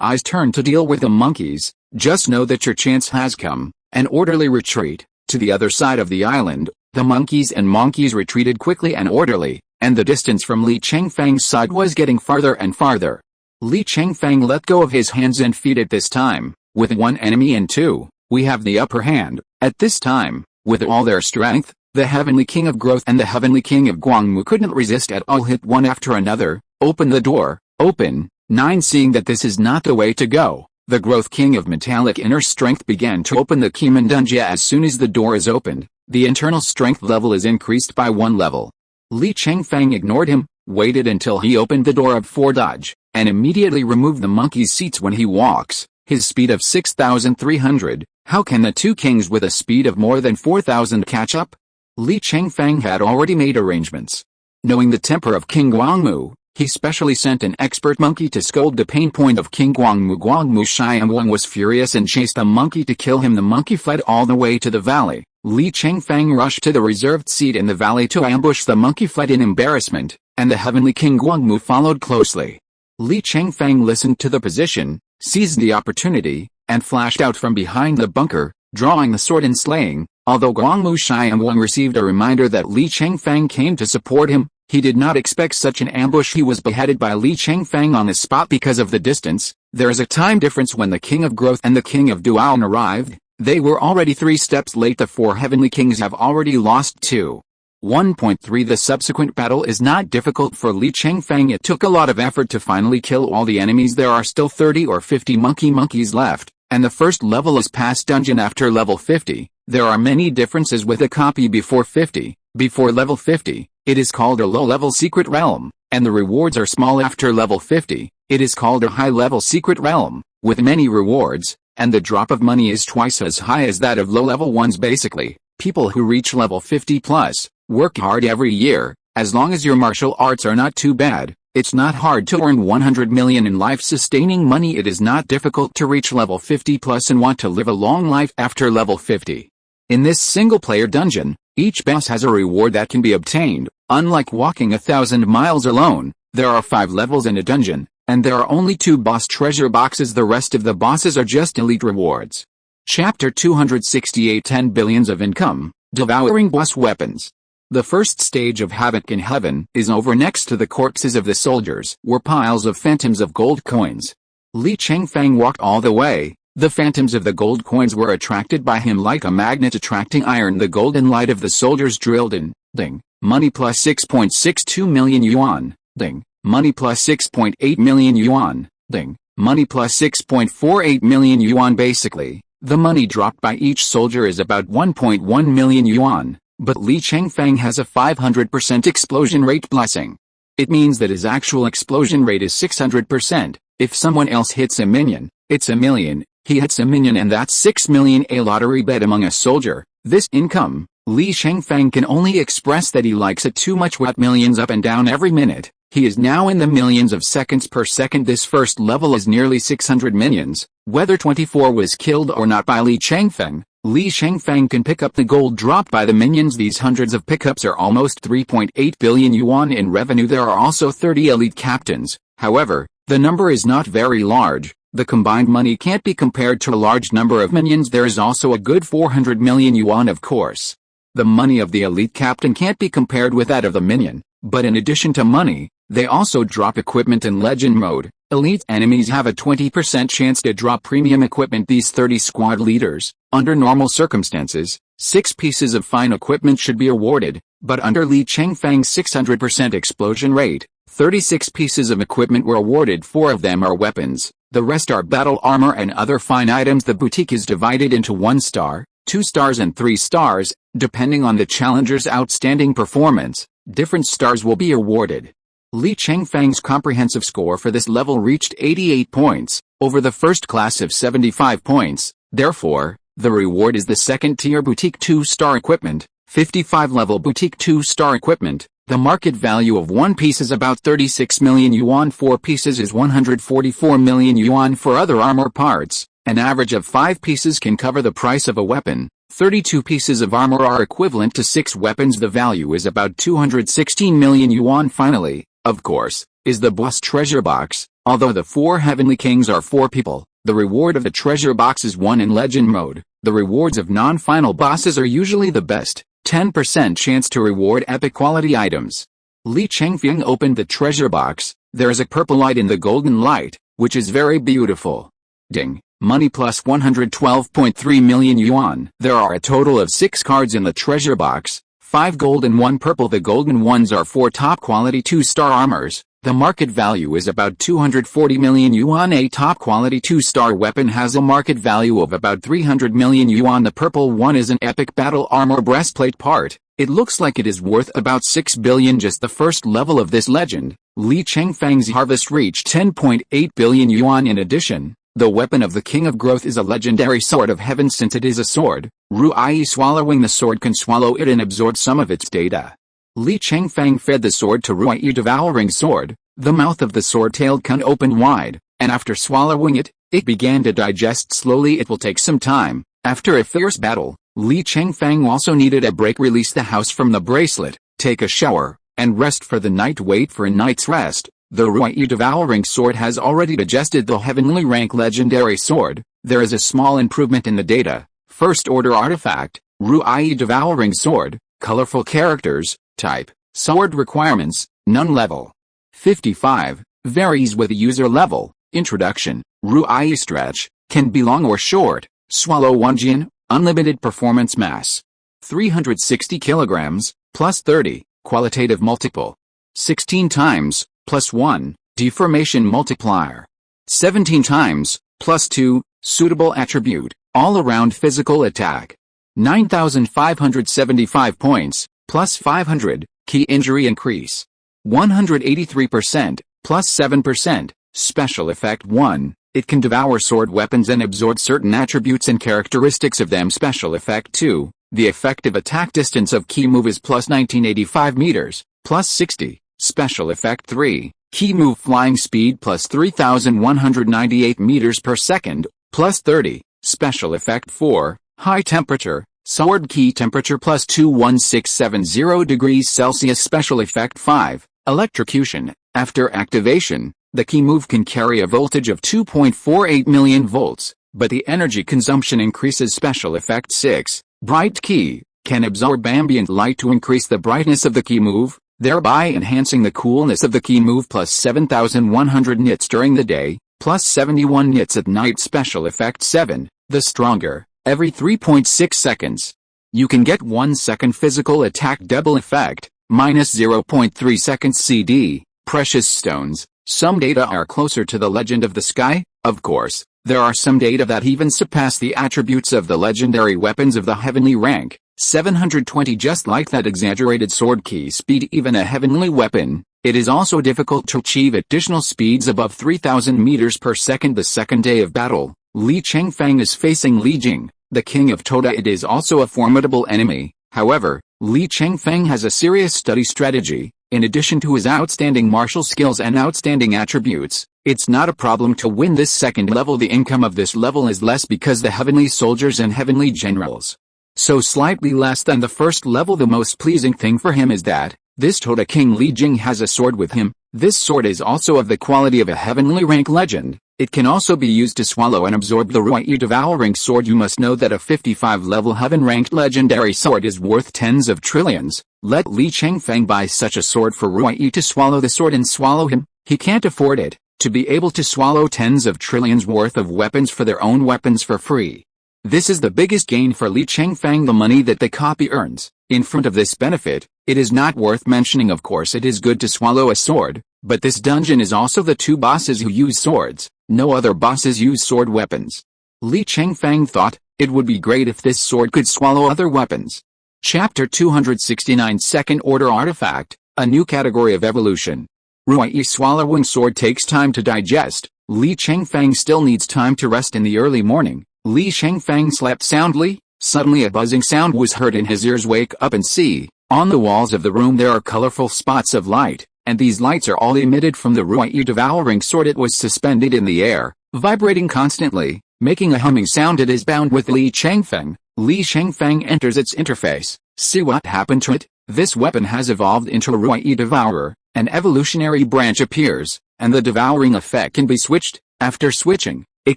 eyes turned to deal with the monkeys. Just know that your chance has come. An orderly retreat. To the other side of the island, the monkeys retreated quickly and orderly, and the distance from Li Chengfeng's side was getting farther and farther. Li Chengfeng let go of his hands and feet at this time. With one enemy and two, we have the upper hand. At this time, with all their strength, the heavenly king of growth and the heavenly king of Guangmu couldn't resist at all. Hit one after another. Open the door. Open. 9. Seeing that this is not the way to go, the growth king of metallic inner strength began to open the Kimandunjia. As soon as the door is opened, the internal strength level is increased by 1 level. Li Chengfeng ignored him, waited until he opened the door of 4 dodge, and immediately removed the monkey's seats when he walks. His speed of 6,300, how can the two kings with a speed of more than 4,000 catch up? Li Chengfeng had already made arrangements. Knowing the temper of King Guangmu, he specially sent an expert monkey to scold the pain point of King Guangmu. Guangmu Xian Wang was furious and chased the monkey to kill him. The monkey fled all the way to the valley. Li Chengfeng rushed to the reserved seat in the valley to ambush the monkey. Fled in embarrassment, and the heavenly king Guangmu followed closely. Li Chengfeng listened to the position, seized the opportunity, and flashed out from behind the bunker, drawing the sword and slaying. Although Guangmu Xian Wang received a reminder that Li Chengfeng came to support him, he did not expect such an ambush. He was beheaded by Li Chengfeng on the spot because of the distance. There is a time difference. When the king of growth and the king of Duao arrived, they were already 3 steps late. The 4 heavenly kings have already lost 2. 1.3 The subsequent battle is not difficult for Li Chengfeng. It took a lot of effort to finally kill all the enemies. There are still 30 or 50 monkeys left, and the first level is past dungeon after level 50. There are many differences with a copy before 50. Before level 50, it is called a low-level secret realm, and the rewards are small. After level 50, it is called a high-level secret realm, with many rewards, and the drop of money is twice as high as that of low-level ones. Basically, people who reach level 50 plus, work hard every year. As long as your martial arts are not too bad, it's not hard to earn 100 million in life-sustaining money. It is not difficult to reach level 50 plus and want to live a long life after level 50. In this single-player dungeon, each boss has a reward that can be obtained. Unlike walking 1,000 miles alone, there are 5 levels in a dungeon, And there are only 2 boss treasure boxes, the rest of the bosses are just elite rewards. Chapter 268 10 Billions of Income, Devouring Boss Weapons. The first stage of Havoc in Heaven is over. Next to the corpses of the soldiers were piles of phantoms of gold coins. Li Chengfeng walked all the way. The phantoms of the gold coins were attracted by him like a magnet attracting iron. The golden light of the soldiers drilled in. Ding. Money plus 6.62 million yuan. Ding. Money plus 6.8 million yuan. Ding. Money plus 6.48 million yuan. Basically, the money dropped by each soldier is about 1.1 million yuan, but Li Chengfeng has a 500% explosion rate blessing. It means that his actual explosion rate is 600%. If someone else hits a minion, it's a million. He hits a minion and that's 6 million. A lottery bet among a soldier. This income, Li Chengfeng can only express that he likes it too much. What millions up and down every minute. He is now in the millions of seconds per second. This first level is nearly 600 minions. Whether 24 was killed or not by Li Chengfeng can pick up the gold dropped by the minions. These hundreds of pickups are almost 3.8 billion yuan in revenue. There are also 30 elite captains. However, the number is not very large. The combined money can't be compared to a large number of minions. There is also a good 400 million yuan, of course. The money of the elite captain can't be compared with that of the minion, but in addition to money, they also drop equipment in legend mode. Elite enemies have a 20% chance to drop premium equipment. These 30 squad leaders, under normal circumstances, 6 pieces of fine equipment should be awarded, but under Li Chengfeng's 600% explosion rate, 36 pieces of equipment were awarded. 4 of them are weapons. The rest are battle armor and other fine items. The boutique is divided into 1 star, 2 stars and 3 stars. Depending on the challenger's outstanding performance, different stars will be awarded. Li Chengfeng's comprehensive score for this level reached 88 points, over the first class of 75 points. Therefore, the reward is the second-tier boutique 2-star equipment, 55-level boutique 2-star equipment. The market value of 1 piece is about 36 million yuan. 4 pieces is 144 million yuan. For other armor parts, an average of 5 pieces can cover the price of a weapon. 32 pieces of armor are equivalent to 6 weapons. The value is about 216 million yuan. Finally, of course, is the boss treasure box. Although the 4 heavenly kings are 4 people, the reward of the treasure box is 1 in legend mode. The rewards of non-final bosses are usually the best. 10% chance to reward epic quality items. Li Chengfeng opened the treasure box. There is a purple light in the golden light, which is very beautiful. Ding. Money plus 112.3 million yuan. There are a total of 6 cards in the treasure box, 5 gold and 1 purple. The golden ones are 4 top quality 2-star armors. The market value is about 240 million yuan. A top quality 2-star weapon has a market value of about 300 million yuan. The purple one is an epic battle armor breastplate part. It looks like it is worth about 6 billion. Just the first level of this legend, Li Chengfeng's harvest reached 10.8 billion yuan. In addition, the weapon of the King of Growth is a legendary sword of heaven. Since it is a sword, Ruai swallowing the sword can swallow it and absorb some of its data. Li Chengfeng fed the sword to Ruai devouring sword. The mouth of the sword-tailed can opened wide, and after swallowing it, it began to digest slowly. It will take some time. After a fierce battle, Li Chengfeng also needed a break. Release the house from the bracelet, take a shower, and rest for the night. Wait for a night's rest. The Ruai devouring sword has already digested the heavenly rank legendary sword. There is a small improvement in the data. First order artifact, Ruai devouring sword, colorful characters, type, sword requirements, none. Level 55, varies with the user level. Introduction, Ruai stretch, can be long or short. Swallow 1 jin, unlimited performance mass. 360 kilograms, plus 30, qualitative multiple. 16 times, plus 1, deformation multiplier. 17 times, plus 2, suitable attribute, all-around physical attack. 9,575 points, plus 500, key injury increase. 183%, plus 7%, special effect 1, it can devour sword weapons and absorb certain attributes and characteristics of them. Special effect 2, the effective attack distance of key move is plus 1985 meters, plus 60, special effect 3, key move flying speed plus 3198 meters per second, plus 30, special effect 4, high temperature, sword key temperature plus 21670 degrees Celsius. Special effect 5, electrocution, after activation, The key move can carry a voltage of 2.48 million volts, but the energy consumption increases. Special effect 6, bright key, can absorb ambient light to increase the brightness of the key move, thereby enhancing the coolness of the key move. Plus 7,100 nits during the day, plus 71 nits at night. Special effect 7, the stronger, every 3.6 seconds. You can get 1 second physical attack double effect, minus 0.3 seconds CD, precious stones. Some data are closer to the legend of the sky, of course. There are some data that even surpass the attributes of the legendary weapons of the heavenly rank. 720. Just like that exaggerated sword key speed, even a heavenly weapon, it is also difficult to achieve additional speeds above 3,000 meters per second. The second day of battle, Li Chengfeng is facing Li Jing, the king of Toda. It is also a formidable enemy. However, Li Chengfeng has a serious study strategy. In addition to his outstanding martial skills and outstanding attributes, it's not a problem to win this second level. The income of this level is less because the heavenly soldiers and heavenly generals, so slightly less than the first level. The most pleasing thing for him is that this Toda King Li Jing has a sword with him. This sword is also of the quality of a heavenly rank legend. It can also be used to swallow and absorb the Ruai devouring sword. You must know that a 55 level heaven ranked legendary sword is worth tens of trillions. Let Li Chengfeng buy such a sword for Ruai to swallow the sword and swallow him. He can't afford it. To be able to swallow tens of trillions worth of weapons for their own weapons for free. This is the biggest gain for Li Chengfeng, the money that the copy earns. In front of this benefit, it is not worth mentioning. Of course it is good to swallow a sword, but this dungeon is also the 2 bosses who use swords. No other bosses use sword weapons. Li Chengfeng thought, it would be great if this sword could swallow other weapons. Chapter 269. Second Order Artifact, a new category of evolution. Ruai swallowing sword takes time to digest. Li Chengfeng still needs time to rest. In the early morning, Li Chengfeng slept soundly. Suddenly a buzzing sound was heard in his ears. Wake up and see. On the walls of the room there are colorful spots of light, and these lights are all emitted from the Ruai devouring sword. It was suspended in the air, vibrating constantly, making a humming sound. It is bound with Li Chengfeng. Li Chengfeng enters its interface. See what happened to it? This weapon has evolved into a Ruai Devourer. An evolutionary branch appears, and the devouring effect can be switched. After switching, it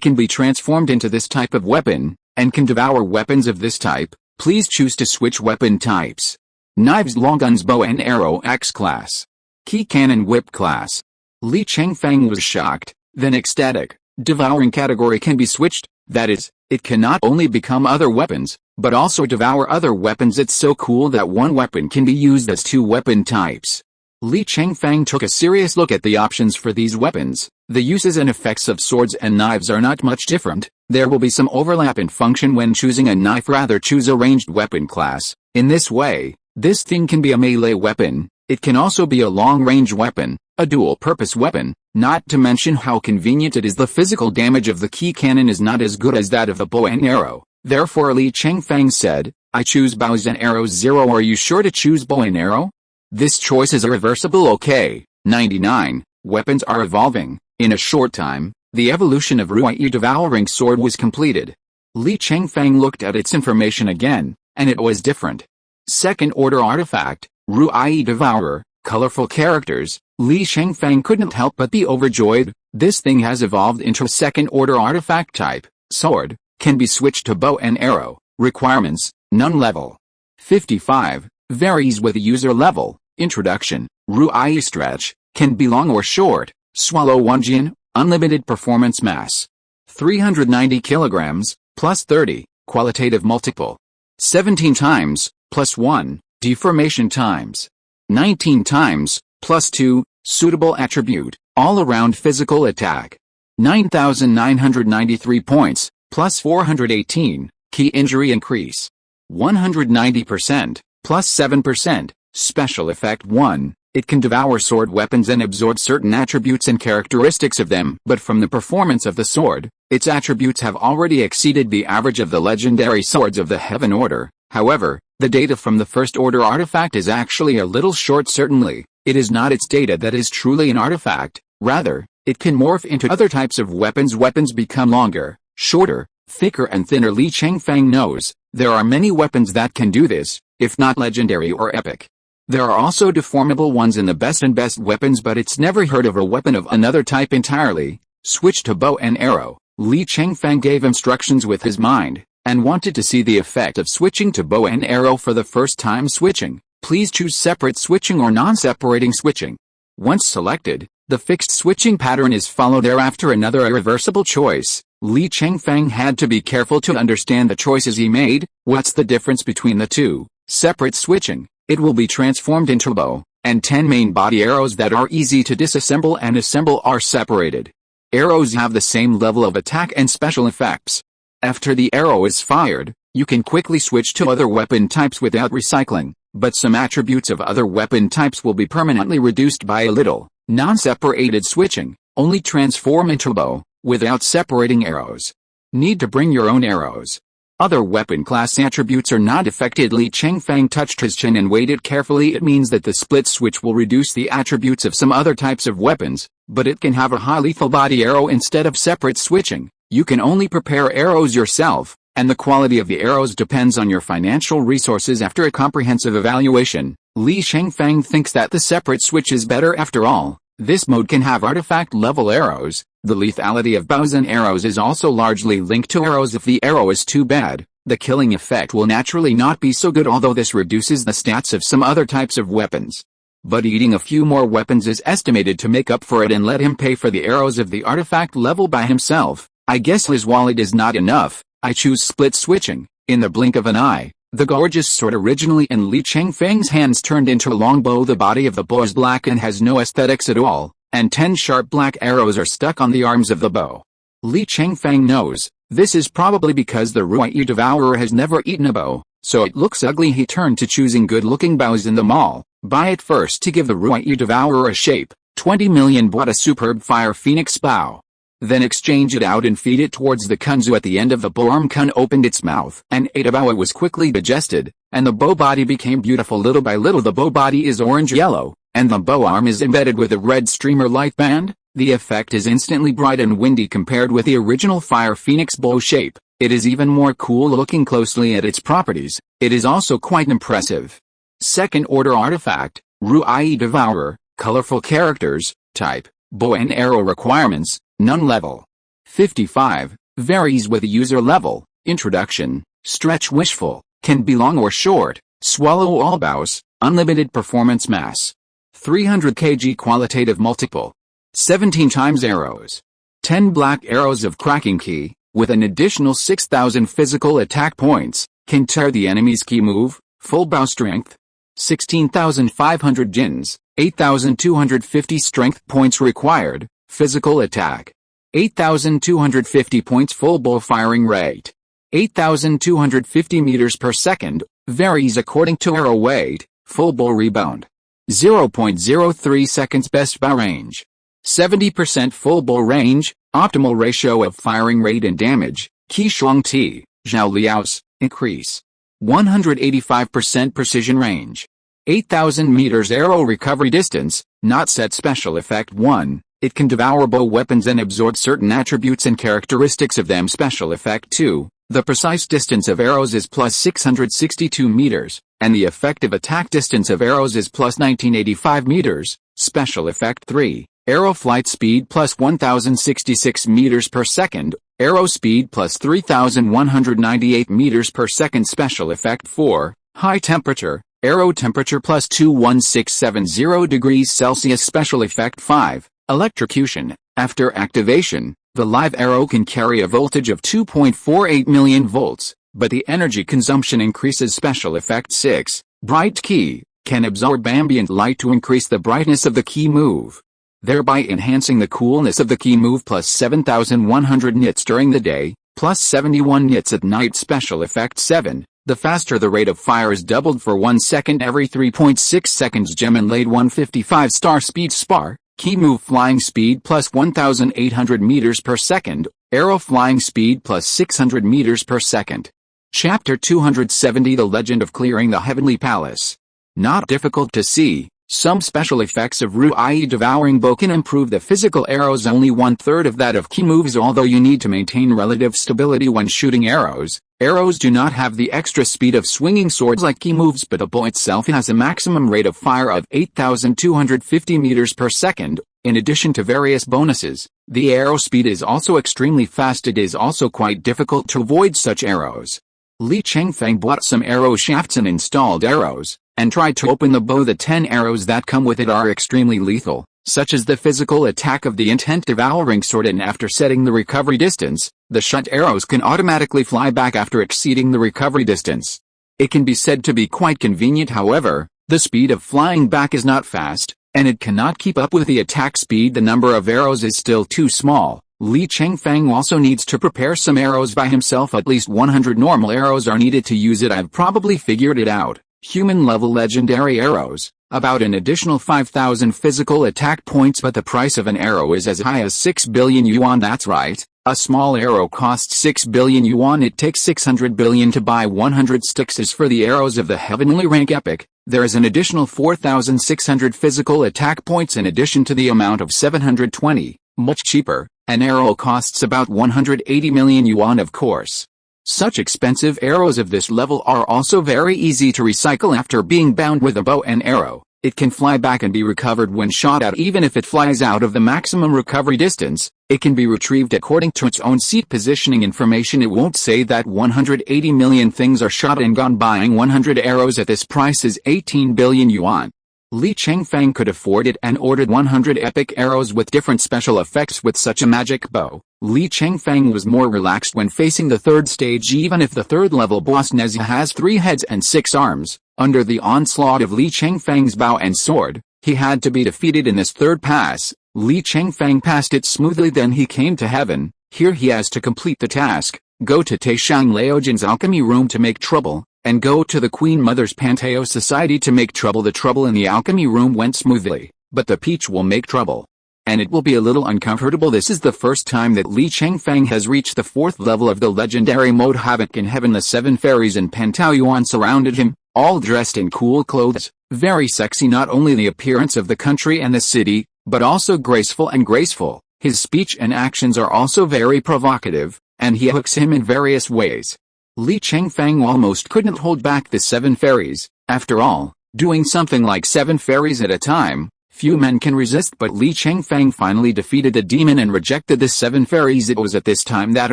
can be transformed into this type of weapon, and can devour weapons of this type. Please choose to switch weapon types. Knives, long guns, bow and arrow, X class. Key cannon, whip class. Li Chengfeng was shocked, then ecstatic. Devouring category can be switched, that is, it can not only become other weapons, but also devour other weapons. It's so cool that one weapon can be used as 2 weapon types. Li Chengfeng took a serious look at the options for these weapons. The uses and effects of swords and knives are not much different. There will be some overlap in function when choosing a knife. Rather choose a ranged weapon class. In this way, this thing can be a melee weapon. It can also be a long-range weapon, a dual-purpose weapon, not to mention how convenient it is. The physical damage of the key cannon is not as good as that of the bow and arrow. Therefore Li Chengfeng said, I choose bows and arrows 0. Are you sure to choose bow and arrow? This choice is irreversible. Okay. 99. Weapons are evolving. In a short time, the evolution of Ruai devouring sword was completed. Li Chengfeng looked at its information again, and it was different. Second order artifact, Ruai devourer, colorful characters. Li Chengfeng couldn't help but be overjoyed. This thing has evolved into a second order artifact type, sword, can be switched to bow and arrow. Requirements, none. Level 55, varies with the user level. Introduction, Ruai stretch, can be long or short. Swallow 1 Jin, unlimited performance mass. 390 kilograms, plus 30, qualitative multiple. 17 times, plus 1, deformation times. 19 times, plus 2, suitable attribute, all-around physical attack. 9,993 points, plus 418, key injury increase. 190%, plus 7%, special effect 1. It can devour sword weapons and absorb certain attributes and characteristics of them. But from the performance of the sword, its attributes have already exceeded the average of the legendary swords of the Heaven Order. However, the data from the First Order artifact is actually a little short. Certainly, it is not its data that is truly an artifact. Rather, it can morph into other types of weapons. Weapons become longer, shorter, thicker and thinner. Li Chengfeng knows there are many weapons that can do this, if not legendary or epic. There are also deformable ones in the best weapons, but it's never heard of a weapon of another type entirely. Switch to bow and arrow. Li Chengfeng gave instructions with his mind, and wanted to see the effect of switching to bow and arrow for the first time switching. Please choose separate switching or non-separating switching. Once selected, the fixed switching pattern is followed. Thereafter another irreversible choice. Li Chengfeng had to be careful to understand the choices he made. What's the difference between the two? Separate switching. It will be transformed into bow, and 10 main body arrows that are easy to disassemble and assemble are separated. Arrows have the same level of attack and special effects. After the arrow is fired, you can quickly switch to other weapon types without recycling, but some attributes of other weapon types will be permanently reduced by a little. Non-separated switching, only transform into bow, without separating arrows. Need to bring your own arrows. Other weapon class attributes are not affected. Li Chengfeng touched his chin and weighed it carefully. It means that the split switch will reduce the attributes of some other types of weapons, but it can have a high lethal body arrow instead of separate switching. You can only prepare arrows yourself, and the quality of the arrows depends on your financial resources. After a comprehensive evaluation, Li Chengfeng thinks that the separate switch is better. After all, this mode can have artifact-level arrows. The lethality of bows and arrows is also largely linked to arrows. If the arrow is too bad, the killing effect will naturally not be so good, although this reduces the stats of some other types of weapons. But eating a few more weapons is estimated to make up for it, and let him pay for the arrows of the artifact level by himself. I guess his wallet is not enough. I choose split switching. In the blink of an eye, the gorgeous sword originally in Li Chengfeng's hands turned into a long bow. The body of the bow is black and has no aesthetics at all, and 10 sharp black arrows are stuck on the arms of the bow. Li Chengfeng knows this is probably because the Ruyi Devourer has never eaten a bow, so it looks ugly. He turned to choosing good-looking bows in the mall. Buy it first to give the Ruyi Devourer a shape. 20 million bought a superb fire phoenix bow. Then exchange it out and feed it towards the Kunzu at the end of the bow arm. Kun opened its mouth and ate a bow. It was quickly digested, and the bow body became beautiful. Little by little the bow body is orange-yellow, and the bow arm is embedded with a red streamer light band. The effect is instantly bright and windy compared with the original fire phoenix bow shape. It is even more cool. Looking closely at its properties, it is also quite impressive. Second order artifact, Ruyi Devourer. Colorful characters. Type, bow and arrow. Requirements, none. Level 55, varies with the user level. Introduction, stretch wishful, can be long or short. Swallow all bows, unlimited performance mass. 300 kg qualitative multiple. 17 times arrows. 10 black arrows of cracking key, with an additional 6,000 physical attack points, can tear the enemy's key move. Full bow strength. 16,500 jins, 8,250 strength points required. Physical attack. 8,250 points. Full bow firing rate. 8,250 meters per second, varies according to arrow weight. Full bow rebound. 0.03 seconds. Best bow range. 70% full bow range, optimal ratio of firing rate and damage. Qi Shuang Ti, Zhao Liao's, increase. 185% precision range. 8,000 meters arrow recovery distance, not set. Special effect 1. It can devour bow weapons and absorb certain attributes and characteristics of them. Special effect 2. The precise distance of arrows is plus 662 meters, and the effective attack distance of arrows is plus 1985 meters. Special effect 3. Arrow flight speed plus 1066 meters per second, arrow speed plus 3198 meters per second. Special effect 4. High temperature, arrow temperature plus 21670 degrees Celsius. Special effect 5. Electrocution. After activation, the live arrow can carry a voltage of 2.48 million volts, but the energy consumption increases. Special effect 6. Bright key, can absorb ambient light to increase the brightness of the key move, thereby enhancing the coolness of the key move. Plus 7,100 nits during the day, plus 71 nits at night. Special effect 7. The faster the rate of fire is doubled for 1 second every 3.6 seconds. Gem inlaid 155 star speed spar. Key move flying speed plus 1,800 meters per second, arrow flying speed plus 600 meters per second. Chapter 270. The Legend of Clearing the Heavenly Palace. Not difficult to see, Some special effects of Ru, i.e. devouring bow, can improve the physical arrows only 1/3 of that of key moves, although you need to maintain relative stability when shooting arrows. Arrows do not have the extra speed of swinging swords like key moves, but a bow itself has a maximum rate of fire of 8,250 meters per second. In addition to various bonuses, the arrow speed is also extremely fast. It is also quite difficult to avoid such arrows. Li Chengfeng bought some arrow shafts and installed arrows, and tried to open the bow. The 10 arrows that come with it are extremely lethal, such as the physical attack of the intent devouring sword, and after setting the recovery distance, the shot arrows can automatically fly back after exceeding the recovery distance. It can be said to be quite convenient. However, the speed of flying back is not fast, and it cannot keep up with the attack speed. The number of arrows is still too small. Li Chengfeng also needs to prepare some arrows by himself. At least 100 normal arrows are needed to use it. I've probably figured it out. Human level legendary arrows, about an additional 5,000 physical attack points, but the price of an arrow is as high as 6 billion yuan. That's right, a small arrow costs 6 billion yuan. It takes 600 billion to buy 100 sticks. As for the arrows of the heavenly rank epic, there is an additional 4,600 physical attack points in addition to the amount of 720, much cheaper. An arrow costs about 180 million yuan, of course. Such expensive arrows of this level are also very easy to recycle after being bound with a bow and arrow. It can fly back and be recovered when shot at. Even if it flies out of the maximum recovery distance, it can be retrieved according to its own seat positioning information. It won't say that 180 million things are shot and gone. Buying 100 arrows at this price is 18 billion yuan. Li Chengfeng could afford it and ordered 100 epic arrows with different special effects. With such a magic bow, Li Chengfeng was more relaxed when facing the third stage. Even if the third level boss Nezha has 3 heads and 6 arms, under the onslaught of Li Chengfeng's bow and sword, he had to be defeated in this third pass. Li Chengfeng passed it smoothly. Then he came to heaven. Here he has to complete the task, go to Taishang Laojin's alchemy room to make trouble, and go to the Queen Mother's Panteo Society to make trouble. The trouble in the alchemy room went smoothly, but the peach will make trouble, and it will be a little uncomfortable. This is the first time that Li Chengfeng has reached the 4th level of the legendary mode. Havoc in heaven. The 7 fairies in Pantaoyuan surrounded him, all dressed in cool clothes, very sexy. Not only the appearance of the country and the city, but also graceful and graceful. His speech and actions are also very provocative, and he hooks him in various ways. Li Chengfeng almost couldn't hold back the 7 fairies. After all, doing something like 7 fairies at a time, few men can resist. But Li Chengfeng finally defeated a demon and rejected the 7 fairies. It was at this time that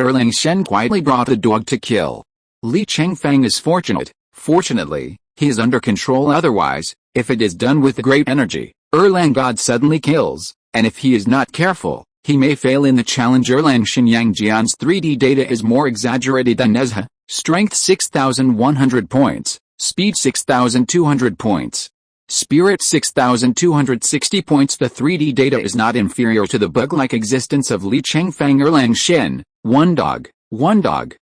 Erlang Shen quietly brought the dog to kill. Li Chengfeng is fortunate. Fortunately, he is under control. Otherwise, if it is done with great energy, Erlang God suddenly kills, and if he is not careful, he may fail in the challenge. Erlang Shen Yang Jian's 3D data is more exaggerated than Nezha. Strength 6,100 points, speed 6,200 points, spirit 6,260 points. The 3D data is not inferior to the bug-like existence of Li Chengfeng. Erlang Shen, one dog,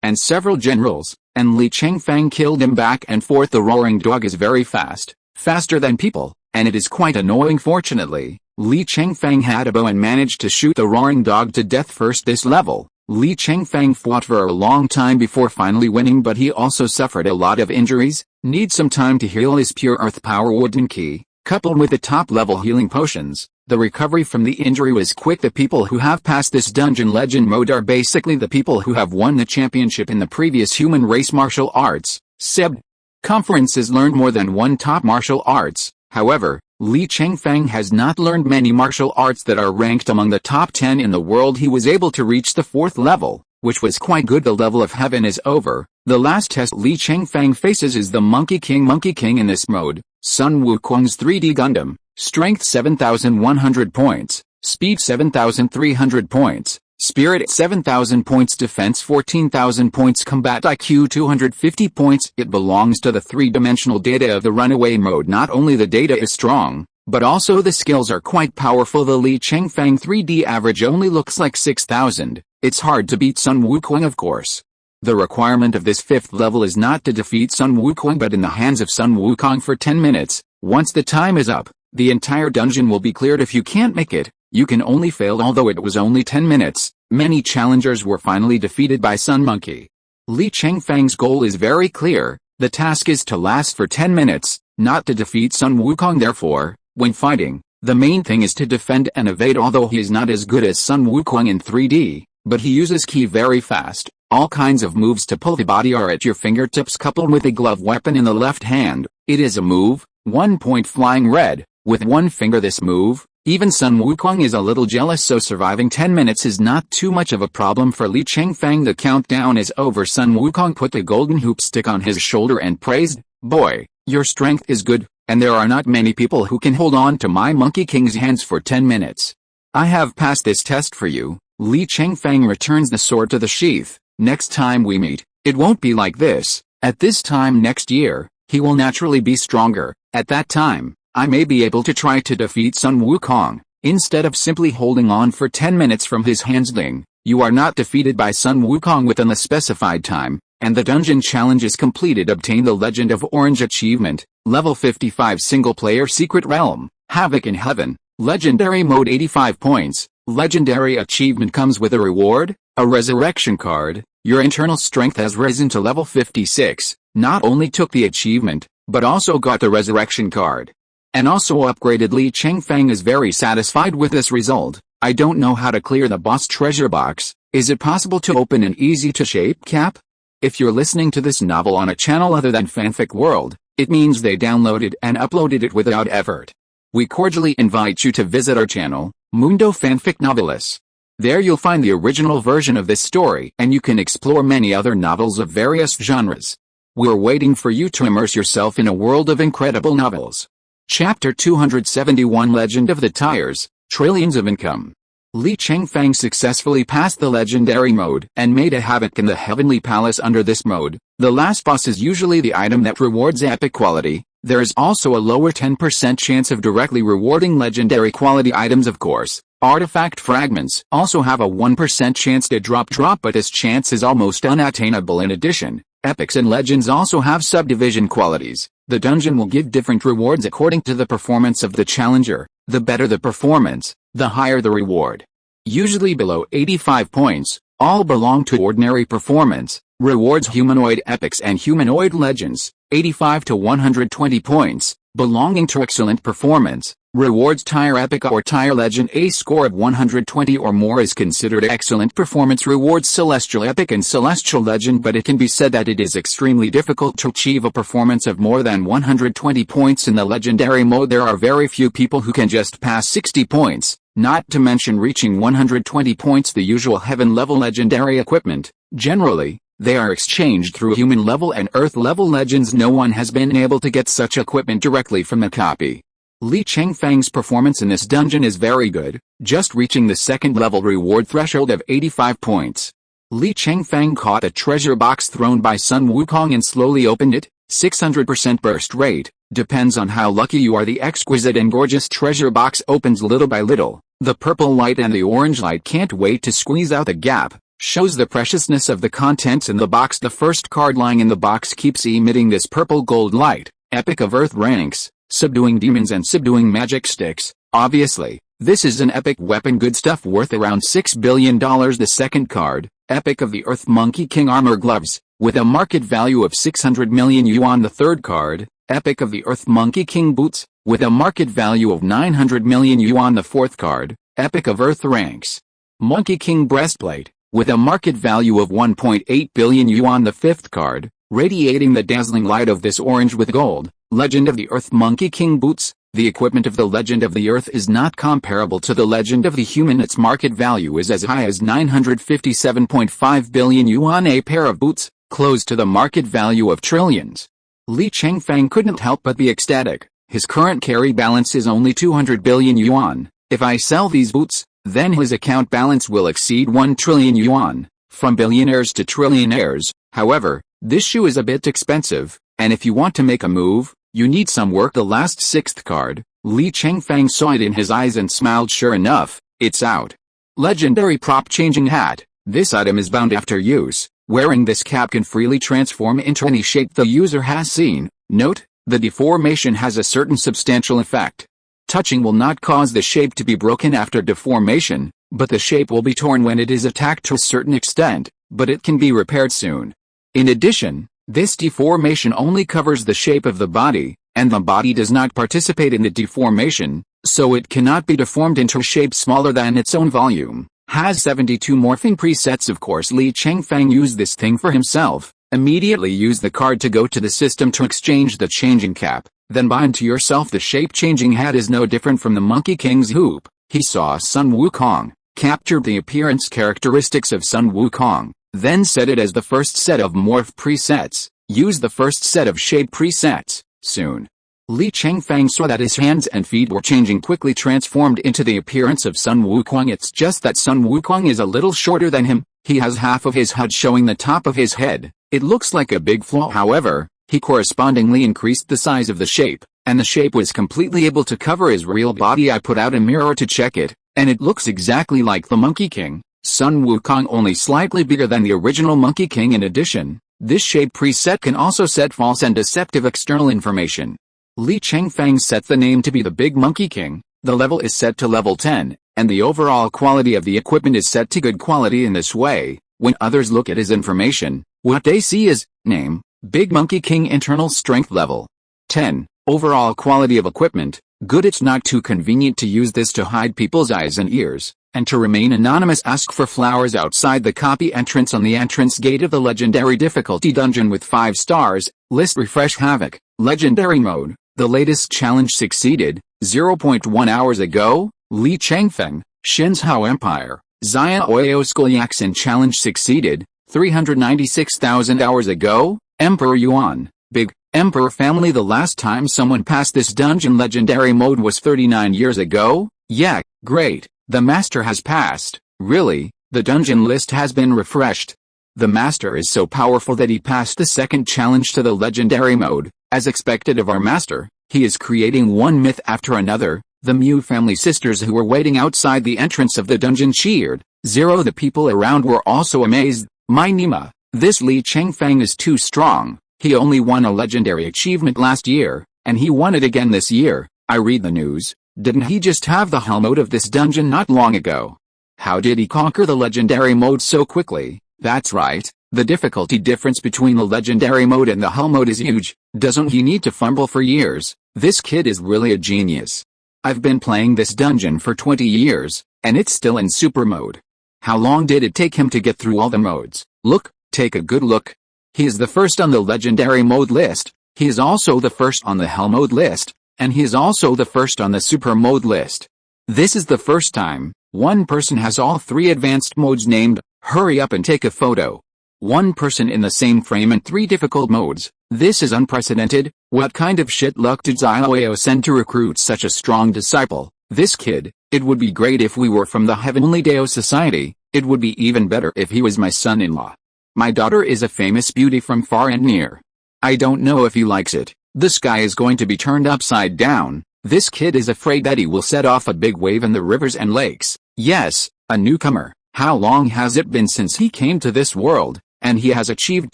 and several generals, and Li Chengfeng killed him back and forth. The roaring dog is very fast, faster than people, and it is quite annoying. Fortunately, Li Chengfeng had a bow and managed to shoot the roaring dog to death first. This level, Li Chengfeng fought for a long time before finally winning, but he also suffered a lot of injuries, needs some time to heal. His pure earth power wooden key, coupled with the top-level healing potions, the recovery from the injury was quick. The people who have passed this dungeon legend mode are basically the people who have won the championship in the previous human race martial arts, SEB conferences. Learned more than one top martial arts. However, Li Chengfeng has not learned many martial arts that are ranked among the top 10 in the world. He was able to reach the 4th level, which was quite good. The level of heaven is over. The last test Li Chengfeng faces is the Monkey King. Monkey King in this mode, Sun Wukong's 3D Gundam, strength 7,100 points, speed 7,300 points, spirit 7,000 points, defense 14,000 points, combat IQ 250 points. It belongs to the 3-dimensional data of the runaway mode. Not only the data is strong, but also the skills are quite powerful. The Li Chengfeng 3D average only looks like 6,000. It's hard to beat Sun Wukong, of course. The requirement of this 5th level is not to defeat Sun Wukong but in the hands of Sun Wukong for 10 minutes. Once the time is up, the entire dungeon will be cleared. If you can't make it, you can only fail. Although it was only 10 minutes, many challengers were finally defeated by Sun Monkey. Li Chengfeng's goal is very clear. The task is to last for 10 minutes, not to defeat Sun Wukong. Therefore, When fighting, the main thing is to defend and evade. Although he is not as good as Sun Wukong in 3D, but he uses ki very fast. All kinds of moves to pull the body are at your fingertips, coupled with a glove weapon in the left hand. It is a move, 1 point flying red, with one finger. This move, even Sun Wukong is a little jealous, so surviving 10 minutes is not too much of a problem for Li Chengfeng. The countdown is over. Sun Wukong put the golden hoop stick on his shoulder and praised, "Boy, your strength is good, and there are not many people who can hold on to my Monkey King's hands for 10 minutes. I have passed this test for you." Li Chengfeng returns the sword to the sheath. "Next time we meet, it won't be like this. At this time next year, he will naturally be stronger. At that time, I may be able to try to defeat Sun Wukong." Instead of simply holding on for 10 minutes from his handling, you are not defeated by Sun Wukong within the specified time, and the dungeon challenge is completed. Obtain the Legend of Orange achievement, level 55 single-player secret realm, Havoc in Heaven, legendary mode 85 points. Legendary achievement comes with a reward, a resurrection card. Your internal strength has risen to level 56, not only took the achievement, but also got the resurrection card. And also upgraded. Li Chengfeng is very satisfied with this result. "I don't know how to clear the boss treasure box. Is it possible to open an easy-to-shape cap?" If you're listening to this novel on a channel other than Fanfic World, it means they downloaded and uploaded it without effort. We cordially invite you to visit our channel, Mundo Fanfic Novelis. There you'll find the original version of this story, and you can explore many other novels of various genres. We're waiting for you to immerse yourself in a world of incredible novels. Chapter 271 Legend of the Tires, Trillions of Income. Li Chengfeng successfully passed the legendary mode and made a havoc in the Heavenly Palace. Under this mode, the last boss is usually the item that rewards epic quality. There is also a lower 10% chance of directly rewarding legendary quality items. Of course, artifact fragments also have a 1% chance to drop, but this chance is almost unattainable. In addition, epics and legends also have subdivision qualities. The dungeon will give different rewards according to the performance of the challenger. The better the performance, the higher the reward. Usually below 85 points, all belong to ordinary performance. Rewards humanoid epics and humanoid legends, 85 to 120 points, belonging to excellent performance. Rewards tire epic or tire legend. A score of 120 or more is considered excellent performance. Rewards celestial epic and celestial legend, but it can be said that it is extremely difficult to achieve a performance of more than 120 points in the legendary mode. There are very few people who can just pass 60 points, not to mention reaching 120 points. The usual heaven level legendary equipment, generally, they are exchanged through human level and earth level legends. No one has been able to get such equipment directly from the copy. Li Chengfeng's performance in this dungeon is very good, just reaching the second level reward threshold of 85 points. Li Chengfeng caught a treasure box thrown by Sun Wukong and slowly opened it. 600% burst rate, depends on how lucky you are. The exquisite and gorgeous treasure box opens little by little. The purple light and the orange light can't wait to squeeze out the gap, shows the preciousness of the contents in the box. The first card lying in the box keeps emitting this purple gold light. Epic of Earth ranks, subduing demons and subduing magic sticks. Obviously, this is an epic weapon. Good stuff worth around $6 billion. The second card, Epic of the Earth Monkey King armor gloves, with a market value of 600 million yuan. The third card, Epic of the Earth Monkey King boots, with a market value of 900 million yuan. The fourth card, Epic of Earth ranks, Monkey King breastplate, with a market value of 1.8 billion yuan. The fifth card, radiating the dazzling light of this orange with gold, Legend of the Earth Monkey King boots. The equipment of the Legend of the Earth is not comparable to the Legend of the Human. Its market value is as high as 957.5 billion yuan. A pair of boots, close to the market value of trillions. Li Chengfeng couldn't help but be ecstatic. His current carry balance is only 200 billion yuan. If I sell these boots, then his account balance will exceed 1 trillion yuan. From billionaires to trillionaires. However, this shoe is a bit expensive, and if you want to make a move, you need some work. The last sixth card, Li Chengfeng saw it in his eyes and smiled. Sure enough, it's out. Legendary prop changing hat. This item is bound after use. Wearing this cap can freely transform into any shape the user has seen. Note, the deformation has a certain substantial effect. Touching will not cause the shape to be broken after deformation, but the shape will be torn when it is attacked to a certain extent, but it can be repaired soon. In addition, this deformation only covers the shape of the body, and the body does not participate in the deformation, so it cannot be deformed into a shape smaller than its own volume. Has 72 morphing presets. Of course, Li Chengfeng used this thing for himself. Immediately use the card to go to the system to exchange the changing cap, then bind to yourself the shape-changing hat. Is no different from the Monkey King's hoop. He saw Sun Wukong, captured the appearance characteristics of Sun Wukong, then set it as the first set of morph presets. Use the first set of shape presets. Soon, Li Chengfeng saw that his hands and feet were changing, quickly transformed into the appearance of Sun Wukong. It's just that Sun Wukong is a little shorter than him. He has half of his HUD showing the top of his head. It looks like a big flaw. However, he correspondingly increased the size of the shape, and the shape was completely able to cover his real body. I put out a mirror to check it, and it looks exactly like the Monkey King, Sun Wukong, only slightly bigger than the original Monkey King. In addition, this shape preset can also set false and deceptive external information. Li Chengfeng set the name to be the Big Monkey King, the level is set to level 10, and the overall quality of the equipment is set to good quality. In this way, when others look at his information, what they see is, name, Big Monkey King, internal strength level 10, overall quality of equipment, good. It's not too convenient to use this to hide people's eyes and ears, and to remain anonymous. Ask for flowers outside the copy entrance on the entrance gate of the legendary difficulty dungeon with 5 stars, list refresh havoc, legendary mode. The latest challenge succeeded, 0.1 hours ago, Li Chengfeng, Shinzhao Empire, Xia Oyo Skulyaksen challenge succeeded, 396,000 hours ago, Emperor Yuan, Big Emperor family. The last time someone passed this dungeon legendary mode was 39 years ago. Yeah, great, the master has passed. Really, the dungeon list has been refreshed. The master is so powerful that he passed the second challenge to the legendary mode. As expected of our master, he is creating one myth after another. The Mu family sisters who were waiting outside the entrance of the dungeon cheered. The people around were also amazed. My Nima, this Li Chengfeng is too strong. He only won a legendary achievement last year, and he won it again this year. I read the news. Didn't he just have the hull mode of this dungeon not long ago? How did he conquer the legendary mode so quickly? That's right, the difficulty difference between the legendary mode and the hull mode is huge. Doesn't he need to fumble for years? This kid is really a genius. I've been playing this dungeon for 20 years, and it's still in super mode. How long did it take him to get through all the modes? Look, take a good look. He is the first on the legendary mode list, he is also the first on the hell mode list, and he is also the first on the super mode list. This is the first time one person has all 3 advanced modes named. Hurry up and take a photo. One person in the same frame and 3 difficult modes. This is unprecedented. What kind of shit luck did Zioeo send to recruit such a strong disciple? This kid. It would be great if we were from the Heavenly Deo Society. It would be even better if he was my son-in-law. My daughter is a famous beauty from far and near. I don't know if he likes it. The sky is going to be turned upside down. This kid is afraid that he will set off a big wave in the rivers and lakes. Yes, a newcomer. How long has it been since he came to this world, and he has achieved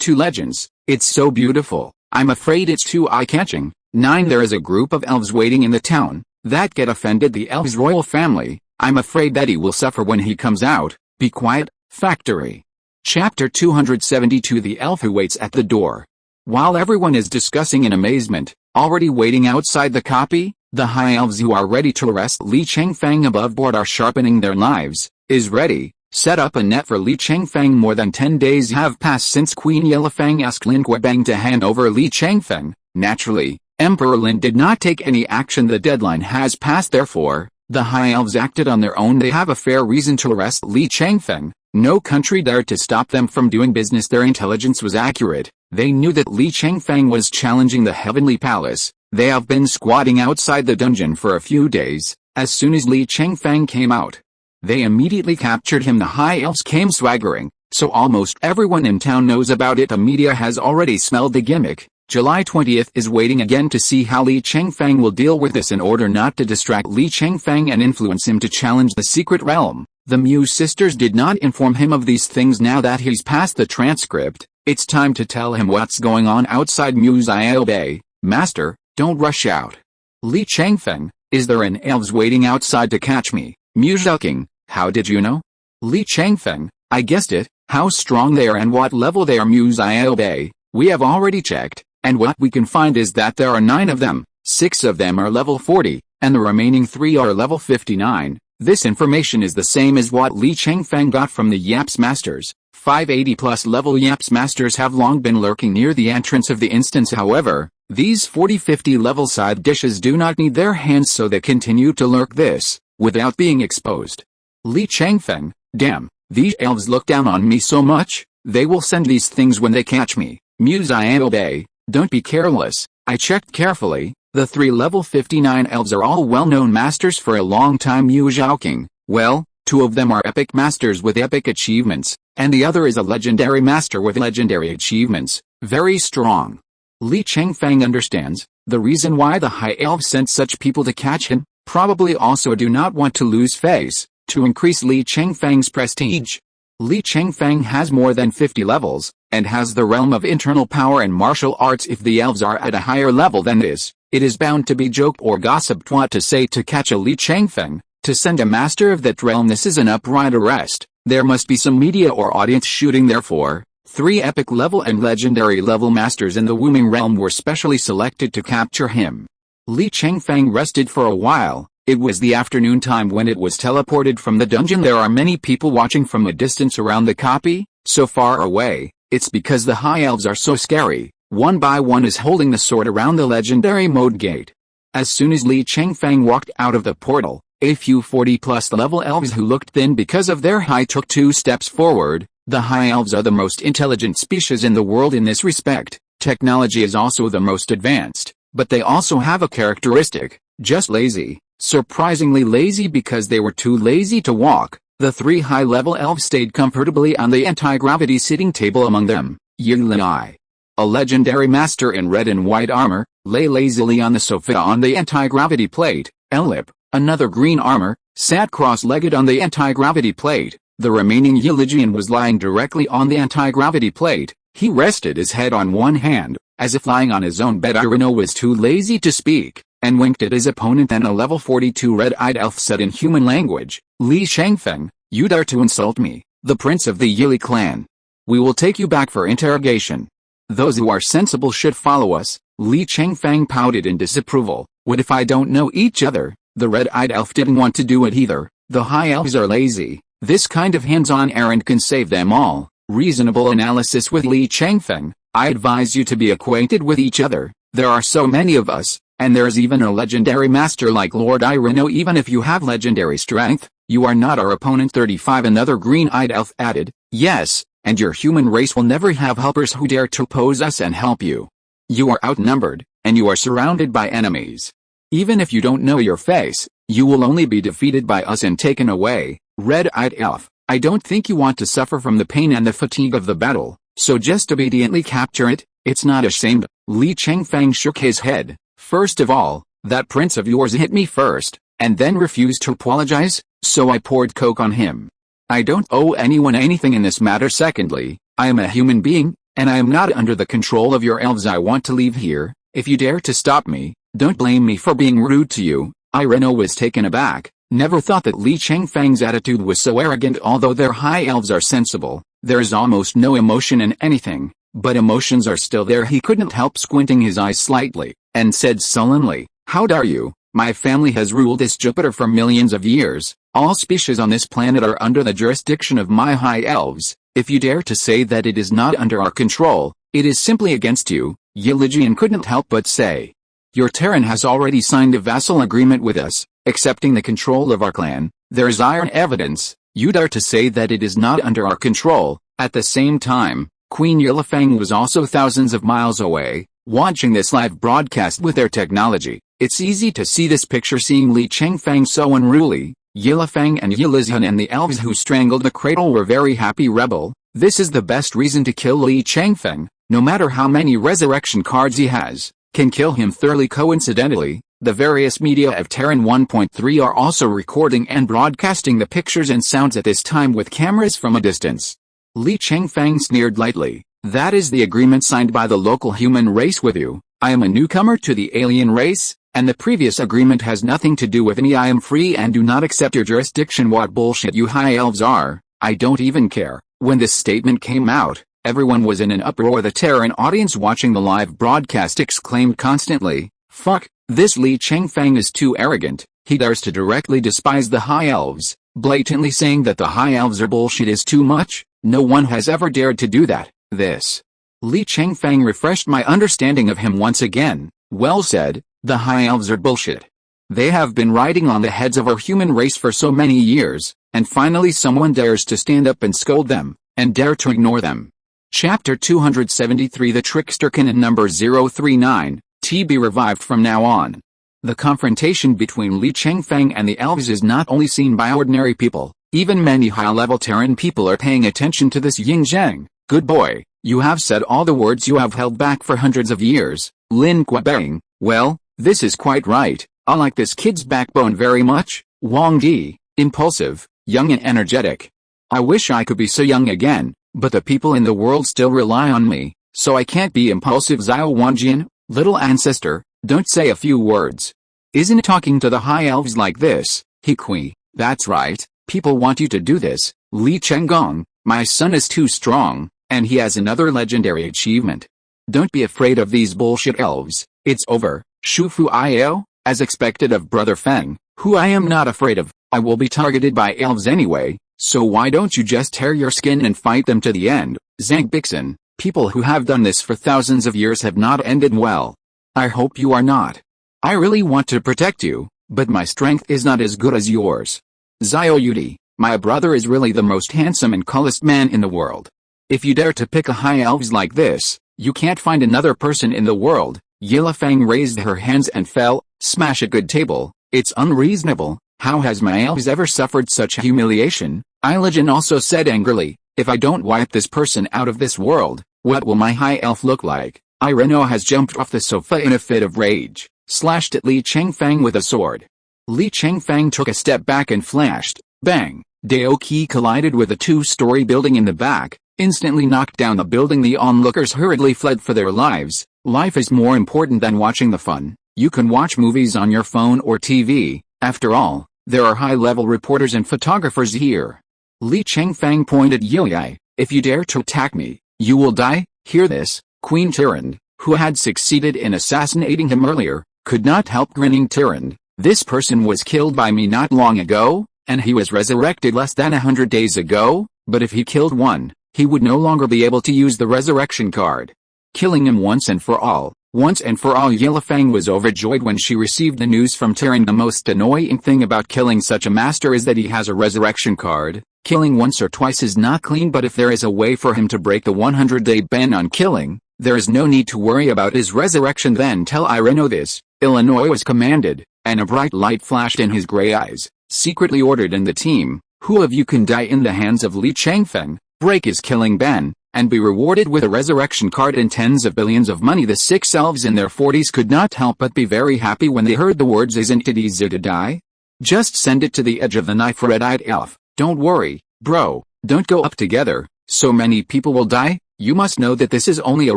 2 legends? It's so beautiful. I'm afraid it's too eye-catching. 9. There is a group of elves waiting in the town, that get offended the elves' royal family. I'm afraid that he will suffer when he comes out. Be quiet, factory. Chapter 272. The elf who waits at the door. While everyone is discussing in amazement, already waiting outside the copy, the high elves who are ready to arrest Li Chengfeng above board are sharpening their knives. Is ready. Set up a net for Li Chengfeng. More than 10 days have passed since Queen Yellowfang asked Lin Guobang to hand over Li Chengfeng. Naturally, Emperor Lin did not take any action. The deadline has passed. Therefore, the high elves acted on their own. They have a fair reason to arrest Li Chengfeng. No country dared to stop them from doing business. Their intelligence was accurate. They knew that Li Chengfeng was challenging the Heavenly Palace. They have been squatting outside the dungeon for a few days. As soon as Li Chengfeng came out, they immediately captured him. The high elves came swaggering, so almost everyone in town knows about it. The media has already smelled the gimmick. July 20th is waiting again to see how Li Chengfeng will deal with this in order not to distract Li Chengfeng and influence him to challenge the secret realm. The Mu sisters did not inform him of these things. Now that he's passed the transcript, it's time to tell him what's going on outside Mu's Isle Bay. Master, don't rush out. Li Chengfeng, is there an elves waiting outside to catch me? Mu Zhuking, how did you know? Li Chengfeng, I guessed it. How strong they are and what level they are. Mu's Isle Bay, we have already checked, and what we can find is that there are 9 of them. 6 of them are level 40, and the remaining 3 are level 59. This information is the same as what Li Chengfeng got from the Yaps Masters. 580-plus level Yaps Masters have long been lurking near the entrance of the instance. However, these 40-50 level side dishes do not need their hands, so they continue to lurk this, without being exposed. Li Chengfeng, damn, these elves look down on me so much, they will send these things when they catch me. Muse I obey, don't be careless. I checked carefully. The 3 level 59 elves are all well-known masters for a long time. Yu Zhaoking, well, 2 of them are epic masters with epic achievements, and the other is a legendary master with legendary achievements, very strong. Li Chengfeng understands the reason why the high elves sent such people to catch him, probably also do not want to lose face, to increase Li Chengfeng's prestige. Li Chengfeng has more than 50 levels, and has the realm of internal power and martial arts. If the elves are at a higher level than this, it is bound to be joked or gossiped what to say to catch a Li Chengfeng, to send a master of that realm. This is an upright arrest. There must be some media or audience shooting. Therefore, 3 epic level and legendary level masters in the Wuming realm were specially selected to capture him. Li Chengfeng rested for a while. It was the afternoon time when it was teleported from the dungeon. There are many people watching from a distance around the copy, so far away. It's because the high elves are so scary. One by one is holding the sword around the legendary mode gate. As soon as Li Chengfeng walked out of the portal, a few 40-plus level elves who looked thin because of their height took 2 steps forward. The high elves are the most intelligent species in the world in this respect. Technology is also the most advanced, but they also have a characteristic, just lazy. Surprisingly lazy, because they were too lazy to walk. The 3 high-level elves stayed comfortably on the anti-gravity sitting table. Among them, Yulai, a legendary master in red and white armor, lay lazily on the sofa on the anti-gravity plate. Elip, another green armor, sat cross-legged on the anti-gravity plate. The remaining Yiligian was lying directly on the anti-gravity plate. He rested his head on one hand, as if lying on his own bed. Irino was too lazy to speak, and winked at his opponent. Then a level 42 red-eyed elf said in human language, Li Chengfeng, you dare to insult me, the prince of the Yili clan. We will take you back for interrogation. Those who are sensible should follow us. Li Chengfeng pouted in disapproval. What if I don't know each other? The red-eyed elf didn't want to do it either. The high elves are lazy. This kind of hands-on errand can save them all. Reasonable analysis with Li Chengfeng. I advise you to be acquainted with each other. There are so many of us, and there's even a legendary master like Lord Irino. Even if you have legendary strength, you are not our opponent. 35 Another green-eyed elf added, yes, and your human race will never have helpers who dare to oppose us and help you. You are outnumbered, and you are surrounded by enemies. Even if you don't know your face, you will only be defeated by us and taken away. Red-eyed elf, I don't think you want to suffer from the pain and the fatigue of the battle, so just obediently capture it. It's not a shame. Li Chengfeng shook his head. First of all, that prince of yours hit me first, and then refused to apologize, so I poured coke on him. I don't owe anyone anything in this matter. Secondly, I am a human being, and I am not under the control of your elves. I want to leave here. If you dare to stop me, don't blame me for being rude to you. Irino was taken aback. Never thought that Li Chengfeng's attitude was so arrogant. Although their high elves are sensible, there is almost no emotion in anything, but emotions are still there. He couldn't help squinting his eyes slightly, and said sullenly, how dare you? My family has ruled this Jupiter for millions of years. All species on this planet are under the jurisdiction of my high elves. If you dare to say that it is not under our control, it is simply against you. Yiligian couldn't help but say. Your Terran has already signed a vassal agreement with us, accepting the control of our clan. There is iron evidence. You dare to say that it is not under our control. At the same time, Queen Yilifeng was also thousands of miles away, watching this live broadcast with their technology. It's easy to see this picture. Seeing Li Chengfeng so unruly, Yilifeng and Yilizian and the elves who strangled the cradle were very happy. Rebel, this is the best reason to kill Li Chengfeng. No matter how many resurrection cards he has, can kill him thoroughly. Coincidentally, the various media of Terran 1.3 are also recording and broadcasting the pictures and sounds at this time with cameras from a distance. Li Chengfeng sneered lightly. That is the agreement signed by the local human race with you. I am a newcomer to the alien race, and the previous agreement has nothing to do with me. I am free and do not accept your jurisdiction. What bullshit you high elves are. I don't even care. When this statement came out, everyone was in an uproar. The Terran audience watching the live broadcast exclaimed constantly, fuck, This Li Chengfeng is too arrogant. He dares to directly despise the High Elves, blatantly saying that the High Elves are bullshit is too much. No one has ever dared to do that. This Li Chengfeng refreshed my understanding of him once again. Well said, the High Elves are bullshit. They have been riding on the heads of our human race for so many years, and finally someone dares to stand up and scold them, and dare to ignore them. Chapter 273 The Trickster Canon number 039, to be revived from now on. The confrontation between Li Chengfeng and the elves is not only seen by ordinary people, even many high-level Terran people are paying attention to this Ying Zheng. Good boy, you have said all the words you have held back for hundreds of years, Lin Kuebang. Well, this is quite right. I like this kid's backbone very much. Wang Di, impulsive, young and energetic. I wish I could be so young again, but the people in the world still rely on me, so I can't be impulsive. Xiao Wanjian, little ancestor, don't say a few words. Isn't talking to the High Elves like this? He Kui, that's right, people want you to do this. Li Chenggong, my son is too strong, and he has another legendary achievement. Don't be afraid of these bullshit elves, it's over. Shufu Io, as expected of Brother Feng, who I am not afraid of. I will be targeted by elves anyway, so why don't you just tear your skin and fight them to the end? Zhang Bixen, people who have done this for thousands of years have not ended well. I hope you are not. I really want to protect you, but my strength is not as good as yours. Xiao Yudi, my brother is really the most handsome and coolest man in the world. If you dare to pick a high elves like this, you can't find another person in the world. Yilifang raised her hands and fell. Smash a good table, it's unreasonable. How has my elves ever suffered such humiliation? Ilijin also said angrily, if I don't wipe this person out of this world, what will my high elf look like? Ireno has jumped off the sofa in a fit of rage, slashed at Li Chengfeng with a sword. Li Chengfeng took a step back and flashed. Bang! Daoki collided with a two-story building in the back, instantly knocked down the building. The onlookers hurriedly fled for their lives. Life is more important than watching the fun. You can watch movies on your phone or TV. After all, there are high-level reporters and photographers here. Li Chengfeng pointed Yili. If you dare to attack me, you will die. Hear this? Queen Tyrande, who had succeeded in assassinating him earlier, could not help grinning. Tyrande, this person was killed by me not long ago, and he was resurrected less than 100 days ago, but if he killed one, he would no longer be able to use the resurrection card. Killing him once and for all. Yilifang was overjoyed when she received the news from Tyrande. The most annoying thing about killing such a master is that he has a resurrection card. Killing once or twice is not clean, but if there is a way for him to break the 100-day ban on killing, there is no need to worry about his resurrection. Then tell Ireno this. Illinois was commanded, and a bright light flashed in his gray eyes. Secretly ordered in the team, who of you can die in the hands of Li Chengfeng, break his killing ban, and be rewarded with a resurrection card and tens of billions of money? The 6 elves in their 40s could not help but be very happy when they heard the words, isn't it easy to die? Just send it to the edge of the knife. Red-eyed elf, don't worry, bro, don't go up together, so many people will die. You must know that this is only a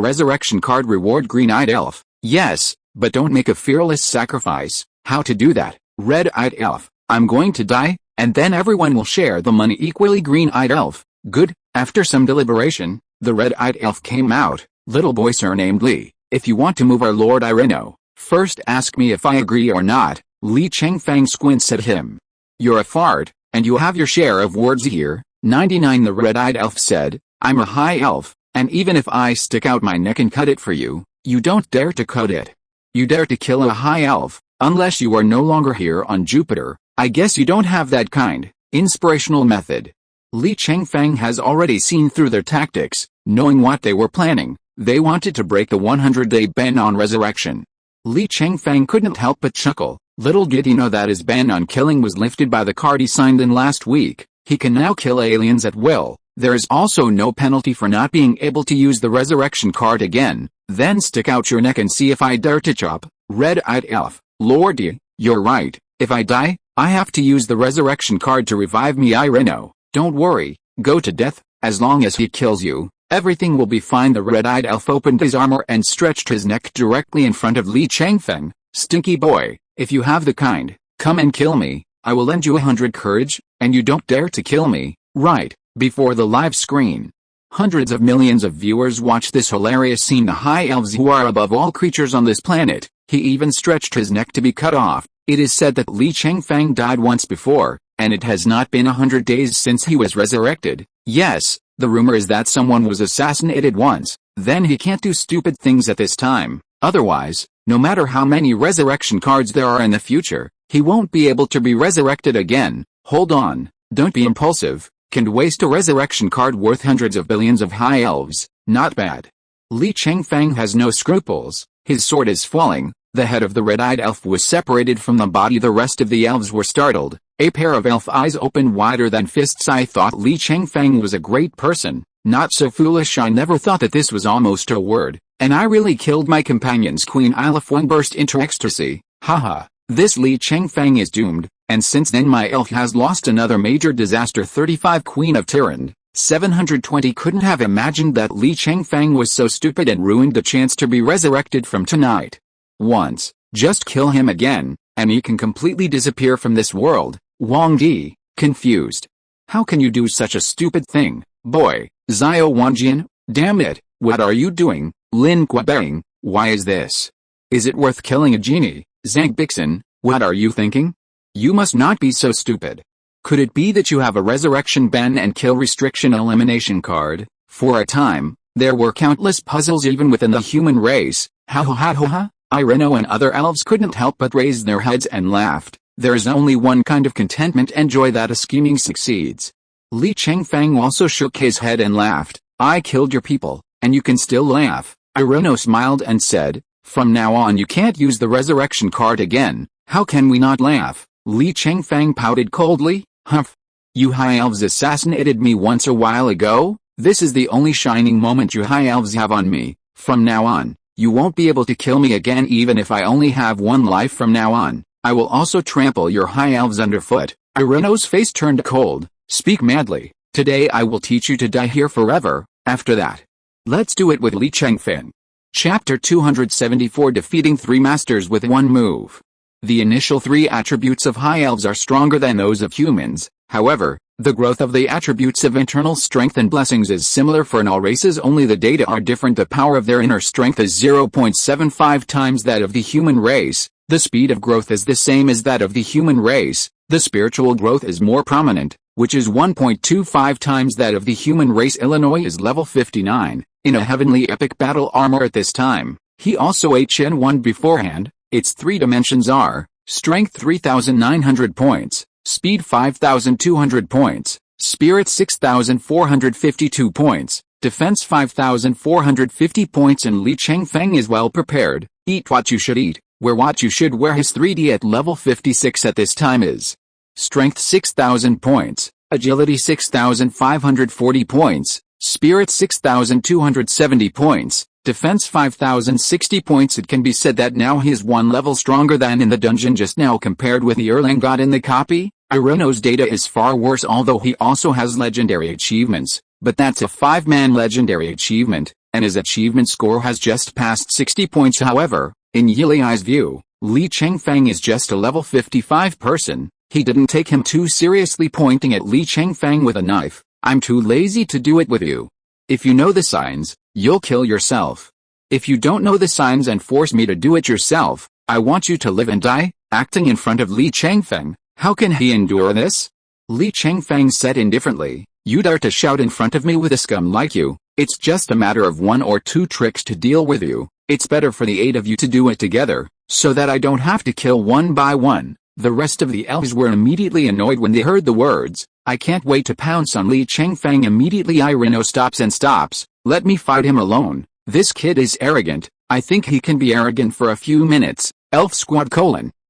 resurrection card reward. Green-eyed elf, yes, but don't make a fearless sacrifice. How to do that? Red-eyed elf, I'm going to die, and then everyone will share the money equally. Green-eyed elf, good. After some deliberation, the red-eyed elf came out. Little boy surnamed Li, if you want to move our Lord Ireno, first ask me if I agree or not. Li Chengfeng squints at him. You're a fart, and you have your share of words here. 99. The red-eyed elf said, I'm a high elf, and even if I stick out my neck and cut it for you, you don't dare to cut it. You dare to kill a high elf, unless you are no longer here on Jupiter. I guess you don't have that kind inspirational method. Li Chengfeng has already seen through their tactics, knowing what they were planning. They wanted to break the 100-day ban on resurrection. Li Chengfeng couldn't help but chuckle. Little did he know that his ban on killing was lifted by the card he signed in last week. He can now kill aliens at will. There is also no penalty for not being able to use the resurrection card again. Then stick out your neck and see if I dare to chop. Red-eyed elf, Lordy, you're right. If I die, I have to use the resurrection card to revive me. Ireno, don't worry, go to death. As long as he kills you, everything will be fine. The red-eyed elf opened his armor and stretched his neck directly in front of Li Chengfeng. Stinky boy, if you have the kind, come and kill me. I will lend you 100 courage, and you don't dare to kill me, right, before the live screen. Hundreds of millions of viewers watch this hilarious scene. The high elves, who are above all creatures on this planet, He even stretched his neck to be cut off. It is said that Li Chengfeng died once before, and it has not been 100 days since he was resurrected. Yes, the rumor is that someone was assassinated once. Then he can't do stupid things at this time. Otherwise, no matter how many resurrection cards there are in the future, he won't be able to be resurrected again. Hold on, don't be impulsive. Can waste a resurrection card worth hundreds of billions of high elves. Not bad. Li Chengfeng has no scruples. His sword is falling. The head of the red-eyed elf was separated from the body. The rest of the elves were startled. A pair of elf eyes opened wider than fists. I thought Li Chengfeng was a great person. Not so foolish. I never thought that this was almost a word. And I really killed my companions. Queen Ilafwen burst into ecstasy. Haha. This Li Chengfeng is doomed. And since then my elf has lost another major disaster. 35 Queen of Tyrant. 720 couldn't have imagined that Li Chengfeng was so stupid and ruined the chance to be resurrected from tonight. Once, just kill him again, and he can completely disappear from this world. Wang Di, confused. How can you do such a stupid thing, boy? Zhao Wanjian, damn it, what are you doing? Lin Kuebang, why is this? Is it worth killing a genie? Zhang Bixen, what are you thinking? You must not be so stupid. Could it be that you have a resurrection ban and kill restriction elimination card? For a time, there were countless puzzles even within the human race. Ha ha ha ha ha. Ireno and other elves couldn't help but raise their heads and laughed. There's only one kind of contentment and joy that a scheming succeeds. Li Chengfeng also shook his head and laughed. I killed your people, and you can still laugh. Ireno smiled and said, from now on you can't use the resurrection card again. How can we not laugh? Li Chengfeng pouted coldly. Humph. You high elves assassinated me once a while ago. This is the only shining moment you high elves have on me. From now on, you won't be able to kill me again even if I only have one life from now on. I will also trample your high elves underfoot. Ireno's face turned cold. Speak madly. Today I will teach you to die here forever. After that, let's do it with Li Chengfeng. Chapter 274 Defeating 3 Masters with one move. The initial 3 attributes of high elves are stronger than those of humans. However, the growth of the attributes of internal strength and blessings is similar for in all races, only the data are different. The power of their inner strength is 0.75 times that of the human race. The speed of growth is the same as that of the human race. The spiritual growth is more prominent, which is 1.25 times that of the human race. Illinois is level 59, in a heavenly epic battle armor at this time. He also HN1 beforehand. Its 3 dimensions are, strength 3,900 points, speed 5,200 points, spirit 6,452 points, defense 5,450 points. And Li Chengfeng is well prepared. Eat what you should eat, wear what you should wear. His 3D at level 56 at this time is strength 6,000 points, agility 6,540 points, spirit 6,270 points, defense 5,060 points. It can be said that now he is 1 level stronger than in the dungeon just now compared with the Erlang god in the copy. Ireno's data is far worse, although he also has legendary achievements, but that's a 5-man legendary achievement, and his achievement score has just passed 60 points. However, in Yili's view, Li Chengfeng is just a level 55 person. He didn't take him too seriously, pointing at Li Chengfeng with a knife. I'm too lazy to do it with you. If you know the signs, you'll kill yourself. If you don't know the signs and force me to do it yourself, I want you to live and die. Acting in front of Li Chengfeng, how can he endure this? Li Chengfeng said indifferently, you dare to shout in front of me with a scum like you? It's just a matter of 1 or 2 tricks to deal with you. It's better for the 8 of you to do it together, so that I don't have to kill one by one. The rest of the elves were immediately annoyed when they heard the words. I can't wait to pounce on Li Chengfeng. Immediately Ireno stops. Let me fight him alone. This kid is arrogant. I think he can be arrogant for a few minutes. Elf Squad :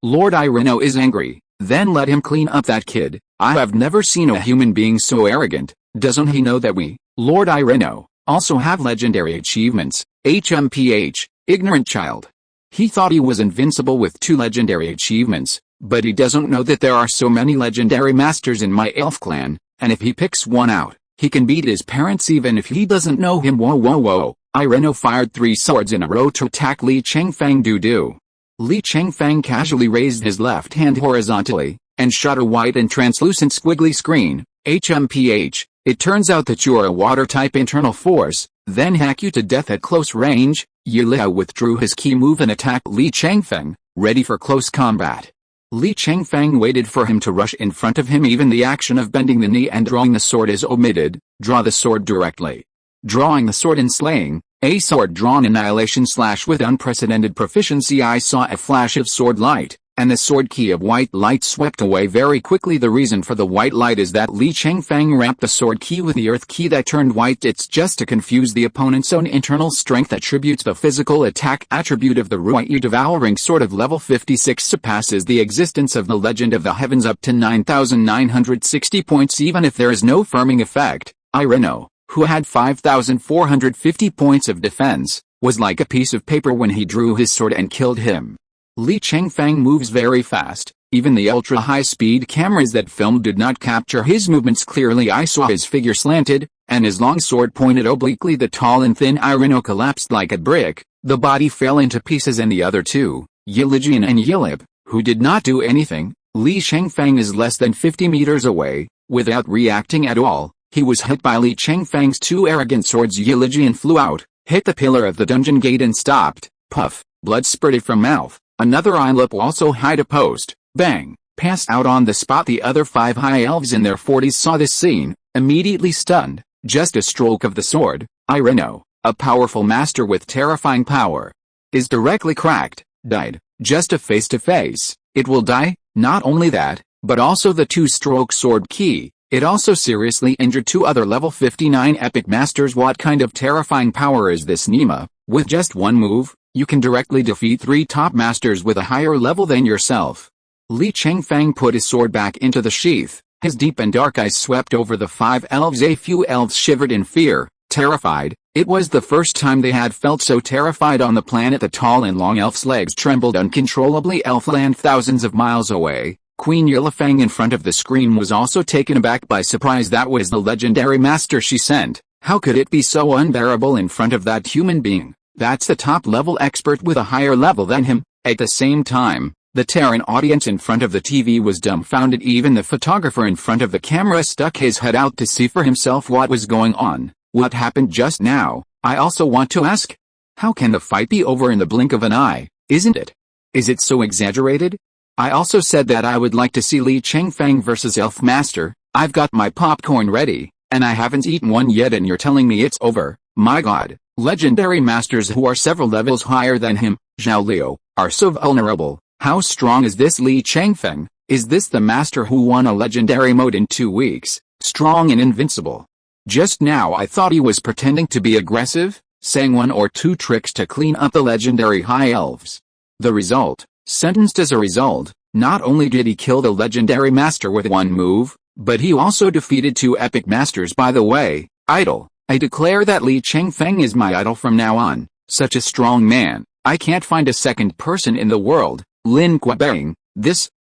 Lord Ireno is angry. Then let him clean up that kid. I have never seen a human being so arrogant. Doesn't he know that we, Lord Ireno, also have legendary achievements? HMPH, ignorant child. He thought he was invincible with 2 legendary achievements, but he doesn't know that there are so many legendary masters in my elf clan, and if he picks one out, he can beat his parents even if he doesn't know him. Whoa. Ireno fired 3 swords in a row to attack Li Chengfeng. Do. Li Chengfeng casually raised his left hand horizontally, and shot a white and translucent squiggly screen. HMPH, it turns out that you are a water-type internal force. then hack you to death at close range. Ye Liao withdrew his key move and attacked Li Chengfeng, ready for close combat. Li Chengfeng waited for him to rush in front of him. Even the action of bending the knee and drawing the sword is omitted. Draw the sword directly. Drawing the sword in slaying, a sword drawn annihilation slash with unprecedented proficiency. I saw a flash of sword light, and the sword key of white light swept away very quickly. The reason for the white light is that Li Chengfeng wrapped the sword key with the earth key that turned white. It's just to confuse the opponent's own internal strength attributes. The physical attack attribute of the Ruyi devouring sword of level 56 surpasses the existence of the Legend of the Heavens up to 9,960 points. Even if there is no firming effect, Ireno, who had 5,450 points of defense, was like a piece of paper when he drew his sword and killed him. Li Chengfeng moves very fast. Even the ultra-high-speed cameras that filmed did not capture his movements clearly. I saw his figure slanted, and his long sword pointed obliquely. The tall and thin Ireno collapsed like a brick. The body fell into pieces, and the other two, Yilijian and Yilip, who did not do anything. Li Chengfeng is less than 50 meters away. Without reacting at all, he was hit by Li Chengfeng's two arrogant swords. Yilijian flew out, hit the pillar of the dungeon gate and stopped. Puff, blood spurted from mouth. Another Yilip also hit a post. Bang, passed out on the spot. The other 5 high elves in their 40s saw this scene, immediately stunned. Just a stroke of the sword, Ireno, a powerful master with terrifying power, is directly cracked, died. Just a face-to-face, it will die. Not only that, but also the 2-stroke sword key. It also seriously injured 2 other level 59 epic masters. What kind of terrifying power is this, Nima? With just one move, you can directly defeat 3 top masters with a higher level than yourself. Li Chengfeng put his sword back into the sheath. His deep and dark eyes swept over the 5 elves. A few elves shivered in fear, terrified. It was the first time they had felt so terrified on the planet. The tall and long elf's legs trembled uncontrollably. Elfland thousands of miles away, Queen Yilifeng in front of the screen was also taken aback by surprise. That was the legendary master she sent. How could it be so unbearable in front of that human being? That's the top-level expert with a higher level than him. At the same time, the Terran audience in front of the TV was dumbfounded. Even the photographer in front of the camera stuck his head out to see for himself what was going on. What happened just now? I also want to ask. How can the fight be over in the blink of an eye, isn't it? Is it so exaggerated? I also said that I would like to see Li Chengfeng versus Elf Master. I've got my popcorn ready, and I haven't eaten one yet, and you're telling me it's over. My god, legendary masters who are several levels higher than him, Zhao Liu, are so vulnerable. How strong is this Li Chengfeng? Is this the master who won a legendary mode in 2 weeks, strong and invincible? Just now I thought he was pretending to be aggressive, saying 1 or 2 tricks to clean up the legendary high elves. The result, sentenced as a result, not only did he kill the legendary master with 1 move, but he also defeated 2 epic masters. By the way, idol, I declare that Li Chengfeng is my idol from now on. Such a strong man, I can't find a second person in the world. Lin Kuebang,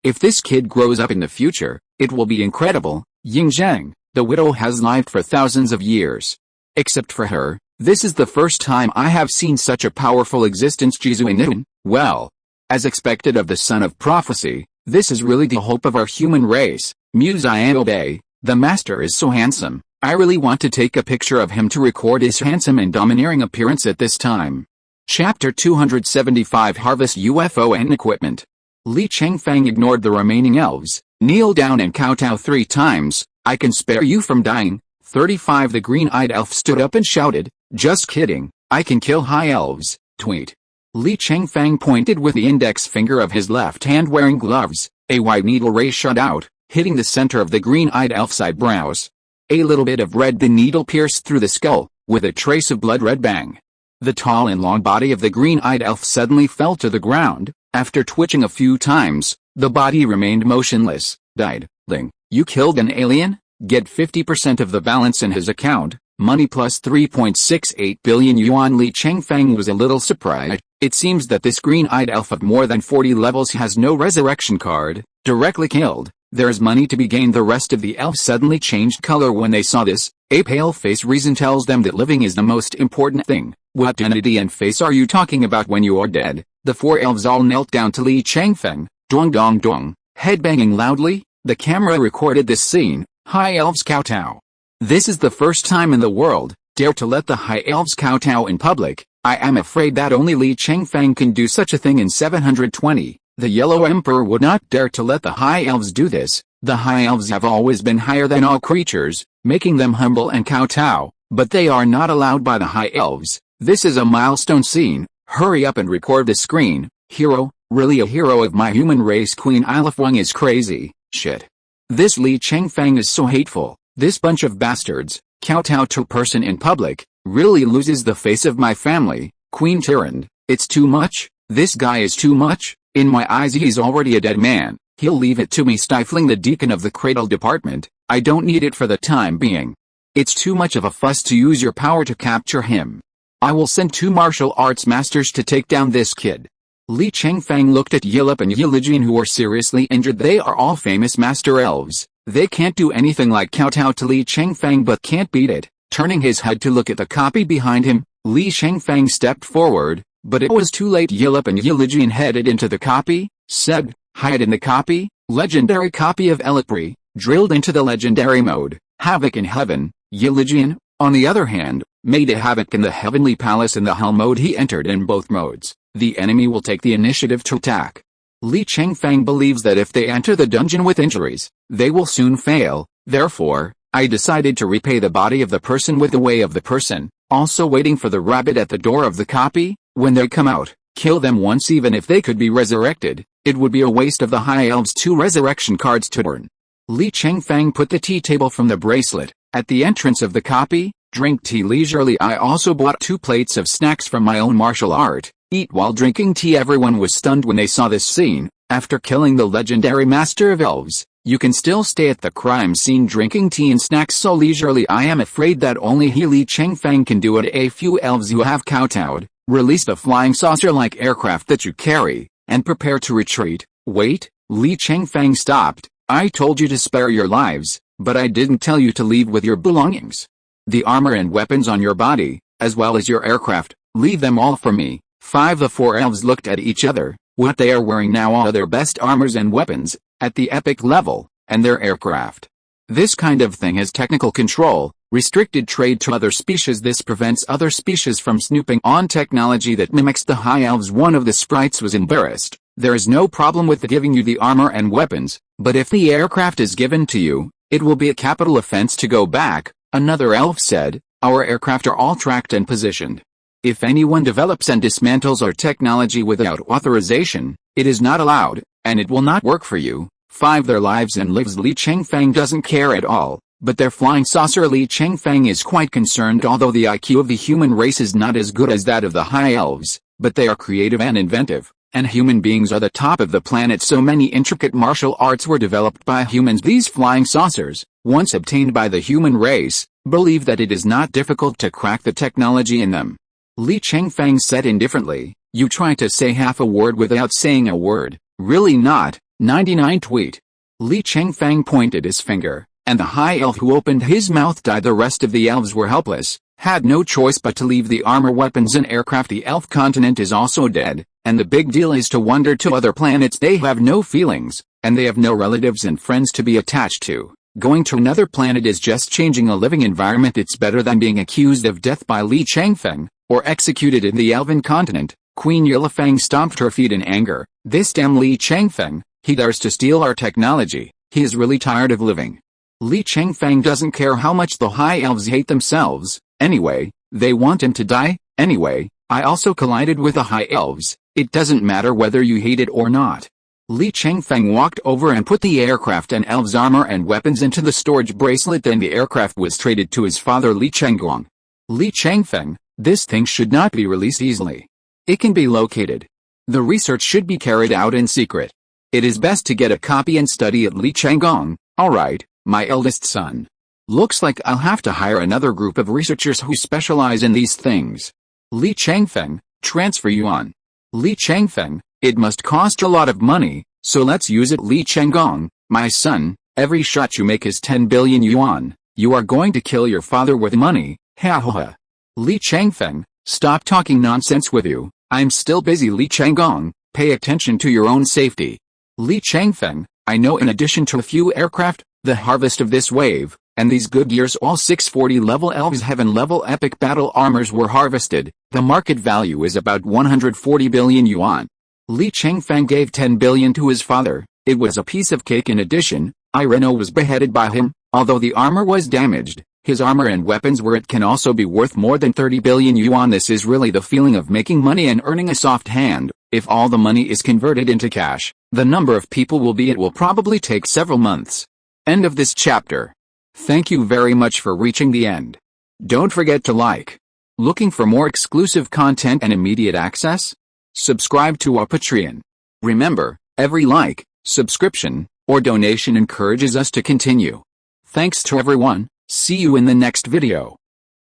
if this kid grows up in the future, it will be incredible. Ying Zheng, the widow has lived for thousands of years. Except for her, this is the first time I have seen such a powerful existence. Jizu Inun, well, as expected of the son of prophecy, this is really the hope of our human race. Muse I obey, the master is so handsome. I really want to take a picture of him to record his handsome and domineering appearance at this time. Chapter 275 Harvest UFO and Equipment. Li Chengfeng ignored the remaining elves, kneel down and kowtow 3 times. I can spare you from dying. 35 The green-eyed elf stood up and shouted, just kidding, I can kill high elves. Tweet. Li Chengfeng pointed with the index finger of his left hand wearing gloves. A white needle ray shot out, hitting the center of the green-eyed elf's eyebrows. A little bit of red. The needle pierced through the skull, with a trace of blood. Red bang. The tall and long body of the green-eyed elf suddenly fell to the ground. After twitching a few times, the body remained motionless. Died. Ling, you killed an alien? Get 50% of the balance in his account, money plus 3.68 billion yuan. Li Chengfeng was a little surprised. It seems that this green-eyed elf of more than 40 levels has no resurrection card. Directly killed. There's money to be gained. The rest of the elves suddenly changed color when they saw this. A pale face reason tells them that living is the most important thing. What entity and face are you talking about when you are dead? The 4 elves all knelt down to Li Chengfeng. Dong dong dong, headbanging loudly. The camera recorded this scene. High elves kowtow. This is the first time in the world, dare to let the High Elves kowtow in public. I am afraid that only Li Chengfeng can do such a thing in 720. The Yellow Emperor would not dare to let the High Elves do this. The High Elves have always been higher than all creatures, making them humble and kowtow, but they are not allowed by the High Elves. This is a milestone scene. Hurry up and record the screen. Hero, really a hero of my human race. Queen Ilifwang is crazy. Shit. This Li Chengfeng is so hateful. This bunch of bastards, kowtow to person in public, really loses the face of my family. Queen Tyrant, it's too much. This guy is too much. In my eyes he's already a dead man. He'll leave it to me stifling the deacon of the cradle department. I don't need it for the time being. It's too much of a fuss to use your power to capture him. I will send 2 martial arts masters to take down this kid. Li Chengfeng looked at Yilip and Yilijian, who were seriously injured. They are all famous master elves. They can't do anything like kowtow to Li Chengfeng but can't beat it. Turning his head to look at the copy behind him, Li Chengfeng stepped forward, but it was too late. Yilip and Yilijian headed into the copy, said, "Hide in the copy." Legendary copy of Elipri, drilled into the legendary mode, Havoc in Heaven. Yilijian, on the other hand, made a havoc in the Heavenly Palace. In the Hell mode he entered in both modes. The enemy will take the initiative to attack. Li Chengfeng believes that if they enter the dungeon with injuries, they will soon fail. Therefore, I decided to repay the body of the person with the way of the person, also waiting for the rabbit at the door of the copy. When they come out, kill them once. Even if they could be resurrected, it would be a waste of the High Elves' 2 resurrection cards to burn. Li Chengfeng put the tea table from the bracelet at the entrance of the copy. Drink tea leisurely. I also bought 2 plates of snacks from my own martial art. Eat while drinking tea. Everyone was stunned when they saw this scene. After killing the legendary master of elves, you can still stay at the crime scene drinking tea and snacks so leisurely. I am afraid that only he, Li Chengfeng, can do it. A few elves who have kowtowed, release the flying saucer-like aircraft that you carry, and prepare to retreat. Wait, Li Chengfeng stopped. I told you to spare your lives, but I didn't tell you to leave with your belongings. The armor and weapons on your body, as well as your aircraft, leave them all for me. 5 The 4 elves looked at each other. What they are wearing now are their best armors and weapons, at the epic level, and their aircraft. This kind of thing has technical control, restricted trade to other species. This prevents other species from snooping on technology that mimics the High Elves. One of the sprites was embarrassed. There is no problem with giving you the armor and weapons, but if the aircraft is given to you, it will be a capital offense to go back. Another elf said, "Our aircraft are all tracked and positioned. If anyone develops and dismantles our technology without authorization, it is not allowed, and it will not work for you." 5 Their lives and lives. Li Chengfeng doesn't care at all, but their flying saucer. Li Chengfeng is quite concerned. Although the IQ of the human race is not as good as that of the High Elves, but they are creative and inventive, and human beings are the top of the planet. So many intricate martial arts were developed by humans. These flying saucers, once obtained by the human race, believe that it is not difficult to crack the technology in them. Li Chengfeng said indifferently, "You try to say half a word without saying a word. Really not." 99 Tweet. Li Chengfeng pointed his finger, and the High Elf who opened his mouth died. The rest of the elves were helpless, had no choice but to leave the armor, weapons and aircraft. The elf continent is also dead, and the big deal is to wander to other planets. They have no feelings, and they have no relatives and friends to be attached to. Going to another planet is just changing a living environment. It's better than being accused of death by Li Chengfeng, or executed in the elven continent. Queen Yilifang stomped her feet in anger. "This damn Li Chengfeng, he dares to steal our technology. He is really tired of living." Li Chengfeng doesn't care how much the High Elves hate themselves. Anyway, they want him to die. Anyway, I also collided with the High Elves. It doesn't matter whether you hate it or not. Li Chengfeng walked over and put the aircraft and elves' armor and weapons into the storage bracelet. Then the aircraft was traded to his father Li Chenggong. "Li Chengfeng, this thing should not be released easily. It can be located. The research should be carried out in secret. It is best to get a copy and study it." Li Chenggong, "Alright, my eldest son. Looks like I'll have to hire another group of researchers who specialize in these things. Li Chengfeng, transfer yuan." Li Chengfeng, "It must cost a lot of money, so let's use it." Li Chenggong, "My son, every shot you make is 10 billion yuan. You are going to kill your father with money, ha ha ha." Li Chengfeng, "Stop talking nonsense with you. I'm still busy." Li Chenggong, "Pay attention to your own safety." Li Chengfeng, "I know in addition to a few aircraft, the harvest of this wave, And these good gears, all 640 level elves heaven level epic battle armors were harvested. The market value is about 140 billion yuan. Li Chengfeng gave 10 billion to his father. It was a piece of cake. In addition, Ireno was beheaded by him. Although the armor was damaged, his armor and weapons were. It can also be worth more than 30 billion yuan. This is really the feeling of making money and earning a soft hand. If all the money is converted into cash, the number of people will be. It will probably take several months. End of this chapter. Thank you very much for reaching the end. Don't forget to like. Looking for more exclusive content and immediate access? Subscribe to our Patreon. Remember, every like, subscription, or donation encourages us to continue. Thanks to everyone. See you in the next video.